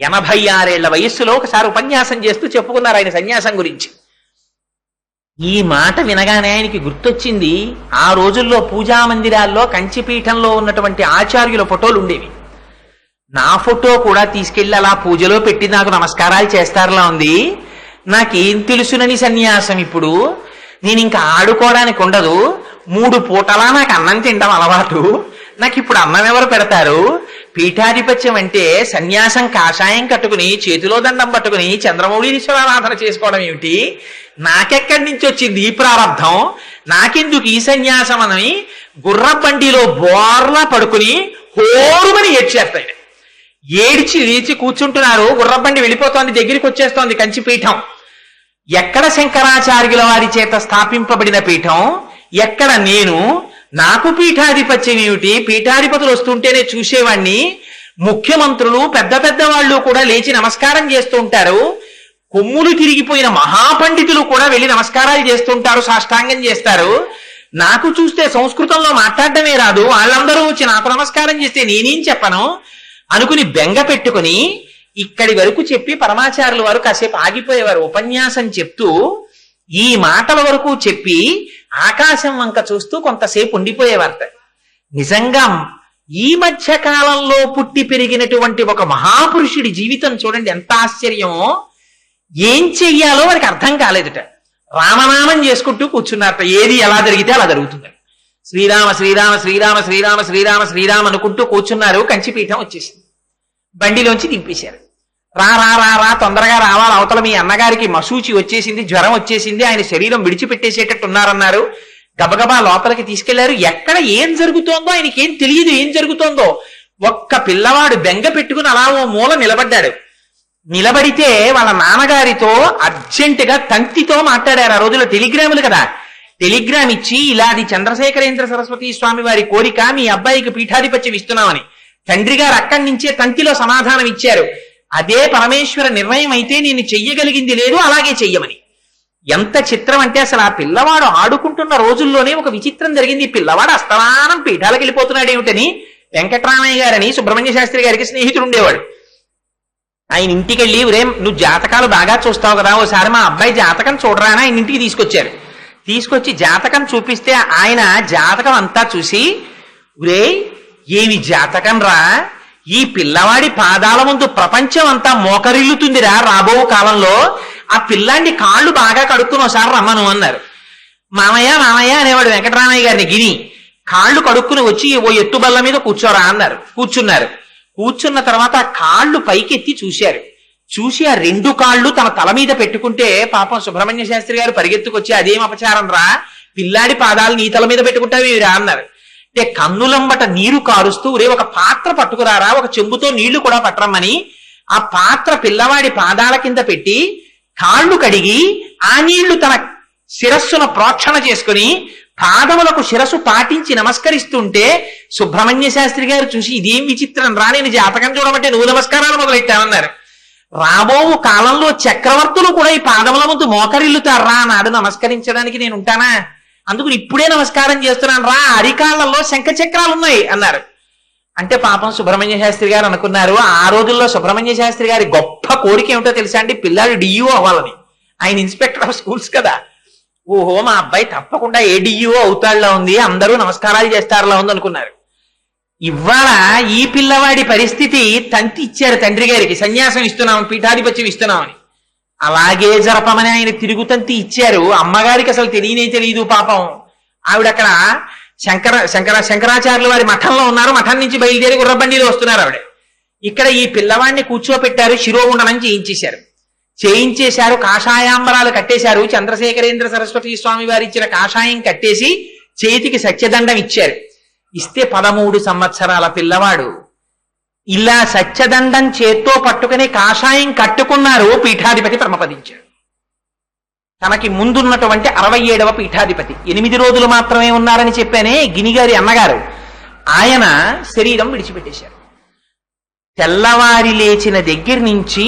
86 ఏళ్ల వయస్సులో ఒకసారి ఉపన్యాసం చేస్తూ చెప్పుకున్నారు ఆయన సన్యాసం గురించి. ఈ మాట వినగానే ఆయనకి గుర్తొచ్చింది, ఆ రోజుల్లో పూజా మందిరాల్లో కంచిపీఠంలో ఉన్నటువంటి ఆచార్యుల ఫోటోలు ఉండేవి. నా ఫోటో కూడా తీసుకెళ్లి అలా పూజలో పెట్టి నాకు నమస్కారాలు చేస్తారులా ఉంది. నాకేం తెలుసునని సన్యాసం? ఇప్పుడు నేను ఇంకా ఆడుకోవడానికి ఉండదు. 3 పూటలా నాకు అన్నం తినడం అలవాటు. నాకు ఇప్పుడు అన్నం ఎవరు పెడతారు? పీఠాధిపత్యం అంటే సన్యాసం కాషాయం కట్టుకుని చేతిలో దండం పట్టుకుని చంద్రమౌళీశ్వరారాధన చేసుకోవడం ఏమిటి? నాకెక్కడి నుంచి వచ్చింది ఈ ప్రారంధం? నాకెందుకు ఈ సన్యాసం అని గుర్రబండిలో బోర్లా పడుకుని హోరుమని ఏడ్చేస్తాయి. ఏడ్చి లేచి కూర్చుంటున్నారు. గుర్రబండి వెళ్ళిపోతోంది, దగ్గరికి వచ్చేస్తోంది కంచిపీఠం. ఎక్కడ శంకరాచార్యుల వారి చేత స్థాపింపబడిన పీఠం, ఎక్కడ నేను? నాకు పీఠాధిపత్యం ఏమిటి? పీఠాధిపతులు వస్తుంటేనే చూసేవాణ్ణి. ముఖ్యమంత్రులు పెద్ద పెద్ద వాళ్ళు కూడా లేచి నమస్కారం చేస్తూ ఉంటారు. కొమ్ములు తిరిగిపోయిన మహాపండితులు కూడా వెళ్ళి నమస్కారాలు చేస్తుంటారు, సాష్టాంగం చేస్తారు. నాకు చూస్తే సంస్కృతంలో మాట్లాడటమే రాదు, వాళ్ళందరూ వచ్చి నాకు నమస్కారం చేస్తే నేనేం చెప్పను అనుకుని బెంగ పెట్టుకుని ఇక్కడి వరకు చెప్పి పరమాచార్యుల వారు కాసేపు ఆగిపోయేవారు. ఉపన్యాసం చెప్తూ ఈ మాటల వరకు చెప్పి ఆకాశం వంక చూస్తూ కొంతసేపు ఉండిపోయేవారట. నిజంగా ఈ మధ్య కాలంలో పుట్టి పెరిగినటువంటి ఒక మహాపురుషుడి జీవితం చూడండి ఎంత ఆశ్చర్యమో. ఏం చెయ్యాలో వారికి అర్థం కాలేదుట. రామనామం చేసుకుంటూ కూర్చున్నారట. ఏది ఎలా జరిగితే అలా జరుగుతుంది. శ్రీరామ శ్రీరామ శ్రీరామ శ్రీరామ శ్రీరామ శ్రీరామ అనుకుంటూ కూర్చున్నారు. కంచిపీఠం వచ్చేసింది. బండిలోంచి దింపేశారు. రా రా రా రా తొందరగా రావాలి, అవతల మీ అన్నగారికి మసూచి వచ్చేసింది, జ్వరం వచ్చేసింది, ఆయన శరీరం విడిచిపెట్టేసేటట్టు ఉన్నారన్నారు. గబగబా లోపలికి తీసుకెళ్లారు. ఎక్కడ ఏం జరుగుతోందో ఆయనకి ఏం తెలియదు. ఏం జరుగుతోందో ఒక్క పిల్లవాడు బెంగ పెట్టుకుని అలా ఓ మూల నిలబడ్డాడు. నిలబడితే వాళ్ళ నాన్నగారితో అర్జెంటుగా తంతితో మాట్లాడారు. ఆ రోజుల్లో టెలిగ్రాములు కదా. టెలిగ్రామ్ ఇచ్చి ఇలాది చంద్రశేఖరేంద్ర సరస్వతి స్వామి వారి కోరిక, మీ అబ్బాయికి పీఠాధిపత్యం ఇస్తున్నామని. తండ్రి గారు అక్కడి నుంచే తంతిలో సమాధానం ఇచ్చారు. అదే పరమేశ్వర నిర్ణయం అయితే నేను చెయ్యగలిగింది లేదు, అలాగే చెయ్యమని. ఎంత చిత్రం అంటే అసలు ఆ పిల్లవాడు ఆడుకుంటున్న రోజుల్లోనే ఒక విచిత్రం జరిగింది. ఈ పిల్లవాడు అస్తమానం పీఠాలకు వెళ్ళిపోతున్నాడు ఏమిటని వెంకటరామయ్య గారని సుబ్రహ్మణ్య శాస్త్రి గారికి స్నేహితుడు ఉండేవాడు. ఆయన ఇంటికి వెళ్ళి, ఒరే నువ్వు జాతకాలు బాగా చూస్తావు కదా, ఓసారి మా అబ్బాయి జాతకం చూడరా అని ఆయన ఇంటికి తీసుకొచ్చారు. తీసుకొచ్చి జాతకం చూపిస్తే ఆయన జాతకం అంతా చూసి, ఒరే ఏమి జాతకం రా, ఈ పిల్లవాడి పాదాల ముందు ప్రపంచం అంతా మోకరిల్లుతుందిరా రాబో కాలంలో, ఆ పిల్లాండి కాళ్ళు బాగా కడుక్కుని ఒకసారి రమ్మను అన్నారు. మామయ్య మామయ్య అనేవాడు వెంకటరామయ్య గారిని గిని. కాళ్ళు కడుక్కుని వచ్చి ఓ ఎత్తు బల్ల మీద కూర్చోరా అన్నారు. కూర్చున్నారు. కూర్చున్న తర్వాత ఆ కాళ్ళు పైకెత్తి చూశారు. చూసి ఆ రెండు కాళ్ళు తన తల మీద పెట్టుకుంటే పాపం సుబ్రహ్మణ్య శాస్త్రి గారు పరిగెత్తుకొచ్చి, అదేం అపచారం రా, పిల్లాడి పాదాలు నీ తల మీద పెట్టుకుంటావేమిరా అన్నారు. అంటే కన్నులంబట నీరు కారుస్తూ, రే ఒక పాత్ర పట్టుకురారా, ఒక చెంబుతో నీళ్లు కూడా పట్టరమ్మని ఆ పాత్ర పిల్లవాడి పాదాల కింద పెట్టి కాళ్ళు కడిగి ఆ నీళ్లు తన శిరస్సును ప్రోక్షణ చేసుకుని పాదములకు శిరస్సు పాటించి నమస్కరిస్తుంటే సుబ్రహ్మణ్య శాస్త్రి గారు చూసి, ఇదేం విచిత్రం రా, నేను జాతకం చూడమంటే నువ్వు నమస్కారాలు మొదలెట్టామన్నారు. రాబో కాలంలో చక్రవర్తులు కూడా ఈ పాదముల ముందు మోకరిల్లుతారా అన్నాడు. నమస్కరించడానికి నేను ఉంటానా, అందుకు ఇప్పుడే నమస్కారం చేస్తున్నాను రా, అరికాళ్ళల్లో శంఖ చక్రాలు ఉన్నాయి అన్నారు. అంటే పాపం సుబ్రహ్మణ్య శాస్త్రి గారు అనుకున్నారు, ఆ రోజుల్లో సుబ్రహ్మణ్య శాస్త్రి గారి గొప్ప కోరిక ఏమిటో తెలుసా అండి, పిల్లాడు డిఈఓ అవ్వాలని. ఆయన ఇన్స్పెక్టర్ ఆఫ్ స్కూల్స్ కదా. ఓహో మా అబ్బాయి తప్పకుండా ఏ డిఈఓ అవుతాడులా ఉంది, అందరూ నమస్కారాలు చేస్తారులా ఉంది అనుకున్నారు. ఇవాళ ఈ పిల్లవాడి పరిస్థితి, తంతి ఇచ్చారు తండ్రి గారికి, సన్యాసం ఇస్తున్నాం, పీఠాధిపత్యం ఇస్తున్నామని. అలాగే జరపమని ఆయన తిరుగుతంతి ఇచ్చారు. అమ్మగారికి అసలు తెలియదు పాపం. ఆవిడ అక్కడ శంకరాచార్యుల వారి మఠంలో ఉన్నారు. మఠం నుంచి బయలుదేరి గుర్రబండిలో వస్తున్నారు ఆవిడ. ఇక్కడ ఈ పిల్లవాడిని కూర్చోపెట్టారు, శిరోగుండనం చేయించేశారు, కాషాయాంబరాలు కట్టేశారు. చంద్రశేఖరేంద్ర సరస్వతి స్వామి వారు ఇచ్చిన కాషాయం కట్టేసి చేతికి సత్యదండం ఇచ్చారు. ఇస్తే 13 సంవత్సరాల పిల్లవాడు ఇలా సత్యదండం చేత్తో పట్టుకుని కాషాయం కట్టుకున్నారు. పీఠాధిపతి పరమపదించాడు. తనకి ముందున్నటువంటి 67వ పీఠాధిపతి. 8 రోజులు మాత్రమే ఉన్నారని చెప్పానే గినిగారి అన్నగారు, ఆయన శరీరం విడిచిపెట్టేశారు. తెల్లవారి లేచిన దగ్గర నుంచి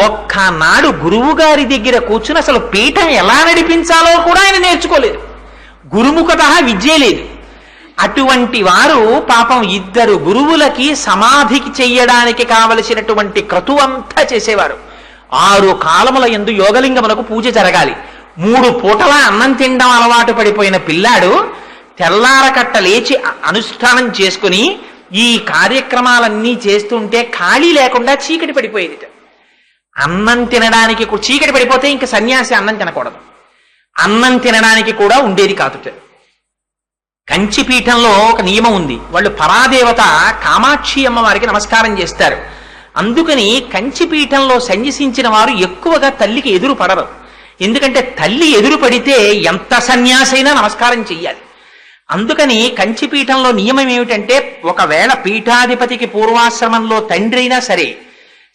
ఒక్కనాడు గురువు గారి దగ్గర కూర్చుని అసలు పీఠం ఎలా నడిపించాలో కూడా ఆయన నేర్చుకోలేదు. గురుముఖత విద్య లేదు. అటువంటి వారు పాపం 2 గురువులకి సమాధికి చెయ్యడానికి కావలసినటువంటి క్రతువంతా చేసేవారు. 6 కాలముల యందు యోగలింగములకు పూజ జరగాలి. 3 పూటల అన్నం తినడం అలవాటు పడిపోయిన పిల్లాడు తెల్లారకట్ట లేచి అనుష్ఠానం చేసుకుని ఈ కార్యక్రమాలన్నీ చేస్తుంటే ఖాళీ లేకుండా చీకటి పడిపోయేది. అన్నం తినడానికి చీకటి పడిపోతే ఇంకా సన్యాసి అన్నం తినకూడదు. అన్నం తినడానికి కూడా ఉండేది కాదు. కంచిపీఠంలో ఒక నియమం ఉంది. వాళ్ళు పరాదేవత కామాక్షి అమ్మవారికి నమస్కారం చేస్తారు. అందుకని కంచిపీఠంలో సన్యసించిన వారు ఎక్కువగా తల్లికి ఎదురు పడరు. ఎందుకంటే తల్లి ఎదురు పడితే ఎంత సన్యాసైనా నమస్కారం చెయ్యాలి. అందుకని కంచిపీఠంలో నియమం ఏమిటంటే, ఒకవేళ పీఠాధిపతికి పూర్వాశ్రమంలో తండ్రి అయినా సరే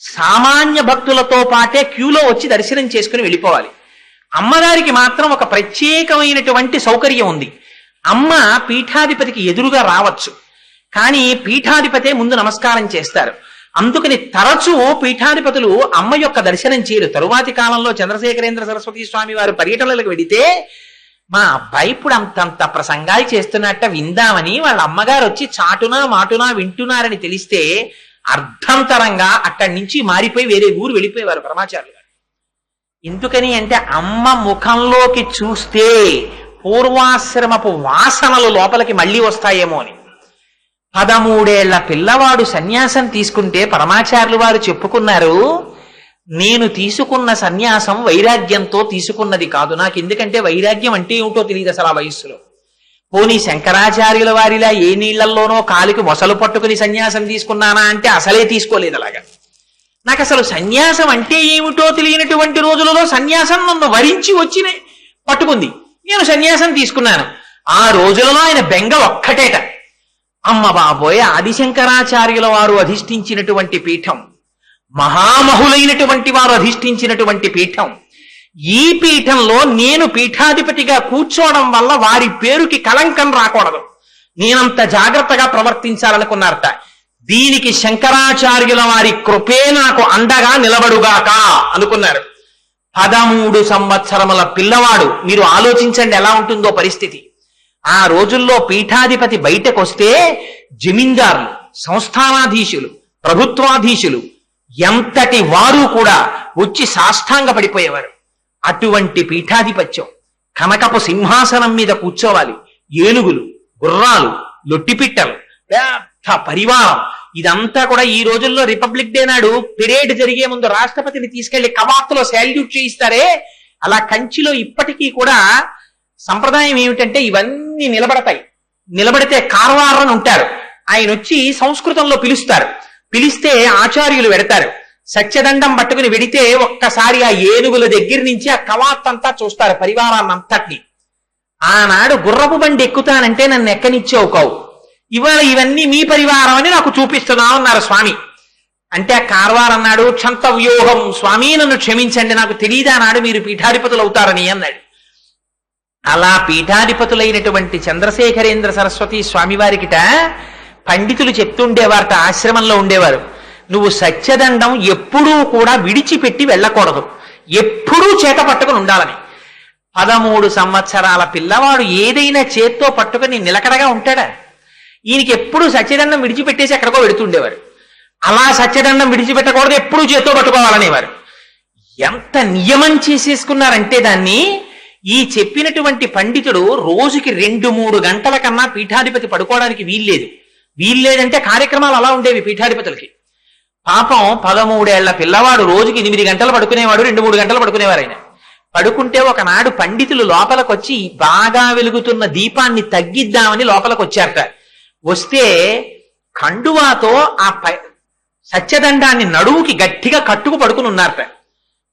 సామాన్య భక్తులతో పాటే క్యూలో వచ్చి దర్శనం చేసుకుని వెళ్ళిపోవాలి. అమ్మగారికి మాత్రం ఒక ప్రత్యేకమైనటువంటి సౌకర్యం ఉంది. అమ్మ పీఠాధిపతికి ఎదురుగా రావచ్చు, కానీ పీఠాధిపతే ముందు నమస్కారం చేస్తారు. అందుకని తరచూ పీఠాధిపతులు అమ్మ యొక్క దర్శనం చేయరు. తరువాతి కాలంలో చంద్రశేఖరేంద్ర సరస్వతి స్వామి వారు పర్యటనలకు వెడితే, మా అబ్బాయి ఇప్పుడు అంతంత ప్రసంగాలు చేస్తున్నట్ట విందామని వాళ్ళ అమ్మగారు వచ్చి చాటునా మాటునా వింటున్నారని తెలిస్తే అర్ధంతరంగా అక్కడి నుంచి మారిపోయి వేరే ఊరు వెళ్ళిపోయేవారు పరమాచార్యులు గారు. ఎందుకని అంటే అమ్మ ముఖంలోకి చూస్తే పూర్వాశ్రమపు వాసనలు లోపలికి మళ్ళీ వస్తాయేమో అని. 13 ఏళ్ల పిల్లవాడు సన్యాసం తీసుకుంటే పరమాచార్యులు వారు చెప్పుకున్నారు, నేను తీసుకున్న సన్యాసం వైరాగ్యంతో తీసుకున్నది కాదు. నాకు ఎందుకంటే వైరాగ్యం అంటే ఏమిటో తెలియదు అసలు ఆ వయస్సులో. పోనీ శంకరాచార్యుల వారిలా ఏ నీళ్లల్లోనో కాలికి మొసలు పట్టుకుని సన్యాసం తీసుకున్నానా అంటే అసలే తీసుకోలేదు. అలాగా నాకు అసలు సన్యాసం అంటే ఏమిటో తెలియనటువంటి రోజులలో సన్యాసం నన్ను వరించి వచ్చి పట్టుకుంది. నేను సన్యాసం తీసుకున్నాను. ఆ రోజులలో ఆయన బెంగ ఒక్కటేట, అమ్మ బాబోయ్ ఆదిశంకరాచార్యుల వారు అధిష్ఠించినటువంటి పీఠం, మహామహులైనటువంటి వారు అధిష్ఠించినటువంటి పీఠం, ఈ పీఠంలో నేను పీఠాధిపతిగా కూర్చోవడం వల్ల వారి పేరుకి కళంకం రాకూడదు, నేనంత జాగ్రత్తగా ప్రవర్తించాలనుకున్నారట. దీనికి శంకరాచార్యుల వారి కృపే నాకు అండగా నిలబడుగాక అనుకున్నారు. 13 సంవత్సరముల పిల్లవాడు. మీరు ఆలోచించండి ఎలా ఉంటుందో పరిస్థితి. ఆ రోజుల్లో పీఠాధిపతి బయటకొస్తే జమీందారులు, సంస్థానాధీశులు, ప్రభుత్వాధీశులు ఎంతటి వారు కూడా వచ్చి సాష్టాంగ పడిపోయేవారు. అటువంటి పీఠాధిపత్యం, కనకపు సింహాసనం మీద కూర్చోవాలి, ఏనుగులు, గుర్రాలు, లొట్టిపిట్టలు, పెద్ద పరివారం. ఇదంతా కూడా ఈ రోజుల్లో రిపబ్లిక్ డే నాడు పిరేడ్ జరిగే ముందు రాష్ట్రపతిని తీసుకెళ్లి కవాతులో శాల్యూట్ చేయిస్తారే, అలా కంచిలో ఇప్పటికీ కూడా సంప్రదాయం ఏమిటంటే ఇవన్నీ నిలబడతాయి. నిలబడితే కార్వార్ అని ఉంటారు, ఆయన వచ్చి సంస్కృతంలో పిలుస్తారు. పిలిస్తే ఆచార్యులు వెడతారు. సత్యదండం పట్టుకుని వెడితే ఒక్కసారి ఆ ఏనుగుల దగ్గర నుంచి ఆ కవాత్ అంతా చూస్తారు, పరివారాన్నంతటిని. ఆనాడు గుర్రపు బండి ఎక్కుతానంటే నన్ను ఎక్కనిచ్చేవు కావు, ఇవాళ ఇవన్నీ మీ పరివారం అని నాకు చూపిస్తున్నావు అన్నారు స్వామి. అంటే ఆ కార్వార్ అన్నాడు, క్షంతవ్యూహం స్వామి, నన్ను క్షమించండి, నాకు తెలియదా నాడు మీరు పీఠాధిపతులు అవుతారని అన్నాడు. అలా పీఠాధిపతులైనటువంటి చంద్రశేఖరేంద్ర సరస్వతి స్వామి వారికిట పండితులు చెప్తుండేవారట, ఆశ్రమంలో ఉండేవారు, నువ్వు సత్యదండం ఎప్పుడూ కూడా విడిచిపెట్టి వెళ్ళకూడదు, ఎప్పుడూ చేత పట్టుకుని ఉండాలని. 13 సంవత్సరాల పిల్లవాడు ఏదైనా చేత్తో పట్టుకుని నిలకడగా ఉంటాడా? ఈయనకి ఎప్పుడు సత్యదండం విడిచిపెట్టేసి ఎక్కడికో వెడుతుండేవారు. అలా సత్యదండం విడిచిపెట్టకూడదు, ఎప్పుడూ చేత్తో పట్టుకోవాలనేవారు. ఎంత నియమం చేసేసుకున్నారంటే దాన్ని, ఈ చెప్పినటువంటి పండితుడు రోజుకి 2-3 గంటల కన్నా పీఠాధిపతి పడుకోవడానికి వీల్లేదంటే కార్యక్రమాలు అలా ఉండేవి పీఠాధిపతులకి. పాపం 13 ఏళ్ల పిల్లవాడు రోజుకి 8 గంటలు పడుకునేవాడు, 2-3 గంటలు పడుకునేవారు ఆయన. పడుకుంటే ఒకనాడు పండితులు లోపలికొచ్చి బాగా వెలుగుతున్న దీపాన్ని తగ్గిద్దామని లోపలికి వచ్చారట. వస్తే కండువాతో ఆ సత్యదండాన్ని నడువుకి గట్టిగా కట్టుకు పడుకుని ఉన్నారట.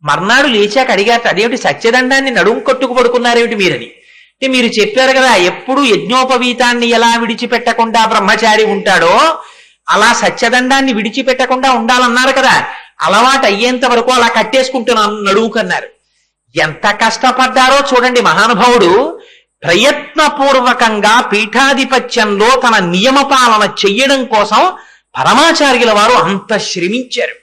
మర్నాడు లేచాక అడిగారట, అదేమిటి సత్యదండాన్ని నడుము కట్టుకు పడుకున్నారేమిటి మీరని. అంటే మీరు చెప్పారు కదా, ఎప్పుడు యజ్ఞోపవీతాన్ని ఎలా విడిచిపెట్టకుండా బ్రహ్మచారి ఉంటాడో అలా సత్యదండాన్ని విడిచిపెట్టకుండా ఉండాలన్నారు కదా, అలవాటు అయ్యేంత వరకు అలా కట్టేసుకుంటున్నాను నడువుకన్నారు. ఎంత కష్టపడ్డారో చూడండి మహానుభావుడు. ప్రయత్నపూర్వకంగా పీఠాధిపత్యంలో తన నియమపాలన చెయ్యడం కోసం పరమాచార్యుల వారు అంత శ్రమించారు.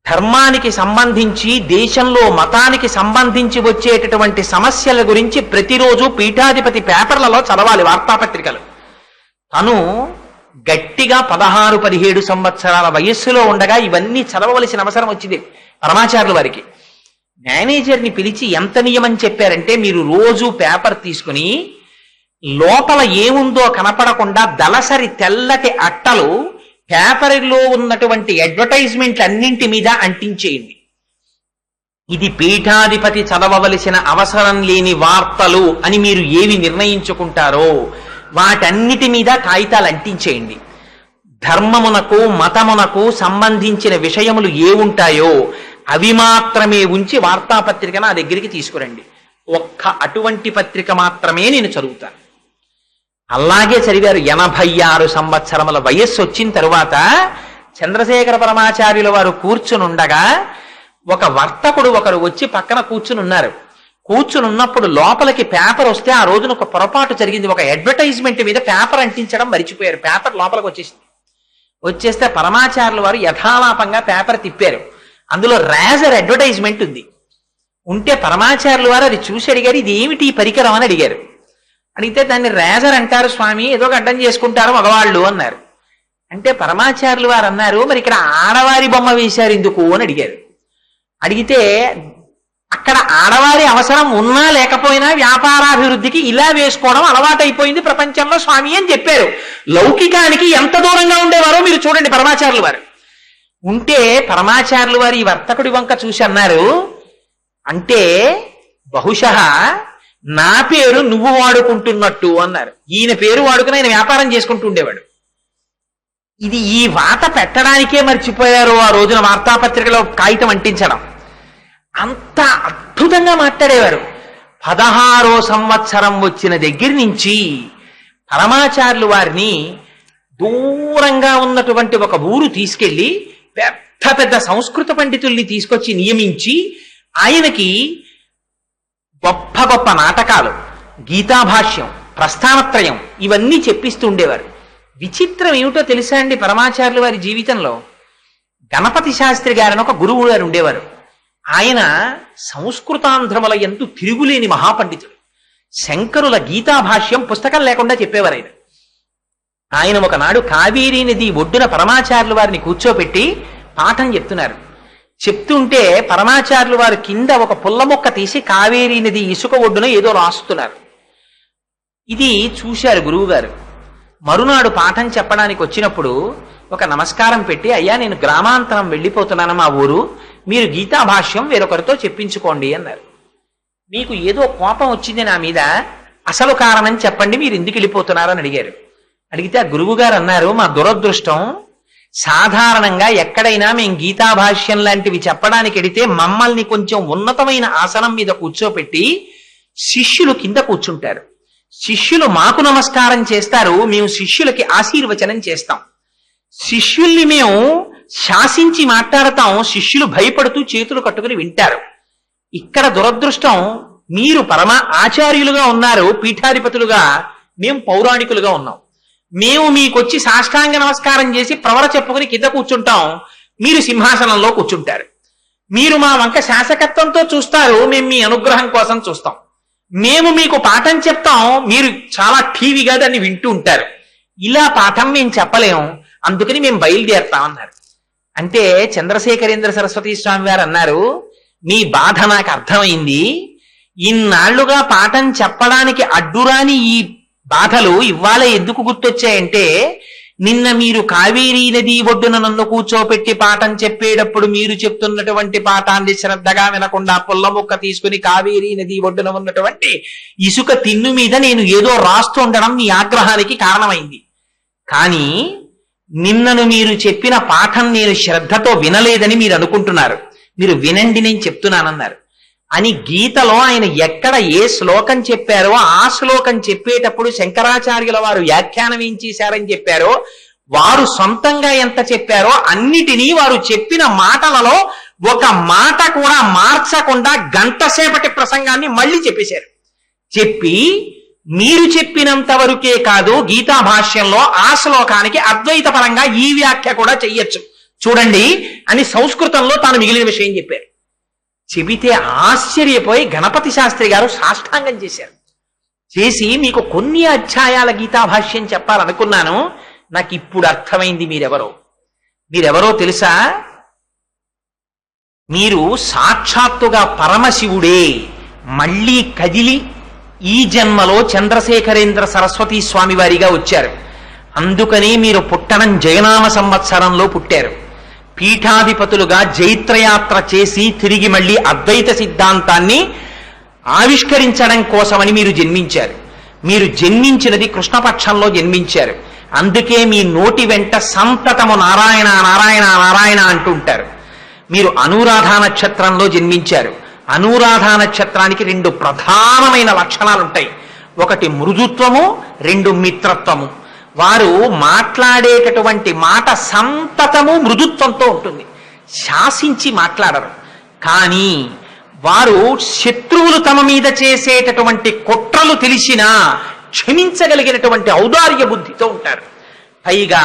ధర్మానికి సంబంధించి, దేశంలో మతానికి సంబంధించి వచ్చేటటువంటి సమస్యల గురించి ప్రతిరోజు పీఠాధిపతి పేపర్లలో చదవాలి, వార్తాపత్రికలు. తను గట్టిగా 16-17 సంవత్సరాల వయస్సులో ఉండగా ఇవన్నీ చదవవలసిన అవసరం వచ్చింది పరమాచార్యుల వారికి. మేనేజర్ని పిలిచి ఎంత నియమం చెప్పారంటే, మీరు రోజు పేపర్ తీసుకుని లోపల ఏముందో కనపడకుండా దళసరి తెల్లటి అట్టలు పేపర్లో ఉన్నటువంటి అడ్వర్టైజ్మెంట్ అన్నింటి మీద అంటించేయండి. ఇది పీఠాధిపతి చదవవలసిన అవసరం లేని వార్తలు అని మీరు ఏవి నిర్ణయించుకుంటారో వాటన్నిటి మీద కాగితాలు అంటించేయండి. ధర్మమునకు మతమునకు సంబంధించిన విషయములు ఏముంటాయో అవి మాత్రమే ఉంచి వార్తాపత్రికను ఆ దగ్గరికి తీసుకురండి. ఒక్క అటువంటి పత్రిక మాత్రమే నేను చదువుతాను. అలాగే చదివారు. 86 సంవత్సరముల వయస్సు వచ్చిన తరువాత చంద్రశేఖర పరమాచార్యుల వారు కూర్చునుండగా ఒక వర్తకుడు ఒకరు వచ్చి పక్కన కూర్చునున్నారు. కూర్చునున్నప్పుడు లోపలికి పేపర్ వస్తే ఆ రోజున ఒక పొరపాటు జరిగింది. ఒక అడ్వర్టైజ్మెంట్ మీద పేపర్ అంటించడం మరిచిపోయారు. పేపర్ లోపలికి వచ్చేస్తే పరమాచార్యుల వారు యథాలాపంగా పేపర్ తిప్పారు. అందులో రేజర్ అడ్వర్టైజ్మెంట్ ఉంది. ఉంటే పరమాచార్యుల వారు అది చూసి అడిగారు, ఇది ఏమిటి ఈ పరికరం అని అడిగారు. అడిగితే దాన్ని రేజర్ అంటారు స్వామి, ఏదో అడ్డం చేసుకుంటారు మగవాళ్ళు అన్నారు. అంటే పరమాచార్యుల వారు అన్నారు, మరి ఇక్కడ ఆడవారి బొమ్మ వేశారు ఎందుకు అని అడిగారు. అడిగితే అక్కడ ఆడవారి అవసరం ఉన్నా లేకపోయినా వ్యాపారాభివృద్ధికి ఇలా వేసుకోవడం అలవాటైపోయింది ప్రపంచంలో స్వామి అని చెప్పారు. లౌకికానికి ఎంత దూరంగా ఉండేవారో మీరు చూడండి పరమాచార్యుల వారు. ఉంటే పరమాచార్యుల వారు ఈ వర్తకుడి వంక చూసి అన్నారు, అంటే బహుశः నా పేరు నువ్వు వాడుకుంటున్నట్టు అన్నారు. ఈయన పేరు వాడుకుని ఆయన వ్యాపారం చేసుకుంటూ ఉండేవాడు. ఇది ఈ వాత పెట్టడానికే మర్చిపోయారు ఆ రోజున వార్తాపత్రికలో కాగితం అంటించడం. అంత అద్భుతంగా మాట్లాడేవారు. 16వ సంవత్సరం వచ్చిన దగ్గర నుంచి పరమాచార్యుల వారిని దూరంగా ఉన్నటువంటి ఒక ఊరు తీసుకెళ్లి పెద్ద పెద్ద సంస్కృత పండితుల్ని తీసుకొచ్చి నియమించి ఆయనకి గొప్ప గొప్ప నాటకాలు, గీతాభాష్యం, ప్రస్థానత్రయం ఇవన్నీ చెప్పిస్తూ ఉండేవారు. విచిత్రం ఏమిటో తెలుసా అండి పరమాచార్యుల వారి జీవితంలో? గణపతి శాస్త్రి గారని ఒక గురువు గారు ఉండేవారు. ఆయన సంస్కృతాంధ్రముల యందు తిరుగులేని మహాపండితుడు. శంకరుల గీతాభాష్యం పుస్తకం లేకుండా చెప్పేవారు ఆయన. ఆయన ఒకనాడు కావేరీ నది ఒడ్డున పరమాచార్యుల వారిని కూర్చోపెట్టి పాఠం చెప్తున్నారు. చెప్తుంటే పరమాచార్యుల వారు కింద ఒక పుల్ల మొక్క తీసి కావేరీ నది ఇసుక ఒడ్డున ఏదో రాస్తున్నారు. ఇది చూశారు గురువుగారు. మరునాడు పాఠం చెప్పడానికి వచ్చినప్పుడు ఒక నమస్కారం పెట్టి, అయ్యా నేను గ్రామాంతరం వెళ్ళిపోతున్నాను మా ఊరు, మీరు గీతాభాష్యం వేరొకరితో చెప్పించుకోండి అన్నారు. మీకు ఏదో కోపం వచ్చింది నా మీద, అసలు కారణం చెప్పండి, మీరు ఎందుకు వెళ్ళిపోతున్నారని అడిగారు. అడిగితే ఆ గురువు గారు అన్నారు, మా దురదృష్టం, సాధారణంగా ఎక్కడైనా మేము గీతాభాష్యం లాంటివి చెప్పడానికి వెడితే మమ్మల్ని కొంచెం ఉన్నతమైన ఆసనం మీద కూర్చోపెట్టి శిష్యులు కింద కూర్చుంటారు. శిష్యులు మాకు నమస్కారం చేస్తారు, మేము శిష్యులకి ఆశీర్వచనం చేస్తాం. శిష్యుల్ని మేము శాసించి మాట్లాడతాం, శిష్యులు భయపడుతూ చేతులు కట్టుకుని వింటారు. ఇక్కడ దురదృష్టం, మీరు పరమ ఆచార్యులుగా ఉన్నారు, పీఠాధిపతులుగా, మేము పౌరాణికులుగా ఉన్నాం. మేము మీకొచ్చి సాష్టాంగ నమస్కారం చేసి ప్రవర చెప్పుకుని కింద కూర్చుంటాం, మీరు సింహాసనంలో కూర్చుంటారు. మీరు మా వంక శాసకత్వంతో చూస్తారు, మేము మీ అనుగ్రహం కోసం చూస్తాం. మేము మీకు పాఠం చెప్తాం, మీరు చాలా టీవీగా దాన్ని వింటూ ఉంటారు. ఇలా పాఠం మేము చెప్పలేము, అందుకని మేము బయలుదేరుతాం అన్నారు. అంటే చంద్రశేఖరేంద్ర సరస్వతి స్వామి వారు అన్నారు, మీ బాధ నాకు అర్థమైంది. ఇన్నాళ్లుగా పాఠం చెప్పడానికి అడ్డురాని ఈ బాధలు ఇవాళ ఎందుకు గుర్తొచ్చాయంటే, నిన్న మీరు కావేరీ నది ఒడ్డున నన్ను కూర్చోపెట్టి పాఠం చెప్పేటప్పుడు మీరు చెప్తున్నటువంటి పాఠాన్ని శ్రద్ధగా వినకుండా పుల్ల ముక్క తీసుకుని కావేరీ నది ఒడ్డున ఉన్నటువంటి ఇసుక తిన్ను మీద నేను ఏదో రాస్తూ ఉండడం మీ ఆగ్రహానికి కారణమైంది. కానీ నిన్నను మీరు చెప్పిన పాఠం నేను శ్రద్ధతో వినలేదని మీరు అనుకుంటున్నారు, మీరు వినండి నేను చెప్తున్నానన్నారు. అని గీతలో ఆయన ఎక్కడ ఏ శ్లోకం చెప్పారో ఆ శ్లోకం చెప్పేటప్పుడు శంకరాచార్యుల వారు వ్యాఖ్యానం ఏం చేశారని చెప్పారో, వారు సొంతంగా ఎంత చెప్పారో అన్నిటినీ వారు చెప్పిన మాటలలో ఒక మాట కూడా మార్చకుండా గంట సేపటి ప్రసంగాన్ని మళ్ళీ చెప్పేశారు. చెప్పి మీరు చెప్పినంత వరకే కాదు, గీతా భాష్యంలో ఆ శ్లోకానికి అద్వైత పరంగా ఈ వ్యాఖ్య కూడా చెయ్యొచ్చు చూడండి అని సంస్కృతంలో తాను మిగిలిన విషయం చెప్పారు. చెబితే ఆశ్చర్యపోయి గణపతి శాస్త్రి గారు సాష్టాంగం చేశారు. చేసి మీకు కొన్ని అధ్యాయాల గీతాభాష్యం చెప్పాలనుకున్నాను, నాకు ఇప్పుడు అర్థమైంది మీరెవరో తెలుసా? మీరు సాక్షాత్తుగా పరమశివుడే మళ్ళీ కదిలి ఈ జన్మలో చంద్రశేఖరేంద్ర సరస్వతి స్వామి వారిగా వచ్చారు. అందుకని మీరు పుట్టనం జయనామ సంవత్సరంలో పుట్టారు. పీఠాధిపతులుగా జైత్రయాత్ర చేసి తిరిగి మళ్ళీ అద్వైత సిద్ధాంతాన్ని ఆవిష్కరించడం కోసమని మీరు జన్మించారు. మీరు జన్మించినది కృష్ణపక్షంలో జన్మించారు. అందుకే మీ నోటి వెంట సంతతము నారాయణ నారాయణ నారాయణ అంటుంటారు. మీరు అనురాధ నక్షత్రంలో జన్మించారు. అనురాధ నక్షత్రానికి 2 ప్రధానమైన లక్షణాలు ఉంటాయి. ఒకటి మృదుత్వము, 2 మిత్రత్వము. వారు మాట్లాడేటటువంటి మాట సంతతము మృదుత్వంతో ఉంటుంది, శాసించి మాట్లాడరు. కానీ వారు శత్రువులు తమ మీద చేసేటటువంటి కుట్రలు తెలిసినా క్షమించగలిగినటువంటి ఔదార్య బుద్ధితో ఉంటారు. పైగా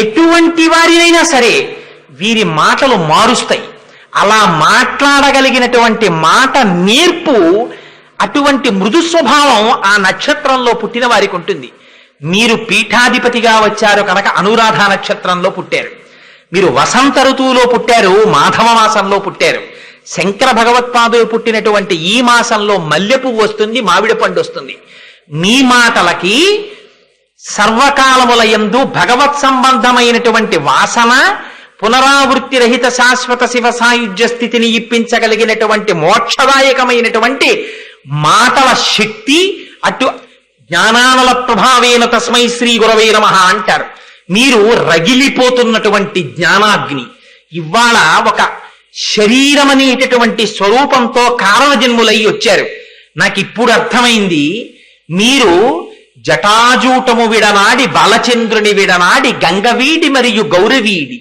ఎటువంటి వారినైనా సరే వీరి మాటలు మారుస్తాయి. అలా మాట్లాడగలిగినటువంటి మాట నేర్పు, అటువంటి మృదు స్వభావం ఆ నక్షత్రంలో పుట్టిన వారికి ఉంటుంది. మీరు పీఠాధిపతిగా వచ్చారు కనుక అనురాధ నక్షత్రంలో పుట్టారు. మీరు వసంత ఋతువులో పుట్టారు, మాధవ మాసంలో పుట్టారు. శంకర భగవత్పాదులు పుట్టినటువంటి ఈ మాసంలో మల్లెపువ్వు వస్తుంది, మామిడి పండు వస్తుంది. మీ మాటలకి సర్వకాలముల యందు భగవత్ సంబంధమైనటువంటి వాసన, పునరావృత్తి రహిత శాశ్వత శివ సాయుధ్య స్థితిని ఇప్పించగలిగినటువంటి మోక్షదాయకమైనటువంటి మాటల శక్తి, అటు జ్ఞానానల ప్రభావేన తస్మై శ్రీ గురవే నమః అంటారు. మీరు రగిలిపోతున్నటువంటి జ్ఞానాగ్ని. ఇవాళ ఒక శరీరం అనేటటువంటి స్వరూపంతో కారణజన్ములై వచ్చారు. నాకు ఇప్పుడు అర్థమైంది, మీరు జటాజూటము విడనాడి బాలచంద్రుని విడనాడి గంగవీడి మరియు గౌరవీడి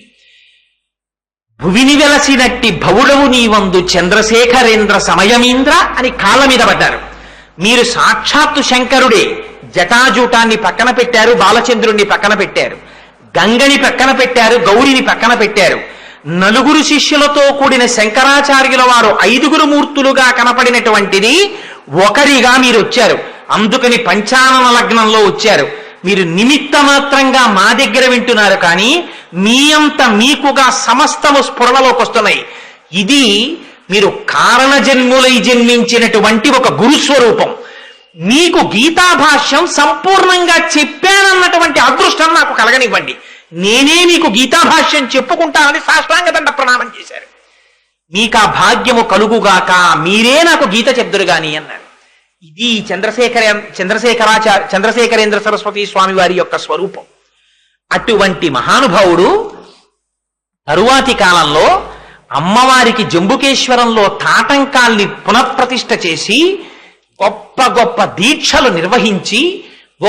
భువిని వెలసినట్టి భవుడవు నీవందు చంద్రశేఖరేంద్ర సమయమీంద్ర అని కాళ్ళ మీద పడ్డారు. మీరు సాక్షాత్తు శంకరుడే, జటాజూటాన్ని పక్కన పెట్టారు, బాలచంద్రుణ్ణి పక్కన పెట్టారు, గంగని పక్కన పెట్టారు, గౌరిని పక్కన పెట్టారు. నలుగురు శిష్యులతో కూడిన శంకరాచార్యుల వారు 5గురు మూర్తులుగా కనపడినటువంటిది ఒకరిగా మీరు వచ్చారు. అందుకని పంచానన లగ్నంలో వచ్చారు. మీరు నిమిత్త మాత్రంగా మా దగ్గర వింటున్నారు, కానీ మీ అంత మీకుగా సమస్తము స్ఫురణలోకి వస్తున్నాయి. ఇది మీరు కారణజన్ములై జన్మించినటువంటి ఒక గురుస్వరూపం. మీకు గీతాభాష్యం సంపూర్ణంగా చెప్పానన్నటువంటి అదృష్టం నాకు కలగనివ్వండి. నేనే మీకు గీతాభాష్యం చెప్పుకుంటానని సాష్టాంగ దండ ప్రణామం చేశారు. మీకు ఆ భాగ్యము కలుగుగాక, మీరే నాకు గీత చెప్దురు గాని అన్నారు. ఇది చంద్రశేఖరేంద్ర సరస్వతి స్వామి వారి యొక్క స్వరూపం. అటువంటి మహానుభావుడు తరువాతి కాలంలో అమ్మవారికి జంబుకేశ్వరంలో తాటంకాల్ని పునఃప్రతిష్ఠ చేసి గొప్ప గొప్ప దీక్షలు నిర్వహించి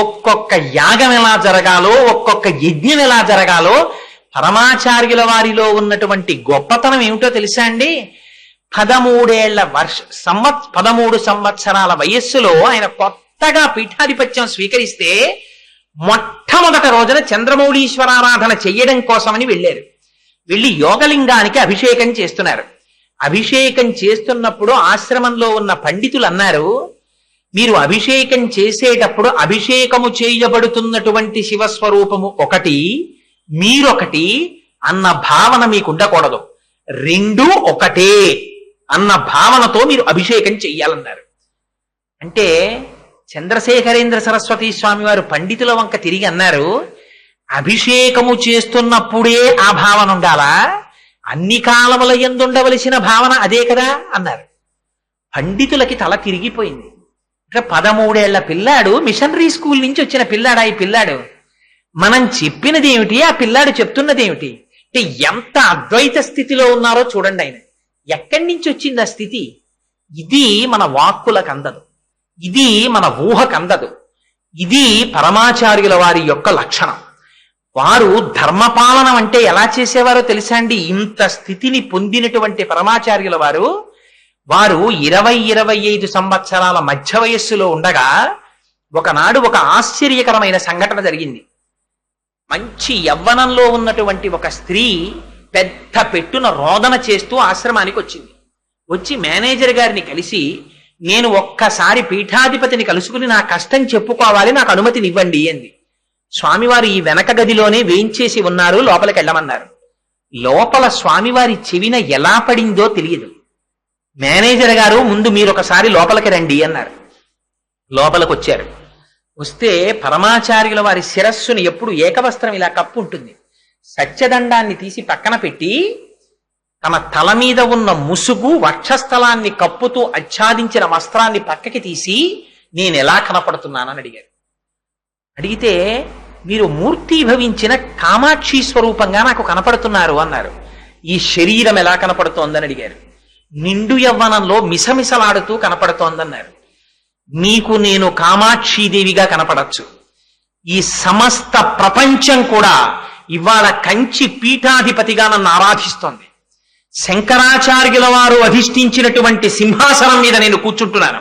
ఒక్కొక్క యాగం ఎలా జరగాలో, ఒక్కొక్క యజ్ఞం ఎలా జరగాలో, పరమాచార్యుల వారిలో ఉన్నటువంటి గొప్పతనం ఏమిటో తెలుసా అండి? 13 సంవత్సరాల వయస్సులో ఆయన కొత్తగా పీఠాధిపత్యం స్వీకరిస్తే మొట్టమొదటి రోజున చంద్రమౌళీశ్వరారాధన చెయ్యడం కోసమని వెళ్ళారు. వెళ్ళి యోగలింగానికి అభిషేకం చేస్తున్నారు. అభిషేకం చేస్తున్నప్పుడు ఆశ్రమంలో ఉన్న పండితులు అన్నారు, మీరు అభిషేకం చేసేటప్పుడు అభిషేకము చేయబడుతున్నటువంటి శివస్వరూపము ఒకటి, మీరొకటి అన్న భావన మీకు ఉండకూడదు. రెండూ ఒకటే అన్న భావనతో మీరు అభిషేకం చెయ్యాలన్నారు. అంటే చంద్రశేఖరేంద్ర సరస్వతి స్వామి వారు పండితుల వంక తిరిగి అన్నారు, అభిషేకము చేస్తున్నప్పుడే ఆ భావన ఉండాలా? అన్ని కాలముల యందు ఉండవలసిన భావన అదే కదా అన్నారు. పండితులకి తల తిరిగిపోయింది. 13 ఏళ్ల పిల్లాడు, మిషనరీ స్కూల్ నుంచి వచ్చిన పిల్లాడా ఈ పిల్లాడు? మనం చెప్పినది ఏమిటి, ఆ పిల్లాడు చెప్తున్నది ఏమిటి? అంటే ఎంత అద్వైత స్థితిలో ఉన్నారో చూడండి. ఆయన ఎక్కడి నుంచి వచ్చింది ఆ స్థితి? ఇది మన వాక్కులకు అందదు, ఇది మన ఊహకు అందదు. ఇది పరమాచార్యుల వారి యొక్క లక్షణం. వారు ధర్మపాలనం అంటే ఎలా చేసేవారో తెలుసా అండి? ఇంత స్థితిని పొందినటువంటి పరమాచార్యుల వారు 20-25 సంవత్సరాల మధ్య వయస్సులో ఉండగా ఒకనాడు ఒక ఆశ్చర్యకరమైన సంఘటన జరిగింది. మంచి యవ్వనంలో ఉన్నటువంటి ఒక స్త్రీ పెద్ద పెట్టున రోదన చేస్తూ ఆశ్రమానికి వచ్చింది. వచ్చి మేనేజర్ గారిని కలిసి, నేను ఒక్కసారి పీఠాధిపతిని కలుసుకుని నా కష్టం చెప్పుకోవాలి, నాకు అనుమతినివ్వండి అంది. స్వామివారు ఈ వెనక గదిలోనే వేయించేసి ఉన్నారు, లోపలికి వెళ్ళమన్నారు. లోపల స్వామివారి చెవిన ఎలా పడిందో తెలియదు. మేనేజర్ గారు, ముందు మీరు ఒకసారి లోపలికి రండి అన్నారు. లోపలికి వచ్చారు. వస్తే పరమాచార్యుల వారి శిరస్సుని ఎప్పుడు ఏకవస్త్రం ఇలా కప్పు ఉంటుంది. సత్యదండాన్ని తీసి పక్కన పెట్టి తమ తల మీద ఉన్న ముసుగు వక్షస్థలాన్ని కప్పుతూ ఆచ్ఛాదించిన వస్త్రాన్ని పక్కకి తీసి, నేను ఎలా కనపడుతున్నానని అడిగారు. అడిగితే, మీరు మూర్తీభవించిన కామాక్షి స్వరూపంగా నాకు కనపడుతున్నారు అన్నారు. ఈ శరీరం ఎలా కనపడుతోందని అడిగారు. నిండు యవ్వనంలో మిసమిసలాడుతూ కనపడుతోందన్నారు. మీకు నేను కామాక్షీదేవిగా కనపడచ్చు. ఈ సమస్త ప్రపంచం కూడా ఇవాళ కంచి పీఠాధిపతిగా నన్ను ఆరాధిస్తోంది. శంకరాచార్యుల వారు అధిష్ఠించినటువంటి సింహాసనం మీద నేను కూర్చుంటున్నాను.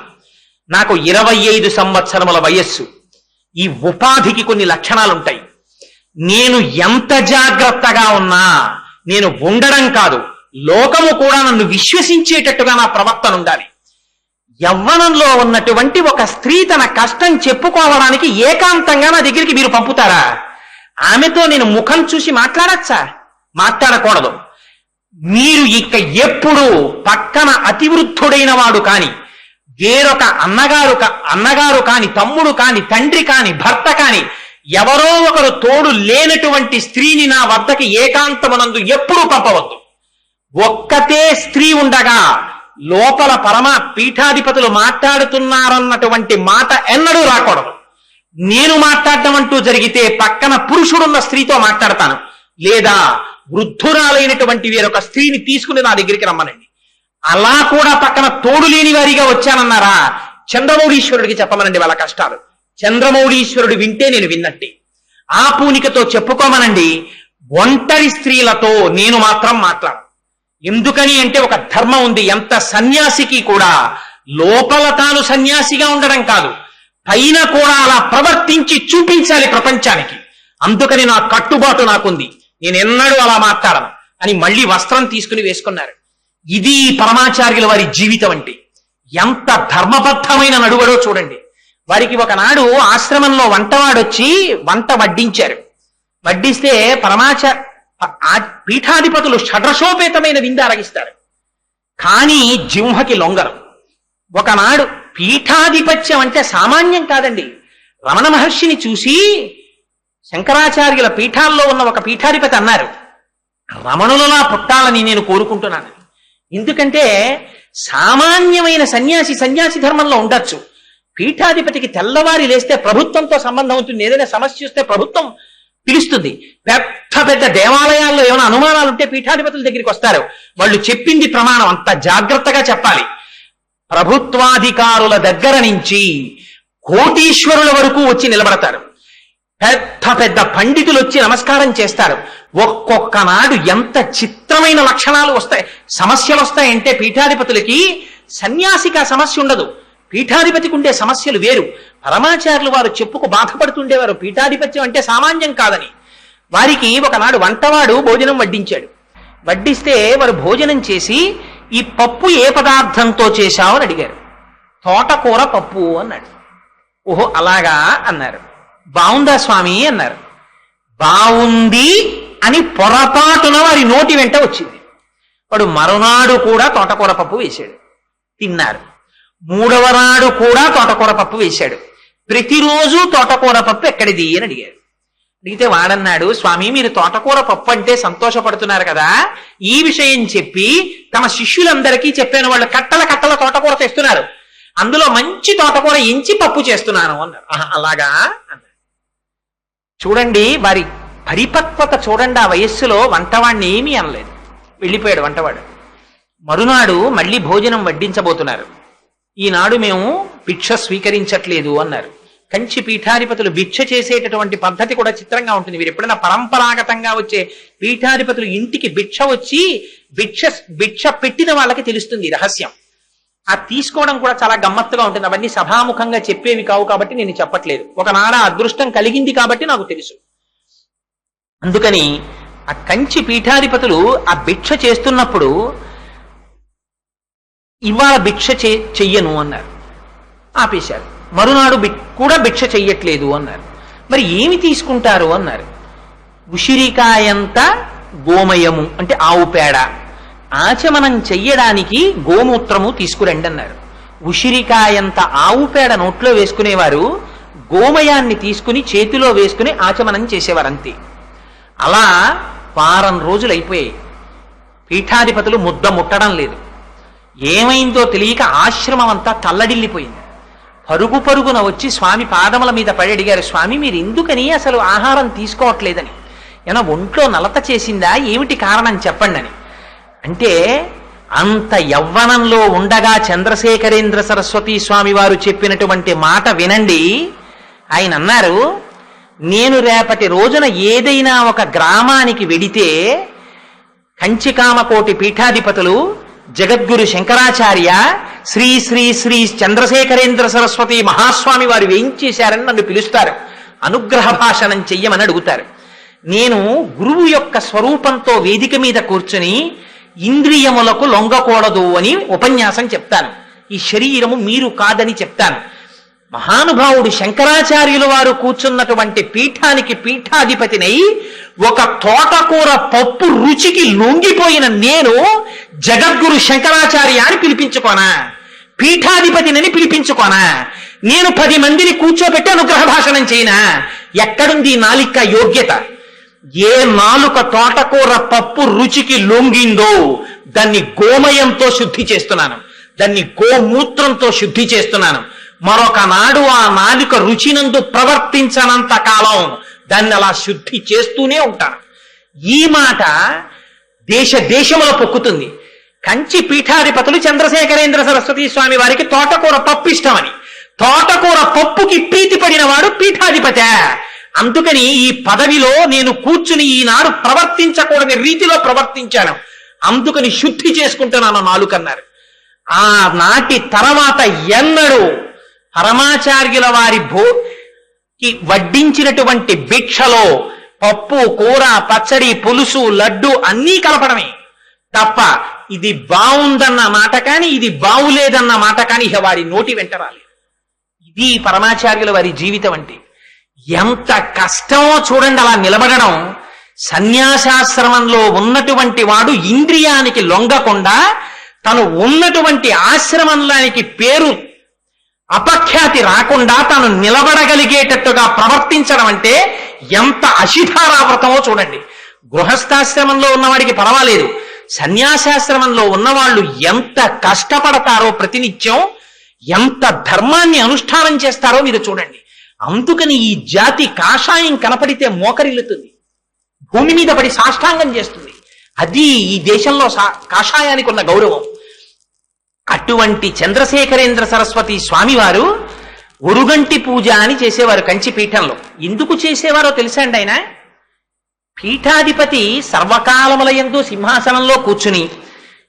నాకు 25 సంవత్సరముల వయస్సు. ఈ ఉపాధికి కొన్ని లక్షణాలుంటాయి. నేను ఎంత జాగ్రత్తగా ఉన్నా, నేను ఉండడం కాదు, లోకము కూడా నన్ను విశ్వసించేటట్టుగా నా ప్రవర్తన ఉండాలి. యవ్వనంలో ఉన్నటువంటి ఒక స్త్రీ తన కష్టం చెప్పుకోవడానికి ఏకాంతంగా నా దగ్గరికి మీరు పంపుతారా? ఆమెతో నేను ముఖం చూసి మాట్లాడచ్చా? మాట్లాడకూడదు. మీరు ఇక ఎప్పుడు పక్కన అతివృద్ధుడైన వాడు కాని, వేరొక అన్నగారు కాని, తమ్ముడు కాని, తండ్రి కాని, భర్త కాని, ఎవరో ఒకరు తోడు లేనటువంటి స్త్రీని నా వద్దకి ఏకాంతమునందు ఎప్పుడూ పంపవద్దు. ఒక్కతే స్త్రీ ఉండగా లోపల పరమ పీఠాధిపతులు మాట్లాడుతున్నారన్నటువంటి మాట ఎన్నడూ రాకూడదు. నేను మాట్లాడటం అంటూ జరిగితే పక్కన పురుషుడున్న స్త్రీతో మాట్లాడతాను, లేదా వృద్ధురాలైనటువంటి వేరొక స్త్రీని తీసుకుని నా దగ్గరికి రమ్మనండి. అలా కూడా పక్కన తోడు లేని వారిగా వచ్చానన్నారా, చంద్రమౌళీశ్వరుడికి చెప్పమనండి వాళ్ళ కష్టాలు. చంద్రమౌళీశ్వరుడు వింటే నేను విన్నట్టే. ఆ పూనికతో చెప్పుకోమనండి. ఒంటరి స్త్రీలతో నేను మాత్రం మాట్లాడను. ఎందుకని అంటే ఒక ధర్మం ఉంది. ఎంత సన్యాసికి కూడా లోపల తాను సన్యాసిగా ఉండడం కాదు, పైన కూడా అలా ప్రవర్తించి చూపించాలి ప్రపంచానికి. అందుకని నా కట్టుబాటు నాకుంది, నేను ఎన్నడూ అలా మాట్లాడను అని మళ్ళీ వస్త్రం తీసుకుని వేసుకున్నారు. ఇది పరమాచార్యుల వారి జీవితం అంటే. ఎంత ధర్మబద్ధమైన నడువడో చూడండి. వారికి ఒకనాడు ఆశ్రమంలో వంటవాడొచ్చి వంట వడ్డించారు. వడ్డిస్తే పీఠాధిపతులు షడ్రశోపేతమైన విందు అరగిస్తారు, కానీ జింహకి లొంగరు. ఒకనాడు పీఠాధిపత్యం అంటే సామాన్యం కాదండి. రమణ మహర్షిని చూసి శంకరాచార్యుల పీఠాల్లో ఉన్న ఒక పీఠాధిపతి అన్నారు, రమణులలా పుట్టాలని నేను కోరుకుంటున్నాను. ఎందుకంటే సామాన్యమైన సన్యాసి ధర్మంలో ఉండొచ్చు. పీఠాధిపతికి తెల్లవారి లేస్తే ప్రభుత్వంతో సంబంధం ఉంటుంది. ఏదైనా సమస్య వస్తే ప్రభుత్వం పిలుస్తుంది. పెద్ద పెద్ద దేవాలయాల్లో ఏమైనా అనుమానాలు ఉంటే పీఠాధిపతుల దగ్గరికి వస్తారు. వాళ్ళు చెప్పింది ప్రమాణం, అంత జాగ్రత్తగా చెప్పాలి. ప్రభుత్వాధికారుల దగ్గర నుంచి కోటీశ్వరుల వరకు వచ్చి నిలబడతారు. పెద్ద పెద్ద పండితులు వచ్చి నమస్కారం చేస్తారు. ఒక్కొక్క నాడు ఎంత చిత్రమైన లక్షణాలు వస్తాయి, సమస్యలు వస్తాయంటే పీఠాధిపతులకి సన్యాసికి ఆ సమస్య ఉండదు. పీఠాధిపతికి ఉండే సమస్యలు వేరు. పరమాచార్యులు వారు చెప్పుకు బాధపడుతుండేవారు, పీఠాధిపత్యం అంటే సామాన్యం కాదని. వారికి ఒకనాడు వంటవాడు భోజనం వడ్డించాడు. వడ్డిస్తే వారు భోజనం చేసి, ఈ పప్పు ఏ పదార్థంతో చేశావు అని అడిగారు. తోటకూర పప్పు అన్నాడు. ఓహో అలాగా అన్నారు. బావుందా స్వామి అన్నారు. బావుంది అని పొరపాటున వారి నోటి వెంట వచ్చింది. వాడు మరునాడు కూడా తోటకూర పప్పు వేశాడు, తిన్నారు. మూడవ నాడు కూడా తోటకూర పప్పు వేశాడు. ప్రతిరోజు తోటకూర పప్పు ఎక్కడిది అని అడిగారు. అడిగితే వాడన్నాడు, స్వామి మీరు తోటకూర పప్పు అంటే సంతోషపడుతున్నారు కదా, ఈ విషయం చెప్పి తమ శిష్యులందరికీ చెప్పాను. వాళ్ళు కట్టల కట్టల తోటకూర తెస్తున్నారు, అందులో మంచి తోటకూర ఎంచి పప్పు చేస్తున్నాను అన్నారు. అలాగా అన్నారు. చూడండి వారి పరిపక్వత చూడండి. ఆ వయస్సులో వంటవాడిని ఏమీ అనలేదు, వెళ్ళిపోయాడు వంటవాడు. మరునాడు మళ్ళీ భోజనం వడ్డించబోతున్నారు. ఈనాడు మేము భిక్ష స్వీకరించట్లేదు అన్నారు. కంచి పీఠాధిపతులు భిక్ష చేసేటటువంటి పద్ధతి కూడా చిత్రంగా ఉంటుంది. మీరు ఎప్పుడైనా పరంపరాగతంగా వచ్చే పీఠాధిపతులు ఇంటికి భిక్ష వచ్చి భిక్ష పెట్టిన వాళ్ళకి తెలుస్తుంది రహస్యం. ఆ తీసుకోవడం కూడా చాలా గమ్మత్తుగా ఉంటుంది. అవన్నీ సభాముఖంగా చెప్పేవి కావు కాబట్టి నేను చెప్పట్లేదు. ఒకనాడ అదృష్టం కలిగింది కాబట్టి నాకు తెలుసు. అందుకని ఆ కంచి పీఠాధిపతులు ఆ భిక్ష చేస్తున్నప్పుడు ఇవాళ భిక్ష చెయ్యను అన్నారు, ఆపేశారు. మరునాడు కూడా భిక్ష చెయ్యట్లేదు అన్నారు. మరి ఏమి తీసుకుంటారు అన్నారు. ఉసిరికాయంత గోమయము అంటే ఆవు పేడ, ఆచమనం చెయ్యడానికి గోమూత్రము తీసుకురండి అన్నారు. ఉసిరికాయంత ఆవు పేడ నోట్లో వేసుకునేవారు, గోమయాన్ని తీసుకుని చేతిలో వేసుకుని ఆచమనం చేసేవారు, అంతే. అలా వారం రోజులు అయిపోయాయి. పీఠాధిపతులు ముద్ద ముట్టడం లేదు. ఏమైందో తెలియక ఆశ్రమం అంతా తల్లడిల్లిపోయింది. పరుగు పరుగున వచ్చి స్వామి పాదముల మీద పడి అడిగారు, స్వామి మీరు ఎందుకని అసలు ఆహారం తీసుకోవట్లేదని, ఏమన్నా ఒంట్లో నలత చేసిందా, ఏమిటి కారణం చెప్పండి అని. అంటే అంత యవ్వనంలో ఉండగా చంద్రశేఖరేంద్ర సరస్వతి స్వామి వారు చెప్పినటువంటి మాట వినండి. ఆయన అన్నారు, నేను రేపటి రోజున ఏదైనా ఒక గ్రామానికి వెడితే కంచికామకోటి పీఠాధిపతులు జగద్గురు శంకరాచార్య శ్రీ శ్రీ శ్రీ చంద్రశేఖరేంద్ర సరస్వతి మహాస్వామి వారు వేయించేశారని నన్ను పిలుస్తారు, అనుగ్రహ భాషణం చెయ్యమని అడుగుతారు. నేను గురువు యొక్క స్వరూపంతో వేదిక మీద కూర్చుని ఇంద్రియములకు లొంగకూడదు అని ఉపన్యాసం చెప్తాను. ఈ శరీరము మీరు కాదని చెప్తాను. మహానుభావుడు శంకరాచార్యుల వారు కూర్చున్నటువంటి పీఠానికి పీఠాధిపతినై ఒక తోటకూర పప్పు రుచికి లొంగిపోయిన నేను జగద్గురు శంకరాచార్య అని పిలిపించుకోనా, పీఠాధిపతినని పిలిపించుకోనా, నేను 10 మందిని కూర్చోబెట్టి అనుగ్రహ భాషణం చేయనా? ఎక్కడుంది నాలిక యోగ్యత? ఏ నాలుక తోటకూర పప్పు రుచికి లొంగిందో దాన్ని గోమయంతో శుద్ధి చేస్తున్నాను, దాన్ని గోమూత్రంతో శుద్ధి చేస్తున్నాను. మరొక నాడు ఆ నాలుక రుచినందు ప్రవర్తించనంత కాలం దాన్ని అలా శుద్ధి చేస్తూనే ఉంటాను. ఈ మాట దేశములో పొక్కుతుంది. కంచి పీఠాధిపతులు చంద్రశేఖరేంద్ర సరస్వతి స్వామి వారికి తోటకూర పప్పు ఇష్టమని, తోటకూర పప్పుకి ప్రీతి పడిన వాడు పీఠాధిపతి. అందుకని ఈ పదవిలో నేను కూర్చుని ఈనాడు ప్రవర్తించకూడని రీతిలో ప్రవర్తించాను, అందుకని శుద్ధి చేసుకుంటున్నాను నాలుకన్నారు. ఆ నాటి తర్వాత ఎన్నడూ పరమాచార్యుల వారి కి వడ్డించినటువంటి భిక్షలో పప్పు, కూర, పచ్చడి, పులుసు, లడ్డు అన్నీ కలపడమే తప్ప ఇది బాగుందన్న మాట కానీ ఇది బాగులేదన్న మాట కానీ ఇక వారి నోటి వెంట రాలేదు. ఇది పరమాచార్యుల వారి జీవితం అంటే. ఎంత కష్టమో చూడండి అలా నిలబడడం. సన్యాసాశ్రమంలో ఉన్నటువంటి వాడు ఇంద్రియానికి లొంగకుండా తను ఉన్నటువంటి ఆశ్రమంలోనికి పేరు అపఖ్యాతి రాకుండా తాను నిలబడగలిగేటట్టుగా ప్రవర్తించడం అంటే ఎంత అశిధారావ్రతమో చూడండి. గృహస్థాశ్రమంలో ఉన్నవాడికి పర్వాలేదు, సన్యాసాశ్రమంలో ఉన్నవాళ్ళు ఎంత కష్టపడతారో, ప్రతినిత్యం ఎంత ధర్మాన్ని అనుష్ఠానం చేస్తారో మీరు చూడండి. అందుకని ఈ జాతి కాషాయం కనపడితే మోకరిల్లుతుంది, భూమి మీద పడి సాష్టాంగం చేస్తుంది. అది ఈ దేశంలో కాషాయానికి ఉన్న గౌరవం. అటువంటి చంద్రశేఖరేంద్ర సరస్వతి స్వామివారు ఒరుగంటి పూజ అని చేసేవారు కంచిపీఠంలో. ఎందుకు చేసేవారో తెలుసా అండి? ఆయన పీఠాధిపతి సర్వకాలములయందు సింహాసనంలో కూర్చుని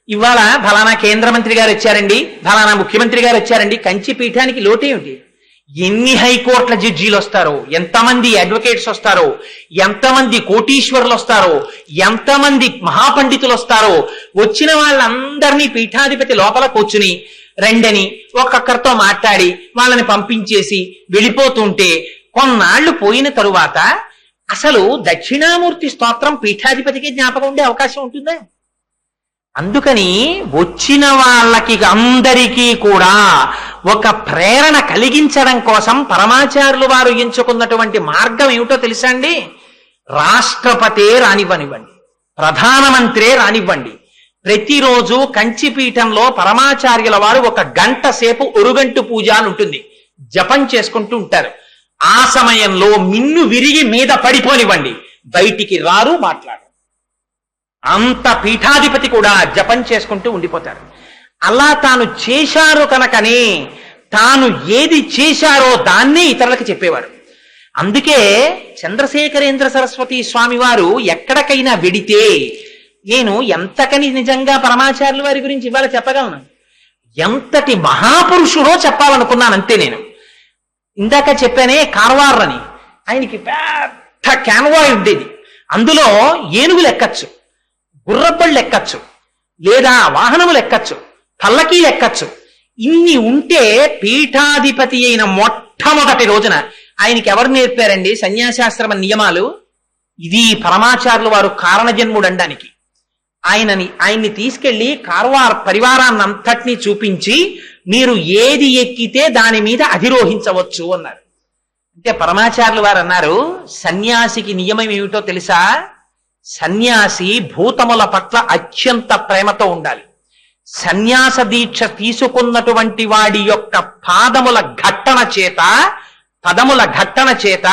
ఇవాళ ఫలానా కేంద్ర మంత్రి గారు వచ్చారండి, ఫలానా ముఖ్యమంత్రి గారు వచ్చారండి, కంచి పీఠానికి లోటేమిటి? ఎన్ని హైకోర్టుల జడ్జీలు వస్తారో, ఎంతమంది అడ్వకేట్స్ వస్తారో, ఎంతమంది కోటీశ్వరులు వస్తారో, ఎంతమంది మహాపండితులు వస్తారో, వచ్చిన వాళ్ళందరినీ పీఠాధిపతి లోపల కూర్చుని రెండని ఒక్కొక్కరితో మాట్లాడి వాళ్ళని పంపించేసి వెళ్ళిపోతుంటే కొన్నాళ్లు పోయిన తరువాత అసలు దక్షిణామూర్తి స్తోత్రం పీఠాధిపతికి జ్ఞాపకం ఉండే అవకాశం ఉంటుందా? అందుకని వచ్చిన వాళ్ళకి అందరికీ కూడా ఒక ప్రేరణ కలిగించడం కోసం పరమాచార్యులు వారు ఎంచుకున్నటువంటి మార్గం ఏమిటో తెలుసా అండి? రాష్ట్రపతే రానివ్వనివ్వండి, ప్రధానమంత్రే రానివ్వండి, ప్రతిరోజు కంచిపీఠంలో పరమాచార్యుల వారు 1 గంట సేపు ఒరుగంటు పూజ అని ఉంటుంది, జపం చేసుకుంటూ ఉంటారు. ఆ సమయంలో మిన్ను విరిగి మీద పడిపోనివ్వండి, బయటికి రారు, మాట్లాడరు. అంత పీఠాధిపతి కూడా జపం చేసుకుంటూ ఉండిపోతారు. అలా తాను చేశారు కనుకనే తాను ఏది చేశారో దాన్నే ఇతరులకు చెప్పేవారు. అందుకే చంద్రశేఖరేంద్ర సరస్వతి స్వామి వారు ఎక్కడికైనా వెడితే నేను ఎంతకని నిజంగా పరమాచార్యుల వారి గురించి ఇవాళ చెప్పగలను, ఎంతటి మహాపురుషుడో చెప్పాలనుకున్నాను అంతే. నేను ఇందాక చెప్పానే కార్వార్ అని, ఆయనకి పెద్ద క్యాన్వాయ్ ఉండేది, అందులో ఏనుగులు ఎక్కచ్చు, గుర్రబళ్ళు ఎక్కచ్చు, లేదా వాహనములు ఎక్కచ్చు, పల్లకీలు ఎక్కచ్చు. ఇన్ని ఉంటే పీఠాధిపతి అయిన మొట్టమొదటి రోజున ఆయనకి ఎవరు నేర్పారండి సన్యాసాశ్రమ నియమాలు? ఇది పరమాచార్యులు వారు కారణజన్ముడు అనడానికి. ఆయన్ని తీసుకెళ్లి కార్వార్ పరివారాన్నంతటినీ చూపించి మీరు ఏది ఎక్కితే దాని మీద అధిరోహించవచ్చు అన్నారు. అంటే పరమాచార్యులు వారు అన్నారు, సన్యాసికి నియమం ఏమిటో తెలుసా? సన్యాసి భూతముల పట్ల అత్యంత ప్రేమతో ఉండాలి. సన్యాస దీక్ష తీసుకున్నటువంటి వాడి యొక్క పదముల ఘట్టన చేత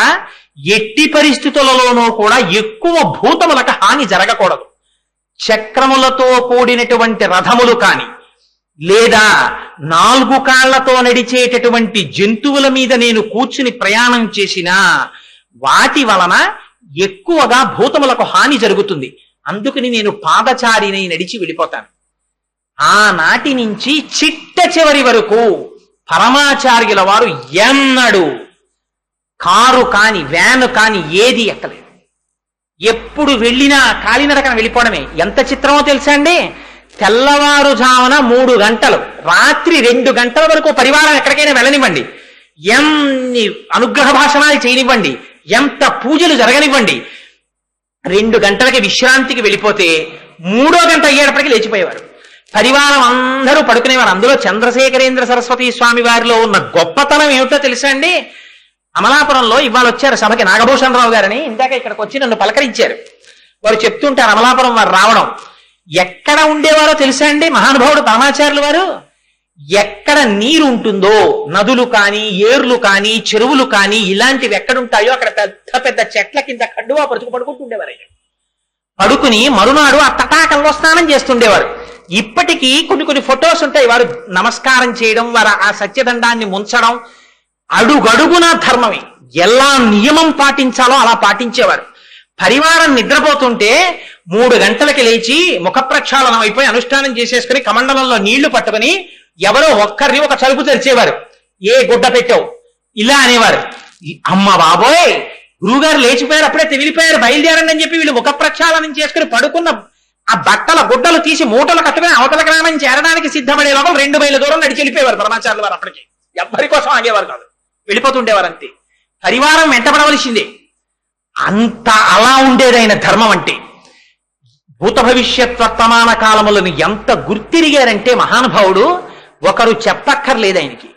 ఎట్టి పరిస్థితులలోనూ కూడా ఎక్కువ భూతములకు హాని జరగకూడదు. చక్రములతో కూడినటువంటి రథములు కాని, లేదా 4 కాళ్లతో నడిచేటటువంటి జంతువుల మీద నేను కూర్చుని ప్రయాణం చేసినా వాటి వలన ఎక్కువగా భూతములకు హాని జరుగుతుంది. అందుకని నేను పాదచారిని నడిచి వెళ్ళిపోతాను. ఆనాటి నుంచి చిట్ట చివరి వరకు పరమాచార్యుల వారు ఎన్నడూ కారు కాని వ్యాను కాని ఏది ఎక్కలేదు. ఎప్పుడు వెళ్ళినా కాలినడకన వెళ్ళిపోవడమే. ఎంత చిత్రమో తెలుసా అండి? తెల్లవారుజామున 3 గంటలు, రాత్రి 2 గంటల వరకు పరివారం ఎక్కడికైనా వెళ్ళనివ్వండి, ఎన్ని అనుగ్రహ భాషణాలు చేయనివ్వండి, ఎంత పూజలు జరగనివ్వండి, 2 గంటలకి విశ్రాంతికి వెళ్ళిపోతే 3వ గంట అయ్యేటప్పటికి లేచిపోయేవారు. పరివారం అందరూ పడుకునేవారు. అందులో చంద్రశేఖరేంద్ర సరస్వతి స్వామి వారిలో ఉన్న గొప్పతనం ఏమిటో తెలుసా అండి? అమలాపురంలో ఇవాళ వచ్చారు సభకి నాగభూషణ రావు గారని, ఇందాక ఇక్కడికి వచ్చి నన్ను పలకరించారు. వారు చెప్తుంటారు అమలాపురం వారు రావడం. ఎక్కడ ఉండేవారో తెలుసా అండి మహానుభావుడు పరమాచార్యులు వారు? ఎక్కడ నీరు ఉంటుందో, నదులు కానీ, ఏర్లు కానీ, చెరువులు కానీ, ఇలాంటివి ఎక్కడుంటాయో అక్కడ పెద్ద పెద్ద చెట్ల కింద కడ్డువా పడుకుంటుండేవారు. పడుకుని మరునాడు ఆ తటాకంలో స్నానం చేస్తుండేవారు. ఇప్పటికీ కొన్ని ఫొటోస్ ఉంటాయి. వారు నమస్కారం చేయడం, వారు ఆ సత్యదండాన్ని ముంచడం, అడుగడుగున ధర్మమే. ఎలా నియమం పాటించాలో అలా పాటించేవారు. పరివారం నిద్రపోతుంటే 3 గంటలకి లేచి ముఖ ప్రక్షాళనం అయిపోయి అనుష్ఠానం చేసేసుకుని కమండలంలో నీళ్లు పట్టుకుని ఎవరో ఒక్కరిని ఒక చలుపు తెరిచేవారు. ఏ గుడ్డ పెట్టావు ఇలా అనేవారు. అమ్మ బాబోయ్, గురువుగారు లేచిపోయారు, అప్పుడే తెగిలిపోయారు, బయలుదేరండి అని చెప్పి వీళ్ళు ముఖ ప్రక్షాళనం చేసుకుని పడుకున్న ఆ బట్టల గుడ్డలు తీసి మూటలు కట్టుకుని అవతల గ్రామం చేరడానికి సిద్ధపడే లోపల 2 మైళ్ళ దూరం నడిచి వెళ్ళిపోయేవారు పరమాచార్యుల వారు. అప్పటికి ఎవ్వరి కోసం ఆగేవారు కాదు, వెళ్ళిపోతుండేవారు అంతే. పరివారం వెంటబడవలసిందే. అంత అలా ఉండేదైన ధర్మం అంటే. భూత భవిష్యత్ వర్తమాన కాలములను ఎంత గుర్తిరిగారంటే మహానుభావుడు, ఒకరు చెప్పక్కర్లేదు ఆయనకి,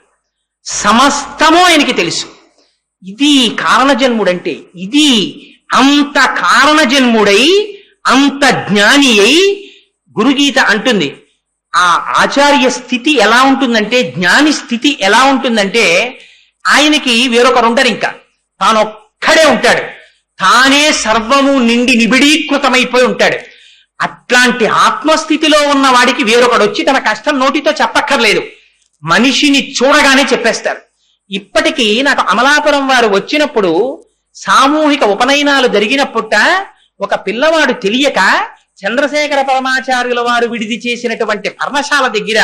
సమస్తము ఆయనకి తెలుసు. ఇది కారణజన్ముడంటే. ఇది అంత కారణజన్ముడై అంత జ్ఞాని అయి గురుగీత అంటుంది. ఆ ఆచార్య స్థితి ఎలా ఉంటుందంటే, జ్ఞాని స్థితి ఎలా ఉంటుందంటే, ఆయనకి వేరొకరుంటారు, ఇంకా తానొక్కడే ఉంటాడు, తానే సర్వము నిండి నిబిడీకృతమైపోయి ఉంటాడు. అట్లాంటి ఆత్మస్థితిలో ఉన్న వాడికి వేరొకడు వచ్చి తన కష్టం నోటితో చెప్పక్కర్లేదు, మనిషిని చూడగానే చెప్పేస్తారు. ఇప్పటికీ నాకు అమలాపురం వారు వచ్చినప్పుడు సామూహిక ఉపనయనాలు జరిగినప్పుట ఒక పిల్లవాడు తెలియక చంద్రశేఖర పరమాచార్యుల వారు విడిది చేసినటువంటి పర్ణశాల దగ్గర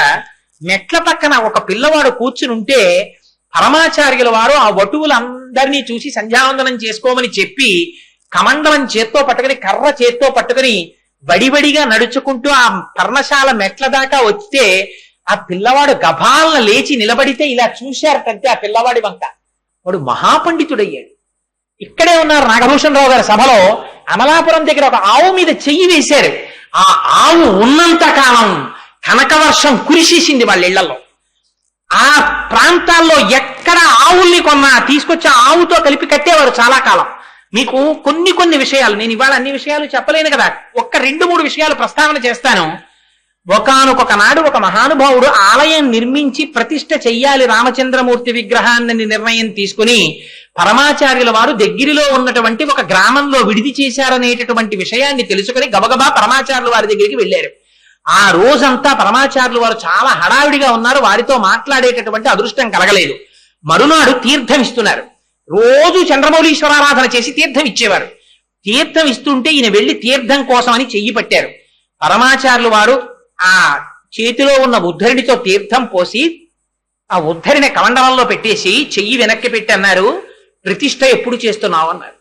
మెట్ల పక్కన ఒక పిల్లవాడు కూర్చుని ఉంటే పరమాచార్యుల వారు ఆ వటువులందరినీ చూసి సంధ్యావందనం చేసుకోమని చెప్పి కమండలం చేత్తో పట్టుకుని కర్ర చేత్తో పట్టుకుని వడివడిగా నడుచుకుంటూ ఆ పర్ణశాల మెట్ల దాకా వస్తే ఆ పిల్లవాడు గభాలను లేచి నిలబడితే ఇలా చూశారటంటే ఆ పిల్లవాడి వంక. వాడు మహాపండితుడయ్యాడు. ఇక్కడే ఉన్నారు నాగభూషణ్ రావు గారి సభలో. అమలాపురం దగ్గర ఒక ఆవు మీద చెయ్యి వేశారు. ఆ ఆవు ఉన్నంత కాలం కనకవర్షం కురిసేసింది వాళ్ళ ఇళ్లలో. ఆ ప్రాంతాల్లో ఎక్కడ ఆవుల్ని కొన్నా తీసుకొచ్చి ఆవుతో కలిపి కట్టేవారు చాలా కాలం. మీకు కొన్ని విషయాలు, నేను ఇవాళ అన్ని విషయాలు చెప్పలేను కదా, 1-2-3 విషయాలు ప్రస్తావన చేస్తాను. ఒకానొక నాడు ఒక మహానుభావుడు ఆలయం నిర్మించి ప్రతిష్ఠ చెయ్యాలి రామచంద్రమూర్తి విగ్రహాన్ని నిర్ణయం తీసుకుని పరమాచార్యుల వారు దగ్గరలో ఉన్నటువంటి ఒక గ్రామంలో విడిది చేశారనేటటువంటి విషయాన్ని తెలుసుకుని గబగబా పరమాచార్యుల వారి దగ్గరికి వెళ్ళారు. ఆ రోజంతా పరమాచార్యుల వారు చాలా హడావిడిగా ఉన్నారు, వారితో మాట్లాడేటటువంటి అదృష్టం కలగలేదు. మరునాడు తీర్థం ఇస్తున్నారు. రోజు చంద్రమౌళీశ్వరారాధన చేసి తీర్థం ఇచ్చేవారు. తీర్థం ఇస్తుంటే ఈయన వెళ్లి తీర్థం కోసం అని చెయ్యి పట్టారు. పరమాచార్యుల వారు ఆ చేతిలో ఉన్న ఉద్ధరిణితో తీర్థం పోసి ఆ ఉద్ధరిని కమండలంలో పెట్టేసి చెయ్యి వెనక్కి పెట్టి అన్నారు, ప్రతిష్ఠ ఎప్పుడు చేస్తున్నావు అన్నారు.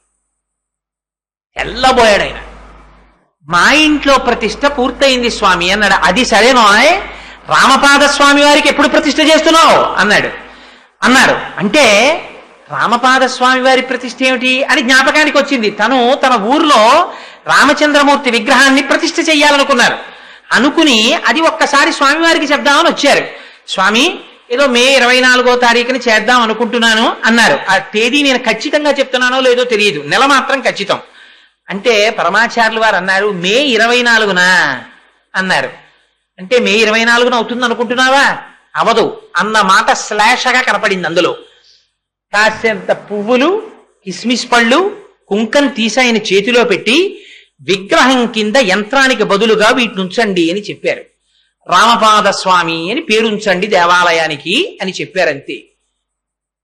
తెల్లబోయాడు ఆయన. మా ఇంట్లో ప్రతిష్ఠ పూర్తయింది స్వామి అన్నాడు. అది సరేనో, రామపాద స్వామి వారికి ఎప్పుడు ప్రతిష్ఠ చేస్తున్నావు అన్నారు. అంటే రామపాద స్వామి వారి ప్రతిష్ఠ ఏమిటి అని జ్ఞాపకానికి వచ్చింది. తన ఊర్లో రామచంద్రమూర్తి విగ్రహాన్ని ప్రతిష్ఠ చెయ్యాలనుకున్నారు. అనుకుని అది ఒక్కసారి స్వామివారికి చెప్దామని వచ్చారు. స్వామి, ఏదో మే 24వ తారీఖుని చేద్దాం అనుకుంటున్నాను అన్నారు. ఆ తేదీ నేను ఖచ్చితంగా చెప్తున్నానో లేదో తెలియదు, నెల మాత్రం ఖచ్చితం. అంటే పరమాచార్యులు వారు అన్నారు, మే 24న అన్నారు. అంటే మే 24న అవుతుంది అనుకుంటున్నావా? అవదు అన్న మాట శ్లేషగా కనపడింది. అందులో కాసేంత పువ్వులు, కిస్మిస్ పళ్ళు, కుంకం తీసి ఆయన చేతిలో పెట్టి విగ్రహం కింద యంత్రానికి బదులుగా వీటిని ఉంచండి అని చెప్పారు. రామపాద స్వామి అని పేరుంచండి దేవాలయానికి అని చెప్పారంతే.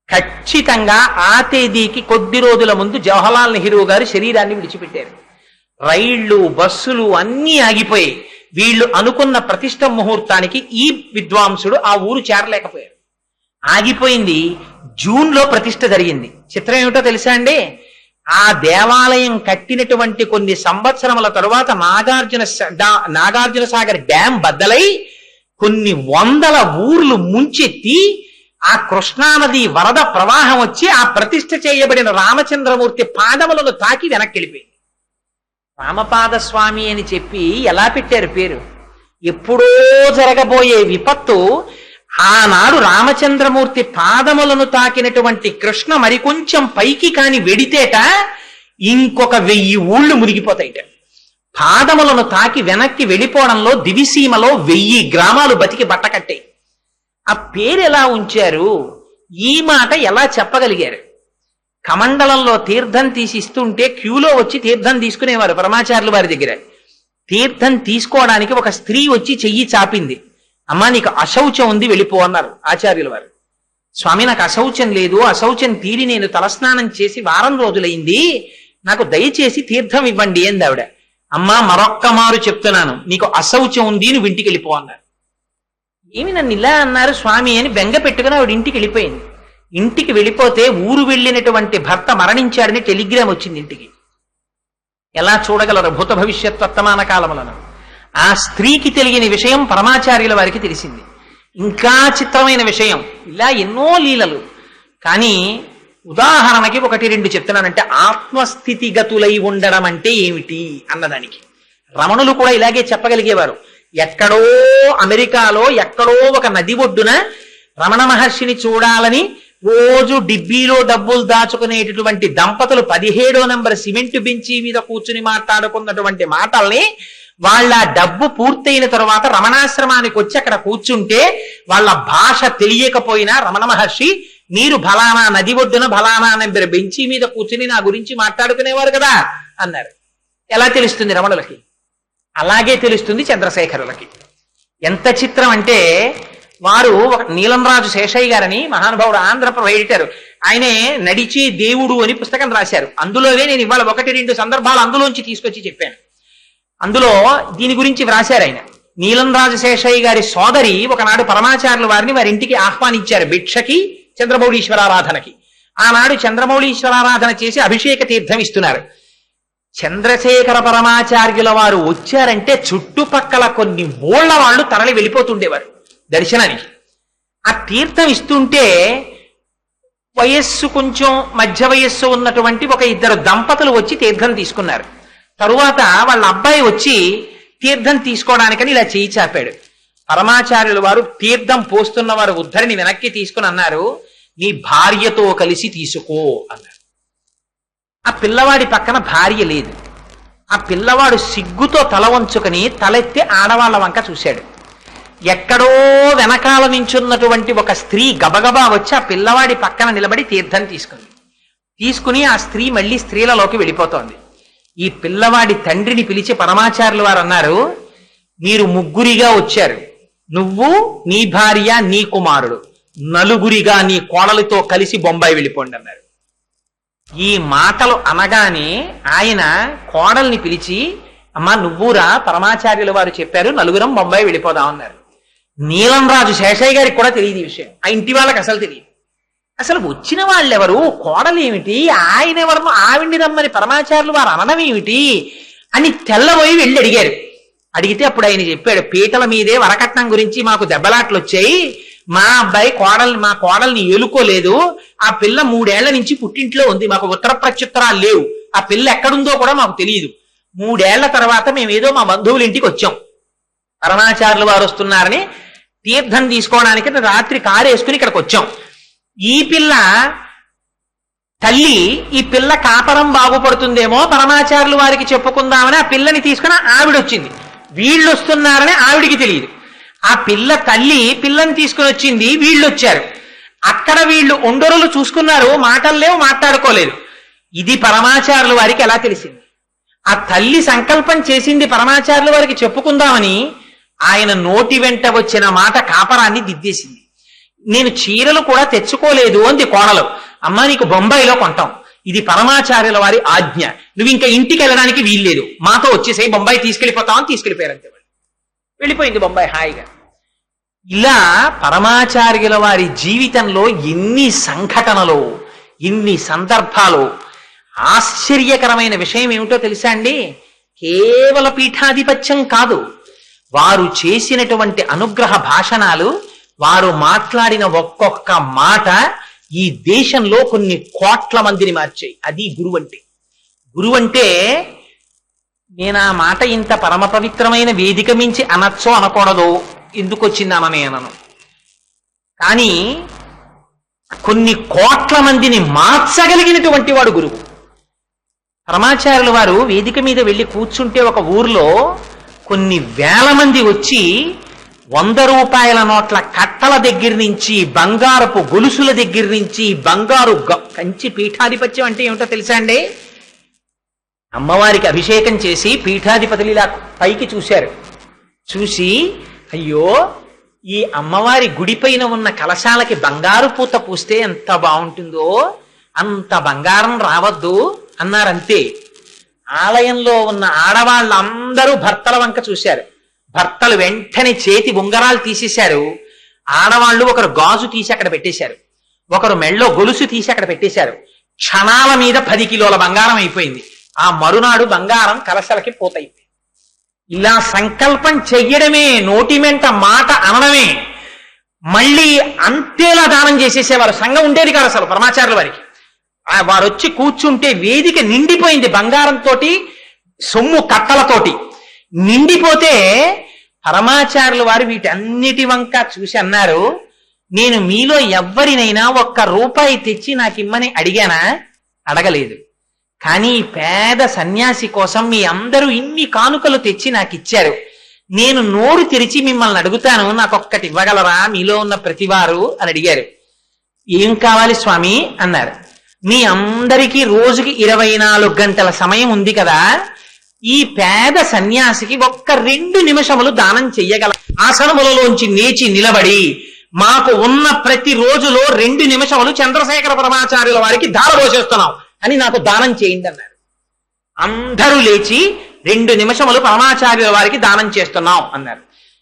ఖచ్చితంగా ఆ తేదీకి కొద్ది రోజుల ముందు జవహర్లాల్ నెహ్రూ గారు శరీరాన్ని విడిచిపెట్టారు. రైళ్లు, బస్సులు అన్నీ ఆగిపోయాయి. వీళ్ళు అనుకున్న ప్రతిష్ఠ ముహూర్తానికి ఈ విద్వాంసుడు ఆ ఊరు చేరలేకపోయారు. ఆగిపోయింది. జూన్లో ప్రతిష్ఠ జరిగింది. చిత్రం ఏమిటో తెలుసా అండి? ఆ దేవాలయం కట్టినటువంటి కొన్ని సంవత్సరముల తరువాత నాగార్జున సాగర్ డ్యాం బద్దలై కొన్ని వందల ఊర్లు ముంచెత్తి ఆ కృష్ణానది వరద ప్రవాహం వచ్చి ఆ ప్రతిష్ఠ చేయబడిన రామచంద్రమూర్తి పాదములను తాకి వెనక్కి వెళ్ళిపోయింది. రామపాద స్వామి అని చెప్పి ఎలా పెట్టారు పేరు? ఎప్పుడో జరగబోయే విపత్తు ఆనాడు రామచంద్రమూర్తి పాదములను తాకినటువంటి కృష్ణ మరికొంచెం పైకి కాని వెడితేట ఇంకొక 1000 ఊళ్ళు మునిగిపోతాయిట. పాదములను తాకి వెనక్కి వెళ్ళిపోవడంలో దివిసీమలో 1000 గ్రామాలు బతికి బట్టకట్టాయి. ఆ పేరు ఎలా ఉంచారు? ఈ మాట ఎలా చెప్పగలిగారు? కమండలంలో తీర్థం తీసి ఇస్తుంటే క్యూలో వచ్చి తీర్థం తీసుకునేవారు పరమాచార్యుల వారి దగ్గర. తీర్థం తీసుకోవడానికి ఒక స్త్రీ వచ్చి చెయ్యి చాపింది. అమ్మా, నీకు అశౌచం ఉంది, వెళ్ళిపో అన్నారు ఆచార్యుల వారు. స్వామి, నాకు అశౌచం లేదు, అశౌచం తీరి నేను తలస్నానం చేసి వారం రోజులైంది, నాకు దయచేసి తీర్థం ఇవ్వండి అంది ఆవిడ. అమ్మా, మరొక్క మారు చెప్తున్నాను, నీకు అశౌచం ఉంది, నువ్వు ఇంటికి వెళ్ళిపో అన్నారు. ఏమి నన్ను ఇలా అన్నారు స్వామి అని బెంగ పెట్టుకుని ఆవిడ ఇంటికి వెళ్ళిపోయింది. ఇంటికి వెళ్ళిపోతే ఊరు వెళ్ళినటువంటి భర్త మరణించాడని టెలిగ్రామ్ వచ్చింది ఇంటికి. ఎలా చూడగలరు భూత భవిష్యత్ వర్తమాన కాలములను? ఆ స్త్రీకి తెలియని విషయం పరమాచార్యుల వారికి తెలిసింది. ఇంకా చిత్రమైన విషయం, ఇలా ఎన్నో లీలలు. కానీ ఉదాహరణకి 1-2 చెప్తున్నానంటే, ఆత్మస్థితిగతులై ఉండడం అంటే ఏమిటి అన్నదానికి రమణులు కూడా ఇలాగే చెప్పగలిగేవారు. ఎక్కడో అమెరికాలో ఎక్కడో ఒక నది ఒడ్డున రమణ మహర్షిని చూడాలని రోజు డిబ్బీలో డబ్బులు దాచుకునేటటువంటి దంపతులు 17వ నంబర్ సిమెంట్ బెంచీ మీద కూర్చుని మాట్లాడుకున్నటువంటి మాటల్ని వాళ్ళ డబ్బు పూర్తయిన తరువాత రమణాశ్రమానికి వచ్చి అక్కడ కూర్చుంటే వాళ్ళ భాష తెలియకపోయినా రమణ మహర్షి మీరు ఫలానా నది ఒడ్డున ఫలానా నంబర్ బెంచీ మీద కూర్చుని నా గురించి మాట్లాడుకునేవారు కదా అన్నారు. ఎలా తెలుస్తుంది రమణులకి? అలాగే తెలుస్తుంది చంద్రశేఖరులకి. ఎంత చిత్రం అంటే, వారు ఒక నీలంరాజు శేషయ్య గారని మహానుభావుడు ఆంధ్రప్రభ ఎడిటర్, ఆయనే నడిచే దేవుడు అని పుస్తకం రాశారు. అందులోనే నేను ఇవాళ 1-2 సందర్భాలు అందులోంచి తీసుకొచ్చి చెప్పాను. అందులో దీని గురించి వ్రాశారు ఆయన. నీలంరాజు శేషయ్య గారి సోదరి ఒకనాడు పరమాచార్యుల వారిని వారి ఇంటికి ఆహ్వానించారు భిక్షకి, చంద్రమౌళీశ్వరారాధనకి. ఆనాడు చంద్రమౌళీశ్వరారాధన చేసి అభిషేక తీర్థం ఇస్తున్నారు. చంద్రశేఖర పరమాచార్యుల వారు వచ్చారంటే చుట్టుపక్కల కొన్ని ఊళ్ళ వాళ్ళు తరలి వెళ్ళిపోతుండేవారు దర్శనానికి. ఆ తీర్థం ఇస్తుంటే వయస్సు కొంచెం మధ్య వయస్సు ఉన్నటువంటి 1-2 దంపతులు వచ్చి తీర్థం తీసుకున్నారు. తరువాత వాళ్ళ అబ్బాయి వచ్చి తీర్థం తీసుకోవడానికని ఇలా చేయి చాపాడు. పరమాచార్యుల వారు తీర్థం పోస్తున్న వారు ఉద్ధరిని వెనక్కి తీసుకుని అన్నారు, నీ భార్యతో కలిసి తీసుకో అన్నారు. ఆ పిల్లవాడి పక్కన భార్య లేదు. ఆ పిల్లవాడు సిగ్గుతో తల వంచుకొని తలెత్తి ఆడవాళ్ల వంక చూశాడు. ఎక్కడో వెనకాల నించున్నటువంటి ఒక స్త్రీ గబగబా వచ్చి ఆ పిల్లవాడి పక్కన నిలబడి తీర్థం తీసుకుని ఆ స్త్రీ మళ్ళీ స్త్రీలలోకి వెళ్ళిపోతోంది. ఈ పిల్లవాడి తండ్రిని పిలిచి పరమాచార్యుల వారు అన్నారు, మీరు ముగ్గురిగా వచ్చారు, నువ్వు, నీ భార్య, నీ కుమారుడు, నలుగురిగా నీ కోడలితో కలిసి బొంబాయి వెళ్ళిపోండి అన్నారు. ఈ మాటలు అనగానే ఆయన కోడల్ని పిలిచి, అమ్మా నువ్వురా, పరమాచార్యుల వారు చెప్పారు, నలుగురం బొంబాయి వెళ్ళిపోదామన్నారు. నీలంరాజు శేషయ్య గారికి కూడా తెలియదు ఈ విషయం. ఆ ఇంటి వాళ్ళకి అసలు తెలియదు. అసలు వచ్చిన వాళ్ళెవరు, కోడలేమిటి, ఆయన ఎవరు, ఆవిడ్ని రమ్మని పరమాచార్యులు వారు అనడం ఏమిటి అని తెల్లబోయి వెళ్ళి అడిగారు. అడిగితే అప్పుడు ఆయన చెప్పాడు, పీటల మీదే వరకట్నం గురించి మాకు దెబ్బలాట్లు వచ్చాయి, మా అబ్బాయి మా కోడల్ని ఏలుకోలేదు, ఆ పిల్ల 3 ఏళ్ల నుంచి పుట్టింట్లో ఉంది, మాకు ఉత్తర ప్రత్యుత్తరాలు లేవు, ఆ పిల్ల ఎక్కడుందో కూడా మాకు తెలియదు. 3 ఏళ్ల తర్వాత మేమేదో మా బంధువుల ఇంటికి వచ్చాం, పరమాచార్యులు వారు వస్తున్నారని తీర్థం తీసుకోవడానికి రాత్రి కారు వేసుకుని ఇక్కడికి వచ్చాం. ఈ పిల్ల తల్లి, ఈ పిల్ల కాపరం బాగుపడుతుందేమో పరమాచార్యులు వారికి చెప్పుకుందామని ఆ పిల్లని తీసుకుని ఆవిడొచ్చింది. వీళ్ళు వస్తున్నారని ఆవిడికి తెలియదు. ఆ పిల్ల తల్లి పిల్లని తీసుకుని వచ్చింది, వీళ్ళు వచ్చారు. అక్కడ వీళ్ళు ఒండరులు చూసుకున్నారు, మాటలు లేవు, మాట్లాడుకోలేదు. ఇది పరమాచార్యుల వారికి ఎలా తెలిసింది? ఆ తల్లి సంకల్పం చేసింది పరమాచార్యుల వారికి చెప్పుకుందామని, ఆయన నోటి వెంట వచ్చిన మాట కాపరాన్ని దిద్దేసింది. నేను చీరలు కూడా తెచ్చుకోలేదు అంది కోడలు. అమ్మా నీకు బొంబాయిలో కొంటాం, ఇది పరమాచార్యుల వారి ఆజ్ఞ, నువ్వు ఇంకా ఇంటికి వెళ్ళడానికి వీల్లేదు, మాతో వచ్చేసాయి, బొంబాయి తీసుకెళ్ళిపోతామని తీసుకెళ్ళిపోయారు. అంతే, వెళ్ళిపోయింది బొంబాయి హాయిగా. ఇలా పరమాచార్యుల వారి జీవితంలో ఎన్ని సంఘటనలు, ఎన్ని సందర్భాలు. ఆశ్చర్యకరమైన విషయం ఏమిటో తెలుసా అండి? కేవల పీఠాధిపత్యం కాదు, వారు చేసినటువంటి అనుగ్రహ భాషణాలు, వారు మాట్లాడిన ఒక్కొక్క మాట ఈ దేశంలో కొన్ని కోట్ల మందిని మార్చాయి. అది గురువు అంటే. గురువు అంటే నేను ఆ మాట ఇంత పరమ పవిత్రమైన వేదిక మించి అనొచ్చో అనకూడదో, ఎందుకు వచ్చిందామని అనను, కానీ కొన్ని కోట్ల మందిని మార్చగలిగినటువంటి వాడు గురువు. పరమాచార్యుల వారు వేదిక మీద వెళ్ళి కూర్చుంటే ఒక ఊర్లో కొన్ని వేల మంది వచ్చి 100 రూపాయల నోట్ల కట్టల దగ్గర నుంచి, బంగారపు గొలుసుల దగ్గర నుంచి, బంగారు కంచి పీఠాధిపత్యం అంటే ఏమిటో తెలుసా అండి? అమ్మవారికి అభిషేకం చేసి పీఠాధిపతులు ఇలా పైకి చూశారు. చూసి, అయ్యో ఈ అమ్మవారి గుడిపైన ఉన్న కలశాలకి బంగారు పూత పూస్తే ఎంత బాగుంటుందో, అంత బంగారం రావద్దు అన్నారంతే. ఆలయంలో ఉన్న ఆడవాళ్ళందరూ భర్తల వంక చూశారు. భర్తలు వెంటనే చేతి ఉంగరాలు తీసేశారు. ఆడవాళ్ళు ఒకరు గాజు తీసి అక్కడ పెట్టేశారు, ఒకరు మెళ్ళో గొలుసు తీసి అక్కడ పెట్టేశారు. క్షణాల మీద 10 కిలోల బంగారం అయిపోయింది. ఆ మరునాడు బంగారం కలశలకి పోతైంది. ఇలా సంకల్పం చెయ్యడమే, నోటి మెంట మాట అనడమే, మళ్ళీ అంతేలా దానం చేసేసేవారు. సంఘం ఉండేది కాదు అసలు పరమాచార్యుల వారికి. వారు వచ్చి కూర్చుంటే వేదిక నిండిపోయింది బంగారంతో, సొమ్ము కట్టలతోటి నిండిపోతే పరమాచార్యుల వారు వీటన్నిటి వంక చూసి అన్నారు, నేను మీలో ఎవ్వరినైనా 1 రూపాయి తెచ్చి నాకు ఇమ్మని అడిగానా? అడగలేదు. కానీ పేద సన్యాసి కోసం మీ అందరూ ఇన్ని కానుకలు తెచ్చి నాకు ఇచ్చారు. నేను నోరు తెరిచి మిమ్మల్ని అడుగుతాను, నాకు ఒక్కటి ఇవ్వగలరా మీలో ఉన్న ప్రతివారు అని అడిగారు. ఏం కావాలి స్వామి అన్నారు. మీ అందరికీ రోజుకి 24 గంటల సమయం ఉంది కదా, ఈ పేద సన్యాసికి 2 నిమిషములు దానం చెయ్యగల. ఆసనములలోంచి లేచి నిలబడి మాకు ఉన్న ప్రతి రోజులో 2 నిమిషములు చంద్రశేఖర పరమాచార్యుల వారికి ధారపోసేస్తున్నాం అని నాకు దానం చేయండి అన్నారు. అందరూ లేచి 2 నిమిషములు పరమాచార్యుల వారికి దానం చేస్తున్నాం అన్నారు.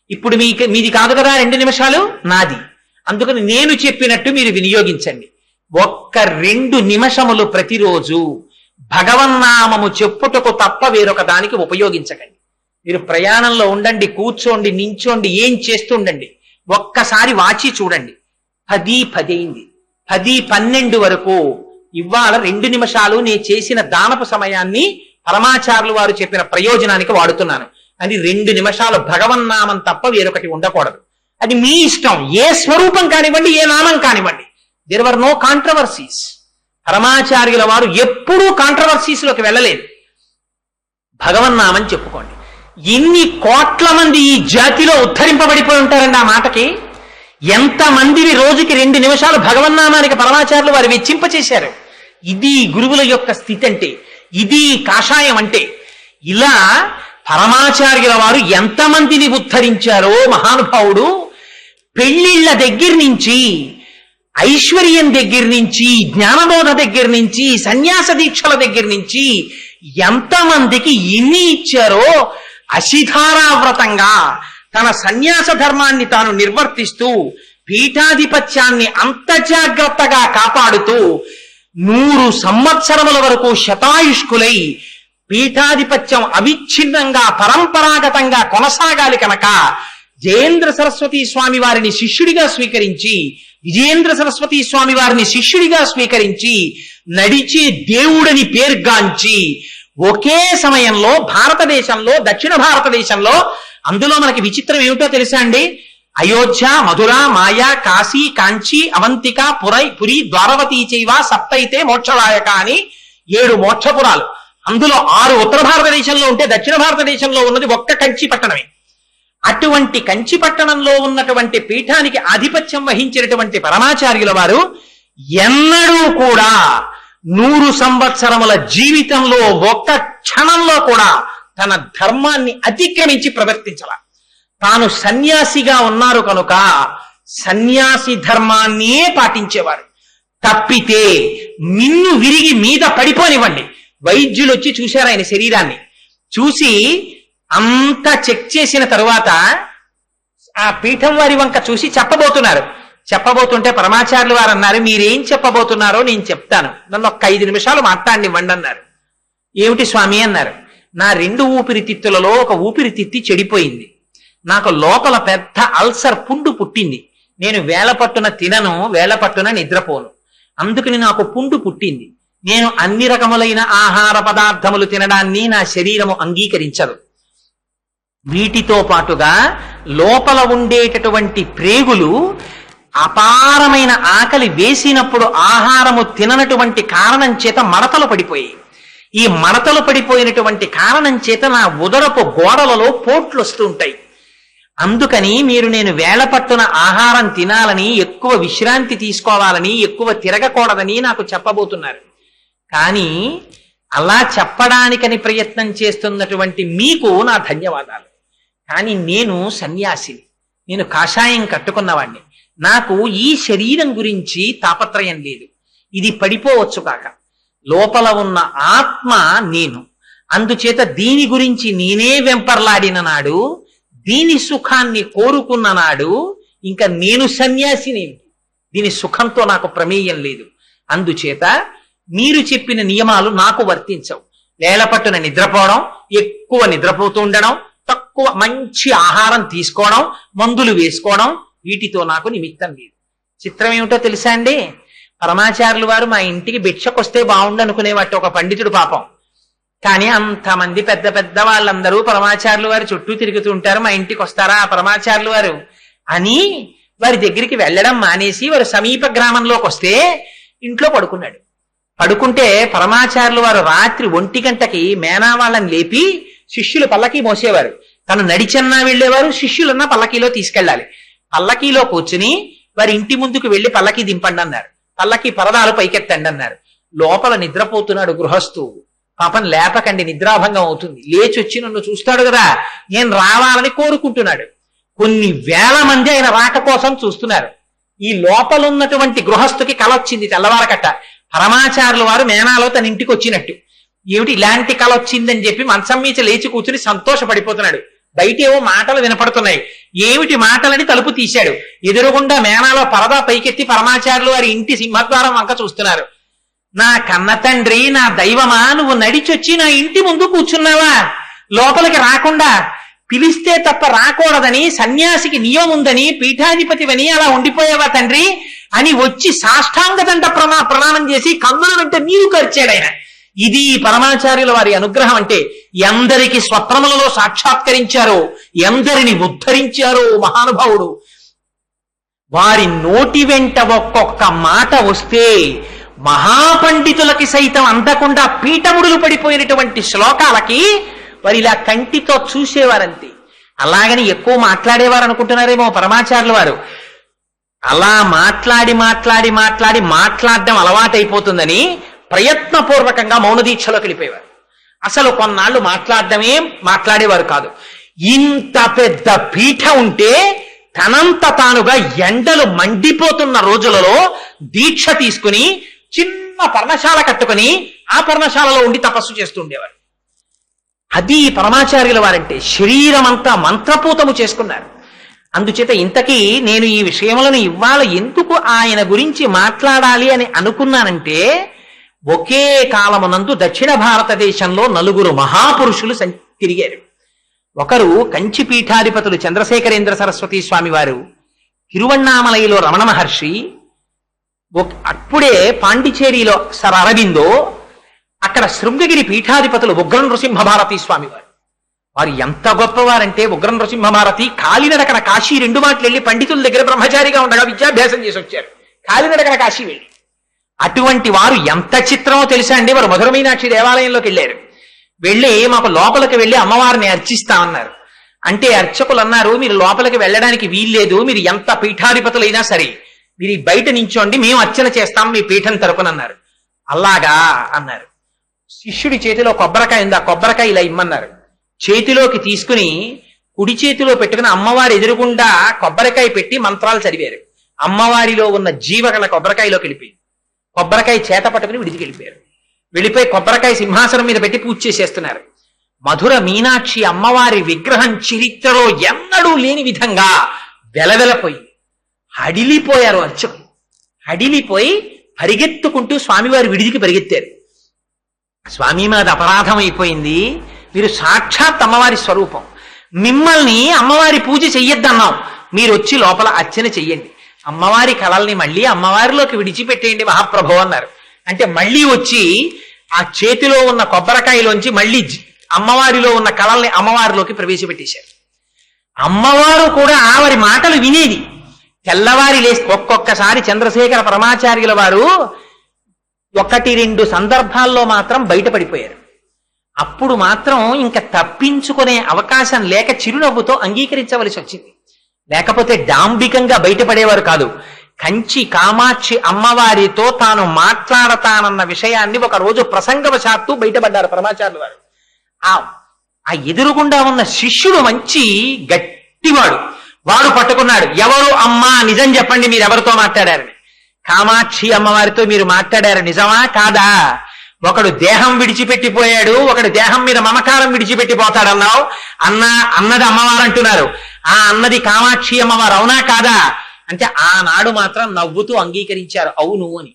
ఇప్పుడు మీది కాదు కదా 2 నిమిషాలు, నాది. అందుకని నేను చెప్పినట్టు మీరు వినియోగించండి. 2 నిమిషములు ప్రతిరోజు భగవన్నామము చెప్పుటకు తప్ప వేరొక దానికి ఉపయోగించకండి. మీరు ప్రయాణంలో ఉండండి, కూర్చోండి, నించోండి, ఏం చేస్తుండండి, ఒక్కసారి వాచి చూడండి. 10:10 అయింది. 10:12 వరకు ఇవాళ 2 నిమిషాలు నేను చేసిన దానపు సమయాన్ని పరమాచార్యులు వారు చెప్పిన ప్రయోజనానికి వాడుతున్నాను. అది 2 నిమిషాలు భగవన్నామం తప్ప వేరొకటి ఉండకూడదు. అది మీ ఇష్టం, ఏ స్వరూపం కానివ్వండి, ఏ నామం కానివ్వండి. There were no controversies. పరమాచార్యుల వారు ఎప్పుడూ కాంట్రవర్సీస్ లోకి వెళ్ళలేదు. భగవన్నామం చెప్పుకోండి. ఎన్ని కోట్ల మంది ఈ జాతిలో ఉద్ధరింపబడిపోయి ఉంటారండి ఆ మాటకి. ఎంతమందిని రోజుకి 2 నిమిషాలు భగవన్నామానికి పరమాచార్యులు వారు వెచ్చింపచేశారు. ఇది గురువుల యొక్క స్థితి అంటే, ఇది కాషాయం అంటే. ఇలా పరమాచార్యుల వారు ఎంతమందిని ఉద్ధరించారో మహానుభావుడు. పెళ్లిళ్ల దగ్గర నుంచి, ఐశ్వర్యం దగ్గర నుంచి, జ్ఞానబోధ దగ్గర నుంచి, సన్యాస దీక్షల దగ్గర నుంచి ఎంతమందికి ఎన్ని ఇచ్చారో అశిధారావ్రతంగా తన సన్యాస ధర్మాన్ని తాను నిర్వర్తిస్తూ పీఠాధిపత్యాన్ని అంత జాగ్రత్తగా కాపాడుతూ 100 సంవత్సరముల వరకు శతాయుష్కులై పీఠాధిపత్యం అవిచ్ఛిన్నంగా పరంపరాగతంగా కొనసాగాలి కనుక జయేంద్ర సరస్వతి స్వామి వారిని శిష్యుడిగా స్వీకరించి, విజయేంద్ర సరస్వతి స్వామి వారిని శిష్యుడిగా స్వీకరించి, నడిచే దేవుడని పేర్గాంచి ఒకే సమయంలో భారతదేశంలో, దక్షిణ భారతదేశంలో, అందులో మనకి విచిత్రం ఏమిటో తెలుసా అండి? అయోధ్య, మధుర, మాయా, కాశీ, కాంచీ, అవంతిక, పురి, ద్వారవతీ చైవ సప్తైతే మోక్షదాయక అని 7 మోక్షపురాలు. అందులో 6 ఉత్తర భారతదేశంలో ఉంటే దక్షిణ భారతదేశంలో ఉన్నది ఒక్క కంచి పట్టణమే. అటువంటి కంచి పట్టణంలో ఉన్నటువంటి పీఠానికి ఆధిపత్యం వహించినటువంటి పరమాచార్యుల వారు ఎన్నడూ కూడా 100 సంవత్సరముల జీవితంలో ఒక్క క్షణంలో కూడా తన ధర్మాన్ని అతిక్రమించి ప్రవర్తించాల. తాను సన్యాసిగా ఉన్నారు కనుక సన్యాసి ధర్మాన్నే పాటించేవారు. తప్పితే మిన్ను విరిగి మీద పడిపోనివ్వండి. వైద్యులు వచ్చి చూశారు ఆయన శరీరాన్ని. చూసి అంతా చెక్ చేసిన తరువాత ఆ పీఠం వారి వంక చూసి చెప్పబోతుంటే పరమాచార్యులు వారు అన్నారు, మీరేం చెప్పబోతున్నారో నేను చెప్తాను, నన్ను ఒక్క 5 నిమిషాలు మాట్లాడినివ్వండి అన్నారు. ఏమిటి స్వామి అన్నారు. నా 2 ఊపిరితిత్తులలో ఒక ఊపిరితిత్తి చెడిపోయింది. నాకు లోపల పెద్ద అల్సర్ పుండు పుట్టింది. నేను వేళపట్టున తినను, వేళపట్టున నిద్రపోను. అందుకని నాకు పుండు పుట్టింది. నేను అన్ని రకములైన ఆహార పదార్థములు తినడాన్ని నా శరీరము అంగీకరించదు. వీటితో పాటుగా లోపల ఉండేటటువంటి ప్రేగులు అపారమైన ఆకలి వేసినప్పుడు ఆహారము తిననటువంటి కారణం చేత మడతలు పడిపోయాయి. ఈ మడతలు పడిపోయినటువంటి కారణం చేత నా ఉదరపు గోడలలో పోట్లు వస్తూ ఉంటాయి. అందుకని మీరు నేను వేళపట్టున ఆహారం తినాలని, ఎక్కువ విశ్రాంతి తీసుకోవాలని, ఎక్కువ తిరగకూడదని నాకు చెప్పబోతున్నారు. కానీ అలా చెప్పడానికని ప్రయత్నం చేస్తున్నటువంటి మీకు నా ధన్యవాదాలు. కానీ నేను సన్యాసిని, నేను కాషాయం కట్టుకున్నవాణ్ణి. నాకు ఈ శరీరం గురించి తాపత్రయం లేదు. ఇది పడిపోవచ్చు కాక, లోపల ఉన్న ఆత్మ నేను. అందుచేత దీని గురించి నేనే వెంపర్లాడిన నాడు దీని సుఖాన్ని కోరుకున్న నాడు ఇంకా నేను సన్యాసిని, దీని సుఖంతో నాకు ప్రమేయం లేదు. అందుచేత మీరు చెప్పిన నియమాలు నాకు వర్తించవు. వేళపట్టున నిద్రపోవడం, ఎక్కువ నిద్రపోతూ ఉండడం, తక్కువ మంచి ఆహారం తీసుకోవడం, మందులు వేసుకోవడం, వీటితో నాకు నిమిత్తం లేదు. చిత్రం ఏమిటో తెలుసా అండి, పరమాచార్యులు వారు మా ఇంటికి భిక్షకొస్తే బాగుండు అనుకునేవాటి ఒక పండితుడు పాపం. కానీ అంతమంది పెద్ద పెద్ద వాళ్ళందరూ పరమాచార్యులు వారు చుట్టూ తిరుగుతూ ఉంటారు, మా ఇంటికి వస్తారా ఆ పరమాచార్యులు వారు అని వారి దగ్గరికి వెళ్ళడం మానేసి వారు సమీప గ్రామంలోకి వస్తే ఇంట్లో పడుకున్నాడు. పడుకుంటే పరమాచార్యులు వారు రాత్రి 1 గంటకి మేనా వాళ్ళని లేపి శిష్యులు పల్లకీ మోసేవారు. తను నడిచన్నా వెళ్ళేవారు, శిష్యులన్నా పల్లకీలో తీసుకెళ్ళాలి. పల్లకీలో కూర్చుని వారి ఇంటి ముందుకు వెళ్లి పల్లకీ దింపండి అన్నారు. పల్లకీ పరదాలు పైకెత్తండి అన్నారు. లోపల నిద్రపోతున్నాడు గృహస్థు. పాపం లేపకండి, నిద్రాభంగం అవుతుంది. లేచి వచ్చి నన్ను చూస్తాడు కదా, నేను రావాలని కోరుకుంటున్నాడు. కొన్ని వేల మంది ఆయన రాక కోసం చూస్తున్నారు. ఈ లోపల ఉన్నటువంటి గృహస్థుకి కల వచ్చింది తెల్లవారకట్ట. పరమాచార్యుల వారు మేనాలో తన ఇంటికి వచ్చినట్టు. ఏమిటి ఇలాంటి కల వచ్చిందని చెప్పి మంచం మీద లేచి కూర్చుని సంతోషపడిపోతున్నాడు. బయట ఏవో మాటలు వినపడుతున్నాయి. ఏమిటి మాటలని తలుపు తీశాడు. ఎదురుగుండా మేనాలో పరదా పైకెత్తి పరమాచార్యులు వారి ఇంటి సింహద్వారం వంక చూస్తున్నారు. నా కన్న తండ్రి, నా దైవమా, నువ్వు నడిచొచ్చి నా ఇంటి ముందు కూర్చున్నావా? లోపలికి రాకుండా పిలిస్తే తప్ప రాకూడదని సన్యాసికి నియమం ఉందని పీఠాధిపతివని అలా ఉండిపోయావా తండ్రి అని వచ్చి సాష్టాంగదండ ప్రమాణం చేసి కన్నుల వెంట నీరు కరిచాడు ఆయన. ఇది పరమాచార్యుల వారి అనుగ్రహం అంటే. ఎందరికి స్వప్నములలో సాక్షాత్కరించారో, ఎందరిని ఉద్ధరించారో మహానుభావుడు. వారి నోటి వెంట ఒక్కొక్క మాట వస్తే మహాపండితులకి సైతం అందకుండా పీఠముడులు పడిపోయినటువంటి శ్లోకాలకి వారు ఇలా కంటితో చూసేవారంతే. అలాగని ఎక్కువ మాట్లాడేవారు అనుకుంటున్నారేమో పరమాచార్యుల వారు. అలా మాట్లాడడం అలవాటైపోతుందని ప్రయత్నపూర్వకంగా మౌన దీక్షలోకి వెళ్ళిపోయేవారు. అసలు కొన్నాళ్ళు మాట్లాడేవారు కాదు. ఇంత పెద్ద పీఠ ఉంటే తనంత తానుగా ఎండలు మండిపోతున్న రోజులలో దీక్ష తీసుకుని చిన్న పర్ణశాల కట్టుకుని ఆ పర్ణశాలలో ఉండి తపస్సు చేస్తూ ఉండేవారు. అది పరమాచార్యుల వారంటే. శరీరం అంతా మంత్రపూతము చేసుకున్నారు. అందుచేత ఇంతకీ నేను ఈ విషయములను ఇవాళ ఎందుకు ఆయన గురించి మాట్లాడాలి అని అనుకున్నానంటే, ఒకే కాలమునందు దక్షిణ భారతదేశంలో 4 మహాపురుషులు తిరిగారు. ఒకరు కంచి పీఠాధిపతులు చంద్రశేఖరేంద్ర సరస్వతి స్వామి వారు, తిరువణ్ణామలైలో రమణ మహర్షి, అప్పుడే పాండిచేరిలో సర్ అరవిందో, అక్కడ శృంగగిరి పీఠాధిపతులు ఉగ్ర నృసింహ భారతి స్వామి వారు. వారు ఎంత గొప్పవారంటే ఉగ్ర నృసింహ భారతి కాలినడకన కాశీ 2 మాటలు వెళ్ళి పండితుల దగ్గర బ్రహ్మచారిగా ఉండగా విద్యాభ్యాసం చేసి వచ్చారు. కాలినడకన కాశీ వెళ్ళి. అటువంటి వారు ఎంత చిత్రమో తెలుసా అండి. వారు మధుర మీనాక్షి దేవాలయంలోకి వెళ్ళారు. వెళ్ళి మాకు లోపలికి వెళ్ళి అమ్మవారిని అర్చిస్తామన్నారు. అంటే అర్చకులు అన్నారు, మీరు లోపలికి వెళ్ళడానికి వీల్లేదు, మీరు ఎంత పీఠాధిపతులైనా సరే మీరు బయట నించోండి, మేము అర్చన చేస్తాం మీ పీఠం తరపునన్నారు. అలాగా అన్నారు. శిష్యుడి చేతిలో కొబ్బరికాయ ఉంది, ఆ కొబ్బరికాయ ఇలా ఇమ్మన్నారు. చేతిలోకి తీసుకుని కుడి చేతిలో పెట్టుకుని అమ్మవారి ఎదురుగుండా కొబ్బరికాయ పెట్టి మంత్రాలు చదివారు. అమ్మవారిలో ఉన్న జీవగల కొబ్బరికాయలోకి వెళ్ళిపోయింది. కొబ్బరికాయ చేత పట్టుకుని విడిచి వెళ్ళిపోయారు. వెళ్ళిపోయి కొబ్బరికాయ సింహాసనం మీద పెట్టి పూజ చేసేస్తున్నారు. మధుర మీనాక్షి అమ్మవారి విగ్రహం చరిత్రలో ఎన్నడూ లేని విధంగా వెలవెలపోయింది. హడిలిపోయారు అర్చకులు. హడిలిపోయి పరిగెత్తుకుంటూ స్వామివారి విడిదికి పరిగెత్తారు. స్వామి మాది అపరాధం అయిపోయింది, మీరు సాక్షాత్ అమ్మవారి స్వరూపం, మిమ్మల్ని అమ్మవారి పూజ చెయ్యొద్దన్నాం, మీరు వచ్చి లోపల అర్చన చెయ్యండి, అమ్మవారి కళల్ని మళ్ళీ అమ్మవారిలోకి విడిచిపెట్టేయండి మహాప్రభు అన్నారు. అంటే మళ్ళీ వచ్చి ఆ చేతిలో ఉన్న కొబ్బరికాయలోంచి మళ్ళీ అమ్మవారిలో ఉన్న కళల్ని అమ్మవారిలోకి ప్రవేశపెట్టేశారు. అమ్మవారు కూడా ఆవిరి మాటలు వినేది. తెల్లవారి లేసి ఒక్కొక్కసారి చంద్రశేఖర పరమాచార్యుల వారు 1-2 సందర్భాల్లో మాత్రం బయటపడిపోయారు. అప్పుడు మాత్రం ఇంకా తప్పించుకునే అవకాశం లేక చిరునవ్వుతో అంగీకరించవలసి వచ్చింది. లేకపోతే డాంబికంగా బయటపడేవారు కాదు. కంచి కామాక్షి అమ్మవారితో తాను మాట్లాడతానన్న విషయాన్ని ఒక రోజు ప్రసంగవశాత్తు బయటపడ్డారు పరమాచార్యుల వారు. ఆ ఎదురుగుండా ఉన్న శిష్యుడు మంచి గట్టివాడు. వాడు పట్టుకున్నాడు, ఎవరు అమ్మా నిజం చెప్పండి, మీరు ఎవరితో మాట్లాడారని. కామాక్షి అమ్మవారితో మీరు మాట్లాడారు, నిజమా కాదా? ఒకడు దేహం విడిచిపెట్టిపోయాడు, ఒకడు దేహం మీద మమకారం విడిచిపెట్టిపోతాడు అన్నావు. అన్నది అమ్మవారు అంటున్నారు. ఆ అన్నది కామాక్షి అమ్మవారు అవునా కాదా అంటే ఆనాడు మాత్రం నవ్వుతూ అంగీకరించారు అవును అని.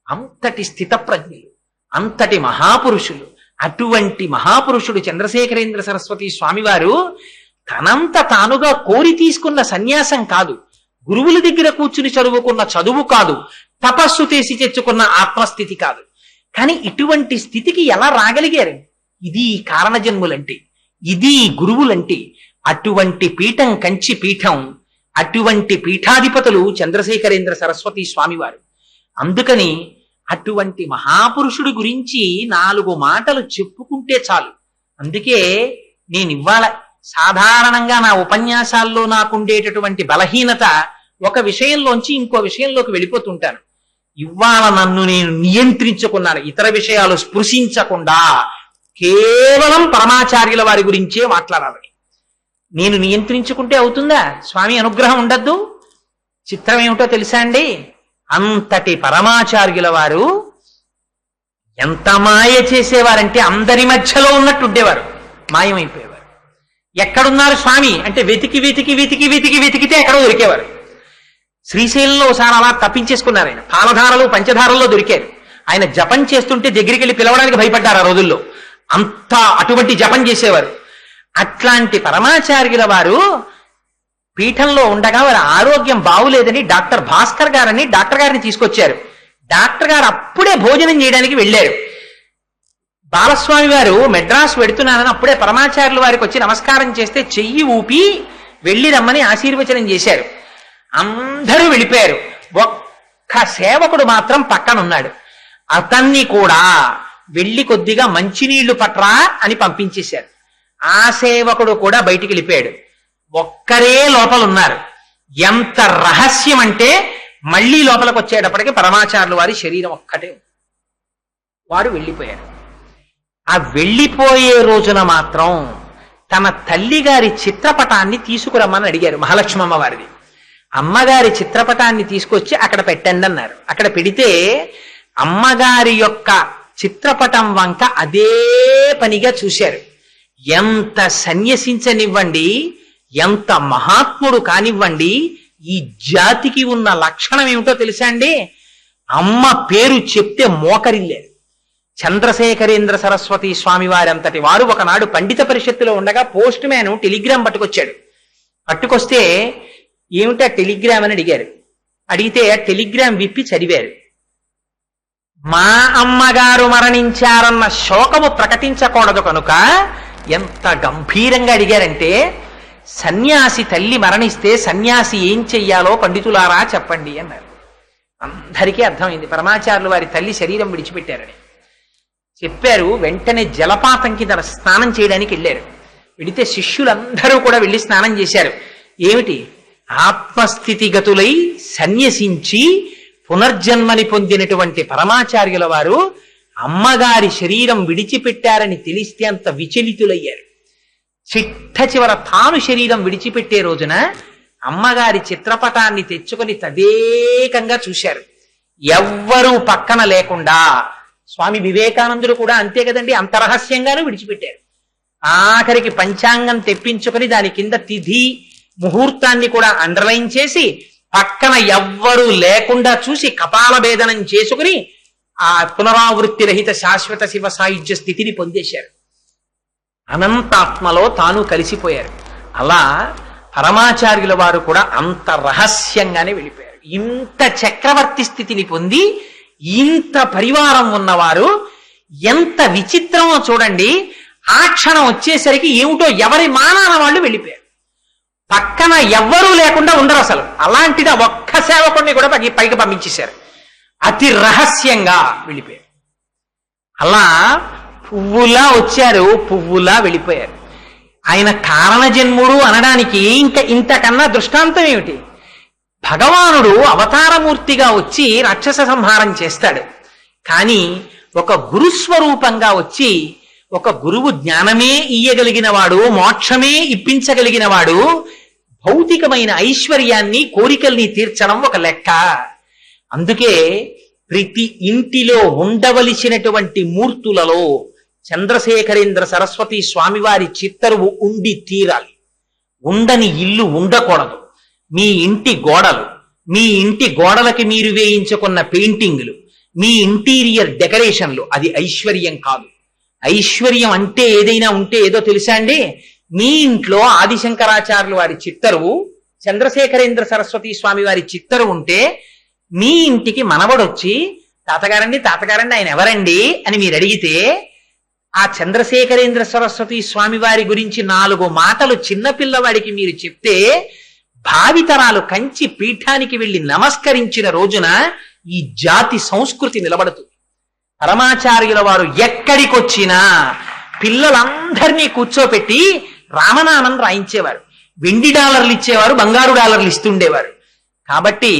అంతటి స్థితప్రజ్ఞులు, అంతటి మహాపురుషులు. అటువంటి మహాపురుషుడు చంద్రశేఖరేంద్ర సరస్వతి స్వామివారు తనంత తానుగా కోరి తీసుకున్న సన్యాసం కాదు, గురువుల దగ్గర కూర్చుని చదువుకున్న చదువు కాదు, తపస్సు చేసి తెచ్చుకున్న ఆత్మస్థితి కాదు. కానీ ఇటువంటి స్థితికి ఎలా రాగలిగారు? ఇది కారణజన్ములంటే, ఇది గురువులంటే. అటువంటి పీఠం కంచి పీఠం, అటువంటి పీఠాధిపతులు చంద్రశేఖరేంద్ర సరస్వతి స్వామివారు. అందుకని అటువంటి మహాపురుషుడి గురించి 4 మాటలు చెప్పుకుంటే చాలు. అందుకే నేను ఇవాళ సాధారణంగా నా ఉపన్యాసాల్లో నాకుండేటటువంటి బలహీనత, ఒక విషయంలోంచి ఇంకో విషయంలోకి వెళ్ళిపోతుంటాను. ఇవాళ నన్ను నేను నియంత్రించుకున్నాను, ఇతర విషయాలు స్పృశించకుండా కేవలం పరమాచార్యుల వారి గురించే మాట్లాడాలని. నేను నియంత్రించుకుంటే అవుతుందా? స్వామి అనుగ్రహం ఉండద్దు? చిత్రం ఏమిటో తెలుసా అండి? అంతటి పరమాచార్యుల వారు ఎంత మాయ చేసేవారంటే అందరి మధ్యలో ఉన్నట్టు ఉండేవారు, మాయమైపోయేవారు. ఎక్కడున్నారు స్వామి అంటే వెతికి వెతికి వెతికి వెతికి వెతికితే ఎక్కడో దొరికేవారు. శ్రీశైలంలో ఒకసారి అలా తప్పించేసుకున్నారు. ఆయన పాలధారలు పంచధారల్లో దొరికారు. ఆయన జపం చేస్తుంటే దగ్గరికి వెళ్ళి పిలవడానికి భయపడ్డారు ఆ రోజుల్లో. అంత అటువంటి జపం చేసేవారు. అట్లాంటి పరమాచార్యుల వారు పీఠంలో ఉండగా వారి ఆరోగ్యం బాగులేదని డాక్టర్ భాస్కర్ గారని డాక్టర్ గారిని తీసుకొచ్చారు. డాక్టర్ గారు అప్పుడే భోజనం చేయడానికి వెళ్ళారు. బాలస్వామి వారు మెడ్రాస్ వెడుతున్నానని అప్పుడే పరమాచార్యుల వారికి వచ్చి నమస్కారం చేస్తే చెయ్యి ఊపి వెళ్ళి రమ్మని ఆశీర్వచనం చేశారు. అందరూ వెళ్ళిపోయారు. ఒక్క సేవకుడు మాత్రం పక్కనున్నాడు. అతన్ని కూడా వెళ్ళి కొద్దిగా మంచినీళ్లు పట్రా అని పంపించేశారు. ఆ సేవకుడు కూడా బయటికి వెళ్ళిపోయాడు. ఒక్కరే లోపల ఉన్నారు. ఎంత రహస్యం అంటే మళ్ళీ లోపలికి వచ్చేటప్పటికి పరమాచార్యుల వారి శరీరం ఒక్కటే, వారు వెళ్ళిపోయారు. ఆ వెళ్ళిపోయే రోజున మాత్రం తన తల్లి గారి చిత్రపటాన్ని తీసుకురమ్మని అడిగారు, మహాలక్ష్మమ్మ వారిది. అమ్మగారి చిత్రపటాన్ని తీసుకొచ్చి అక్కడ పెట్టండి అన్నారు. అక్కడ పెడితే అమ్మగారి యొక్క చిత్రపటం వంక అదే పనిగా చూశారు. ఎంత సన్యసించనివ్వండి, ఎంత మహాత్ముడు కానివ్వండి, ఈ జాతికి ఉన్న లక్షణం ఏమిటో తెలుసా అండి? అమ్మ పేరు చెప్తే మోకరిల్లేరు. చంద్రశేఖరేంద్ర సరస్వతి స్వామి వారి అంతటి వారు ఒకనాడు పండిత పరిషత్తులో ఉండగా పోస్ట్ మ్యాన్ టెలిగ్రామ్ పట్టుకొచ్చాడు. పట్టుకొస్తే ఏమిటా టెలిగ్రామ్ అని అడిగారు. అడిగితే టెలిగ్రామ్ విప్పి చదివారు. మా అమ్మగారు మరణించారన్న శోకము ప్రకటించకూడదు కనుక ఎంత గంభీరంగా అడిగారంటే, సన్యాసి తల్లి మరణిస్తే సన్యాసి ఏం చెయ్యాలో పండితులారా చెప్పండి అన్నారు. అందరికీ అర్థమైంది పరమాచార్యులు వారి తల్లి శరీరం విడిచిపెట్టారని. చెప్పారు. వెంటనే జలపాతం కింద స్నానం చేయడానికి వెళ్ళారు. వెళితే శిష్యులందరూ కూడా వెళ్ళి స్నానం చేశారు. ఏమిటి? ఆత్మస్థితిగతులై సన్యసించి పునర్జన్మని పొందినటువంటి పరమాచార్యుల వారు అమ్మగారి శరీరం విడిచిపెట్టారని తెలిస్తే అంత విచలితులయ్యారు. చిట్ట చివర తాను శరీరం విడిచిపెట్టే రోజున అమ్మగారి చిత్రపటాన్ని తెచ్చుకొని తదేకంగా చూశారు. ఎవ్వరూ పక్కన లేకుండా. స్వామి వివేకానందుడు కూడా అంతే కదండి, అంత రహస్యంగానూ విడిచిపెట్టారు. ఆఖరికి పంచాంగం తెప్పించుకొని దాని కింద తిథి ముహూర్తాన్ని కూడా అండర్లైన్ చేసి పక్కన ఎవ్వరూ లేకుండా చూసి కపాల భేదనం చేసుకుని ఆ పునరావృత్తి రహిత శాశ్వత శివ సాయుధ్య స్థితిని పొందేశారు. అనంతాత్మలో తాను కలిసిపోయారు. అలా పరమాచార్యుల వారు కూడా అంత రహస్యంగానే వెళ్ళిపోయారు. ఇంత చక్రవర్తి స్థితిని పొంది ఇంత పరివారం ఉన్నవారు ఎంత విచిత్రమో చూడండి. ఆ క్షణం వచ్చేసరికి ఏమిటో ఎవరి మానాన వాళ్ళు వెళ్ళిపోయారు. పక్కన ఎవ్వరూ లేకుండా ఉండరు అసలు. అలాంటిది ఒక్క సేవకుడిని కూడా పైకి పంపించేశారు. అతి రహస్యంగా వెళ్ళిపోయారు. అలా పువ్వులా వచ్చారు, పువ్వులా వెళ్ళిపోయారు. ఆయన కారణజన్ముడు అనడానికి ఇంకా ఇంతకన్నా దృష్టాంతం ఏమిటి? భగవానుడు అవతారమూర్తిగా వచ్చి రాక్షస సంహారం చేస్తాడు. కానీ ఒక గురుస్వరూపంగా వచ్చి, ఒక గురువు జ్ఞానమే ఇయ్యగలిగిన వాడు, మోక్షమే ఇప్పించగలిగిన వాడు, భౌతికమైన ఐశ్వర్యాన్ని కోరికల్ని తీర్చడం ఒక లెక్క. అందుకే ప్రతి ఇంటిలో ఉండవలసినటువంటి మూర్తులలో చంద్రశేఖరేంద్ర సరస్వతి స్వామివారి చిత్తరువు ఉండి తీరాలి. ఉండని ఇల్లు ఉండకూడదు. మీ ఇంటి గోడలు, మీ ఇంటి గోడలకి మీరు వేయించుకున్న పెయింటింగ్లు, మీ ఇంటీరియర్ డెకరేషన్లు, అది ఐశ్వర్యం కాదు. ఐశ్వర్యం అంటే ఏదైనా ఉంటే ఏదో తెలుసా అండి? మీ ఇంట్లో ఆదిశంకరాచార్యులు వారి చిత్తరువు, చంద్రశేఖరేంద్ర సరస్వతి స్వామి వారి చిత్తరువు ఉంటే మీ ఇంటికి మనవడొచ్చి తాతగారండి ఆయన ఎవరండి అని మీరు అడిగితే ఆ చంద్రశేఖరేంద్ర సరస్వతి స్వామి వారి గురించి 4 మాటలు చిన్నపిల్లవాడికి మీరు చెప్తే భావితరాలు కంచి పీఠానికి వెళ్లి నమస్కరించిన రోజున ఈ జాతి సంస్కృతి నిలబడుతుంది. పరమాచార్యుల వారు ఎక్కడికొచ్చినా పిల్లలందరినీ కూర్చోపెట్టి రామనామం రాయించేవారు. వెండి డాలర్లు ఇచ్చేవారు, బంగారు డాలర్లు ఇస్తుండేవారు. కాబట్టి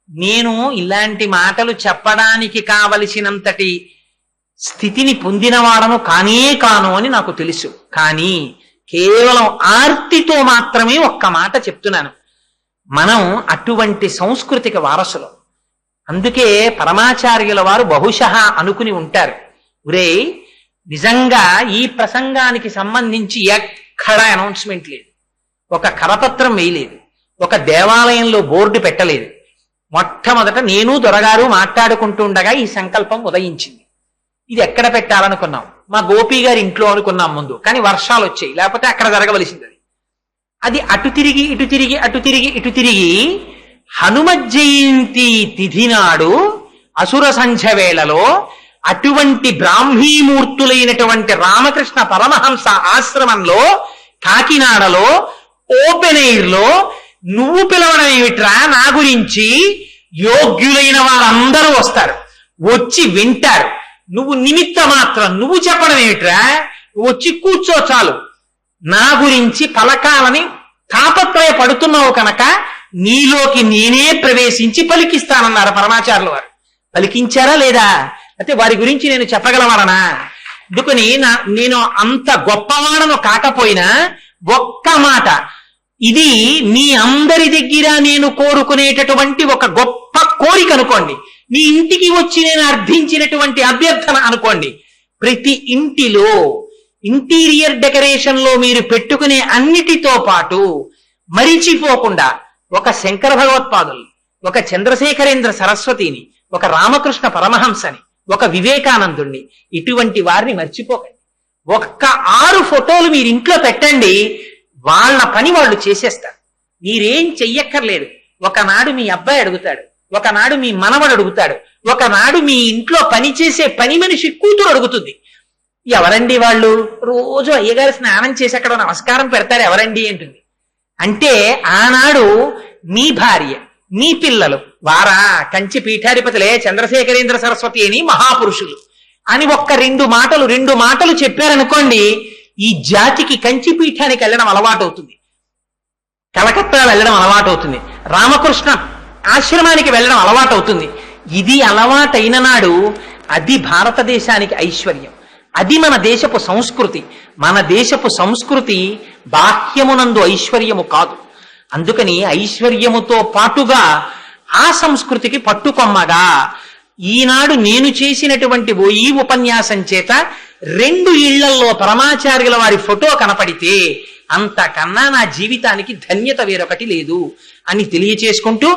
నేను ఇలాంటి మాటలు చెప్పడానికి కావలసినంతటి స్థితిని పొందినవాడను కానే కాను అని నాకు తెలుసు. కానీ కేవలం ఆర్తితో మాత్రమే ఒక్క మాట చెప్తున్నాను. మనం అటువంటి సంస్కృతికి వారసులం. అందుకే పరమాచార్యుల వారు బహుశః అనుకుని ఉంటారు, ఒరే నిజంగా ఈ ప్రసంగానికి సంబంధించి ఎక్కడా అనౌన్స్మెంట్ లేదు, ఒక కరపత్రం వేయలేదు, ఒక దేవాలయంలో బోర్డు పెట్టలేదు. మొట్టమొదట నేను దొరగారు మాట్లాడుకుంటూ ఉండగా ఈ సంకల్పం ఉదయించింది. ఇది ఎక్కడ పెట్టాలనుకున్నాం? మా గోపి గారి ఇంట్లో అనుకున్నాం ముందు, కానీ వర్షాలు వచ్చాయి, లేకపోతే అక్కడ జరగవలసింది. అది అటు తిరిగి ఇటు తిరిగి అటు తిరిగి ఇటు తిరిగి హనుమ జయంతి తిథి నాడు అసుర సంధ్య వేళలో అటువంటి బ్రాహ్మీమూర్తులైనటువంటి రామకృష్ణ పరమహంస ఆశ్రమంలో కాకినాడలో ఓపెన్ ఎయిర్ లో నువ్వు పిలవడం ఏమిట్రా నా గురించి? యోగ్యులైన వాళ్ళందరూ వస్తారు, వచ్చి వింటారు. నువ్వు నిమిత్త మాత్రం, నువ్వు చెప్పడం ఏమిట్రా? వచ్చి కూర్చో చాలు. నా గురించి పలకాలని తాపత్రయ పడుతున్నావు కనుక నీలోకి నేనే ప్రవేశించి పలికిస్తానన్నారు పరమాచార్యుల వారు. పలికించారా లేదా? అయితే వారి గురించి నేను చెప్పగలవాడనా? అందుకని నేను అంత గొప్పవాడను కాకపోయినా ఒక్క మాట, ఇది మీ అందరి దగ్గర నేను కోరుకునేటటువంటి ఒక గొప్ప కోరిక అనుకోండి, మీ ఇంటికి వచ్చి నేను అర్థించినటువంటి అభ్యర్థన అనుకోండి. ప్రతి ఇంటిలో ఇంటీరియర్ డెకరేషన్ లో మీరు పెట్టుకునే అన్నిటితో పాటు మరిచిపోకుండా ఒక శంకర భగవత్పాదులు, ఒక చంద్రశేఖరేంద్ర సరస్వతిని, ఒక రామకృష్ణ పరమహంసని, ఒక వివేకానందుణ్ణి, ఇటువంటి వారిని మర్చిపోకండి. ఒక్క 6 ఫోటోలు మీరు ఇంట్లో పెట్టండి, వాళ్ళ పని వాళ్ళు చేసేస్తారు. మీరేం చెయ్యక్కర్లేదు. ఒకనాడు మీ అబ్బాయి అడుగుతాడు, ఒకనాడు మీ మనవడు అడుగుతాడు, ఒకనాడు మీ ఇంట్లో పనిచేసే పని మనిషి కూతురు అడుగుతుంది, ఎవరండి వాళ్ళు? రోజు అయ్యగారు స్నానం చేసి అక్కడ నమస్కారం పెడతారు, ఎవరండి అంటుంది. అంటే ఆనాడు మీ భార్య, మీ పిల్లలు వారా కంచి పీఠాధిపతులే చంద్రశేఖరేంద్ర సరస్వతి అని మహాపురుషులు అని ఒక్క 2 మాటలు చెప్పారనుకోండి, ఈ జాతికి కంచి పీఠానికి వెళ్ళడం అలవాటు అవుతుంది, కలకత్తా వెళ్ళడం అలవాటు అవుతుంది, రామకృష్ణ ఆశ్రమానికి వెళ్ళడం అలవాటు అవుతుంది. ఇది అలవాటైన నాడు అది భారతదేశానికి ఐశ్వర్యం, అది మన దేశపు సంస్కృతి. మన దేశపు సంస్కృతి బాహ్యమునందు ఐశ్వర్యము కాదు. అందుకని ఐశ్వర్యముతో పాటుగా ఆ సంస్కృతికి పట్టుకొమ్మగా ఈనాడు నేను చేసినటువంటి ఈ ఉపన్యాసం చేత 2 ఇళ్లల్లో పరమాచార్యుల వారి ఫోటో కనపడితే అంతకన్నా నా జీవితానికి ధన్యత వేరొకటి లేదు అని తెలియచేసుకుంటూ,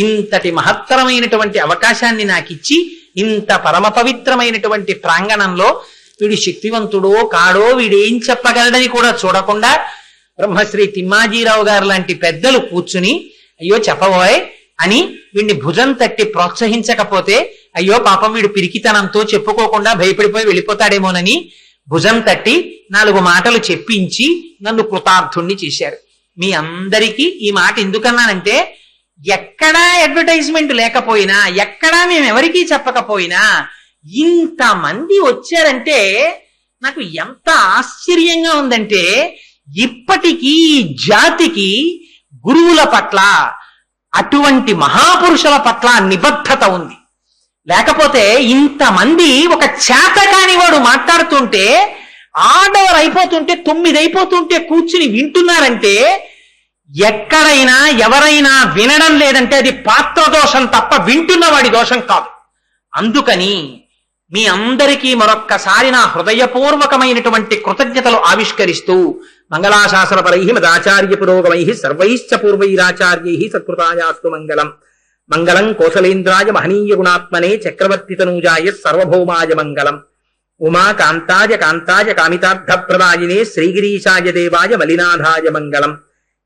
ఇంతటి మహత్తరమైనటువంటి అవకాశాన్ని నాకిచ్చి ఇంత పరమ పవిత్రమైనటువంటి ప్రాంగణంలో వీడు శక్తివంతుడో కాడో వీడేం చెప్పగలడని కూడా చూడకుండా బ్రహ్మశ్రీ తిమ్మాజీరావు గారు లాంటి పెద్దలు కూర్చుని అయ్యో చెప్పబోయ్ అని వీడిని భుజం తట్టి ప్రోత్సహించకపోతే అయ్యో పాపం వీడు పిరికితనంతో చెప్పుకోకుండా భయపడిపోయి వెళ్ళిపోతాడేమోనని భుజం తట్టి 4 మాటలు చెప్పించి నన్ను కృతార్థుణ్ణి చేశారు. మీ అందరికీ ఈ మాట ఎందుకన్నానంటే, ఎక్కడా అడ్వర్టైజ్మెంట్ లేకపోయినా, ఎక్కడా మేము ఎవరికీ చెప్పకపోయినా ఇంతమంది వచ్చారంటే నాకు ఎంత ఆశ్చర్యంగా ఉందంటే, ఇప్పటికీ జాతికి గురువుల పట్ల, అటువంటి మహాపురుషుల పట్ల నిబద్ధత ఉంది. లేకపోతే ఇంతమంది ఒక చేతకాని వాడు మాట్లాడుతుంటే, ఆర్డర్ అయిపోతుంటే 9 అయిపోతుంటే కూర్చుని వింటున్నారంటే, ఎక్కడైనా ఎవరైనా వినడం లేదంటే అది పాత్ర దోషం తప్ప వింటున్న వాడి దోషం కాదు. అందుకని మీ అందరికీ మరొక్కసారి నా హృదయపూర్వకమైనటువంటి కృతజ్ఞతలు ఆవిష్కరిస్తూ మంగళాశాసనపరై మదాచార్య పురోగమై సర్వైశ్చ పూర్వైరాచార్యై సత్కృతాయాస్తు మంగళం. మంగళం కోసలేంద్రాయ మహనీయ గుణాత్మనే చక్రవర్తి తనూజాయ సర్వభౌమాయ మంగళం. ఉమా కాంతాయ కాంతాయ కామితార్థప్రదాయినే శ్రీగిరీశాయ దేవాయ మలినాథాయ మంగళం.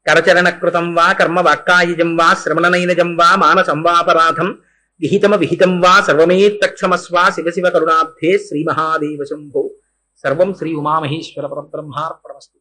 కరచరణకృతం వా కర్మ వాక్కాయజం వా శ్రవణనైనజం వా మానసం వాపరాధం విహితం వా సర్వమేత్తక్షమస్వా శివ శివ కరుణాబ్ధే శ్రీమహాదేవ శంభో. సర్వం శ్రీ ఉమామహేశ్వర పరబ్రహ్మార్పణమస్తు.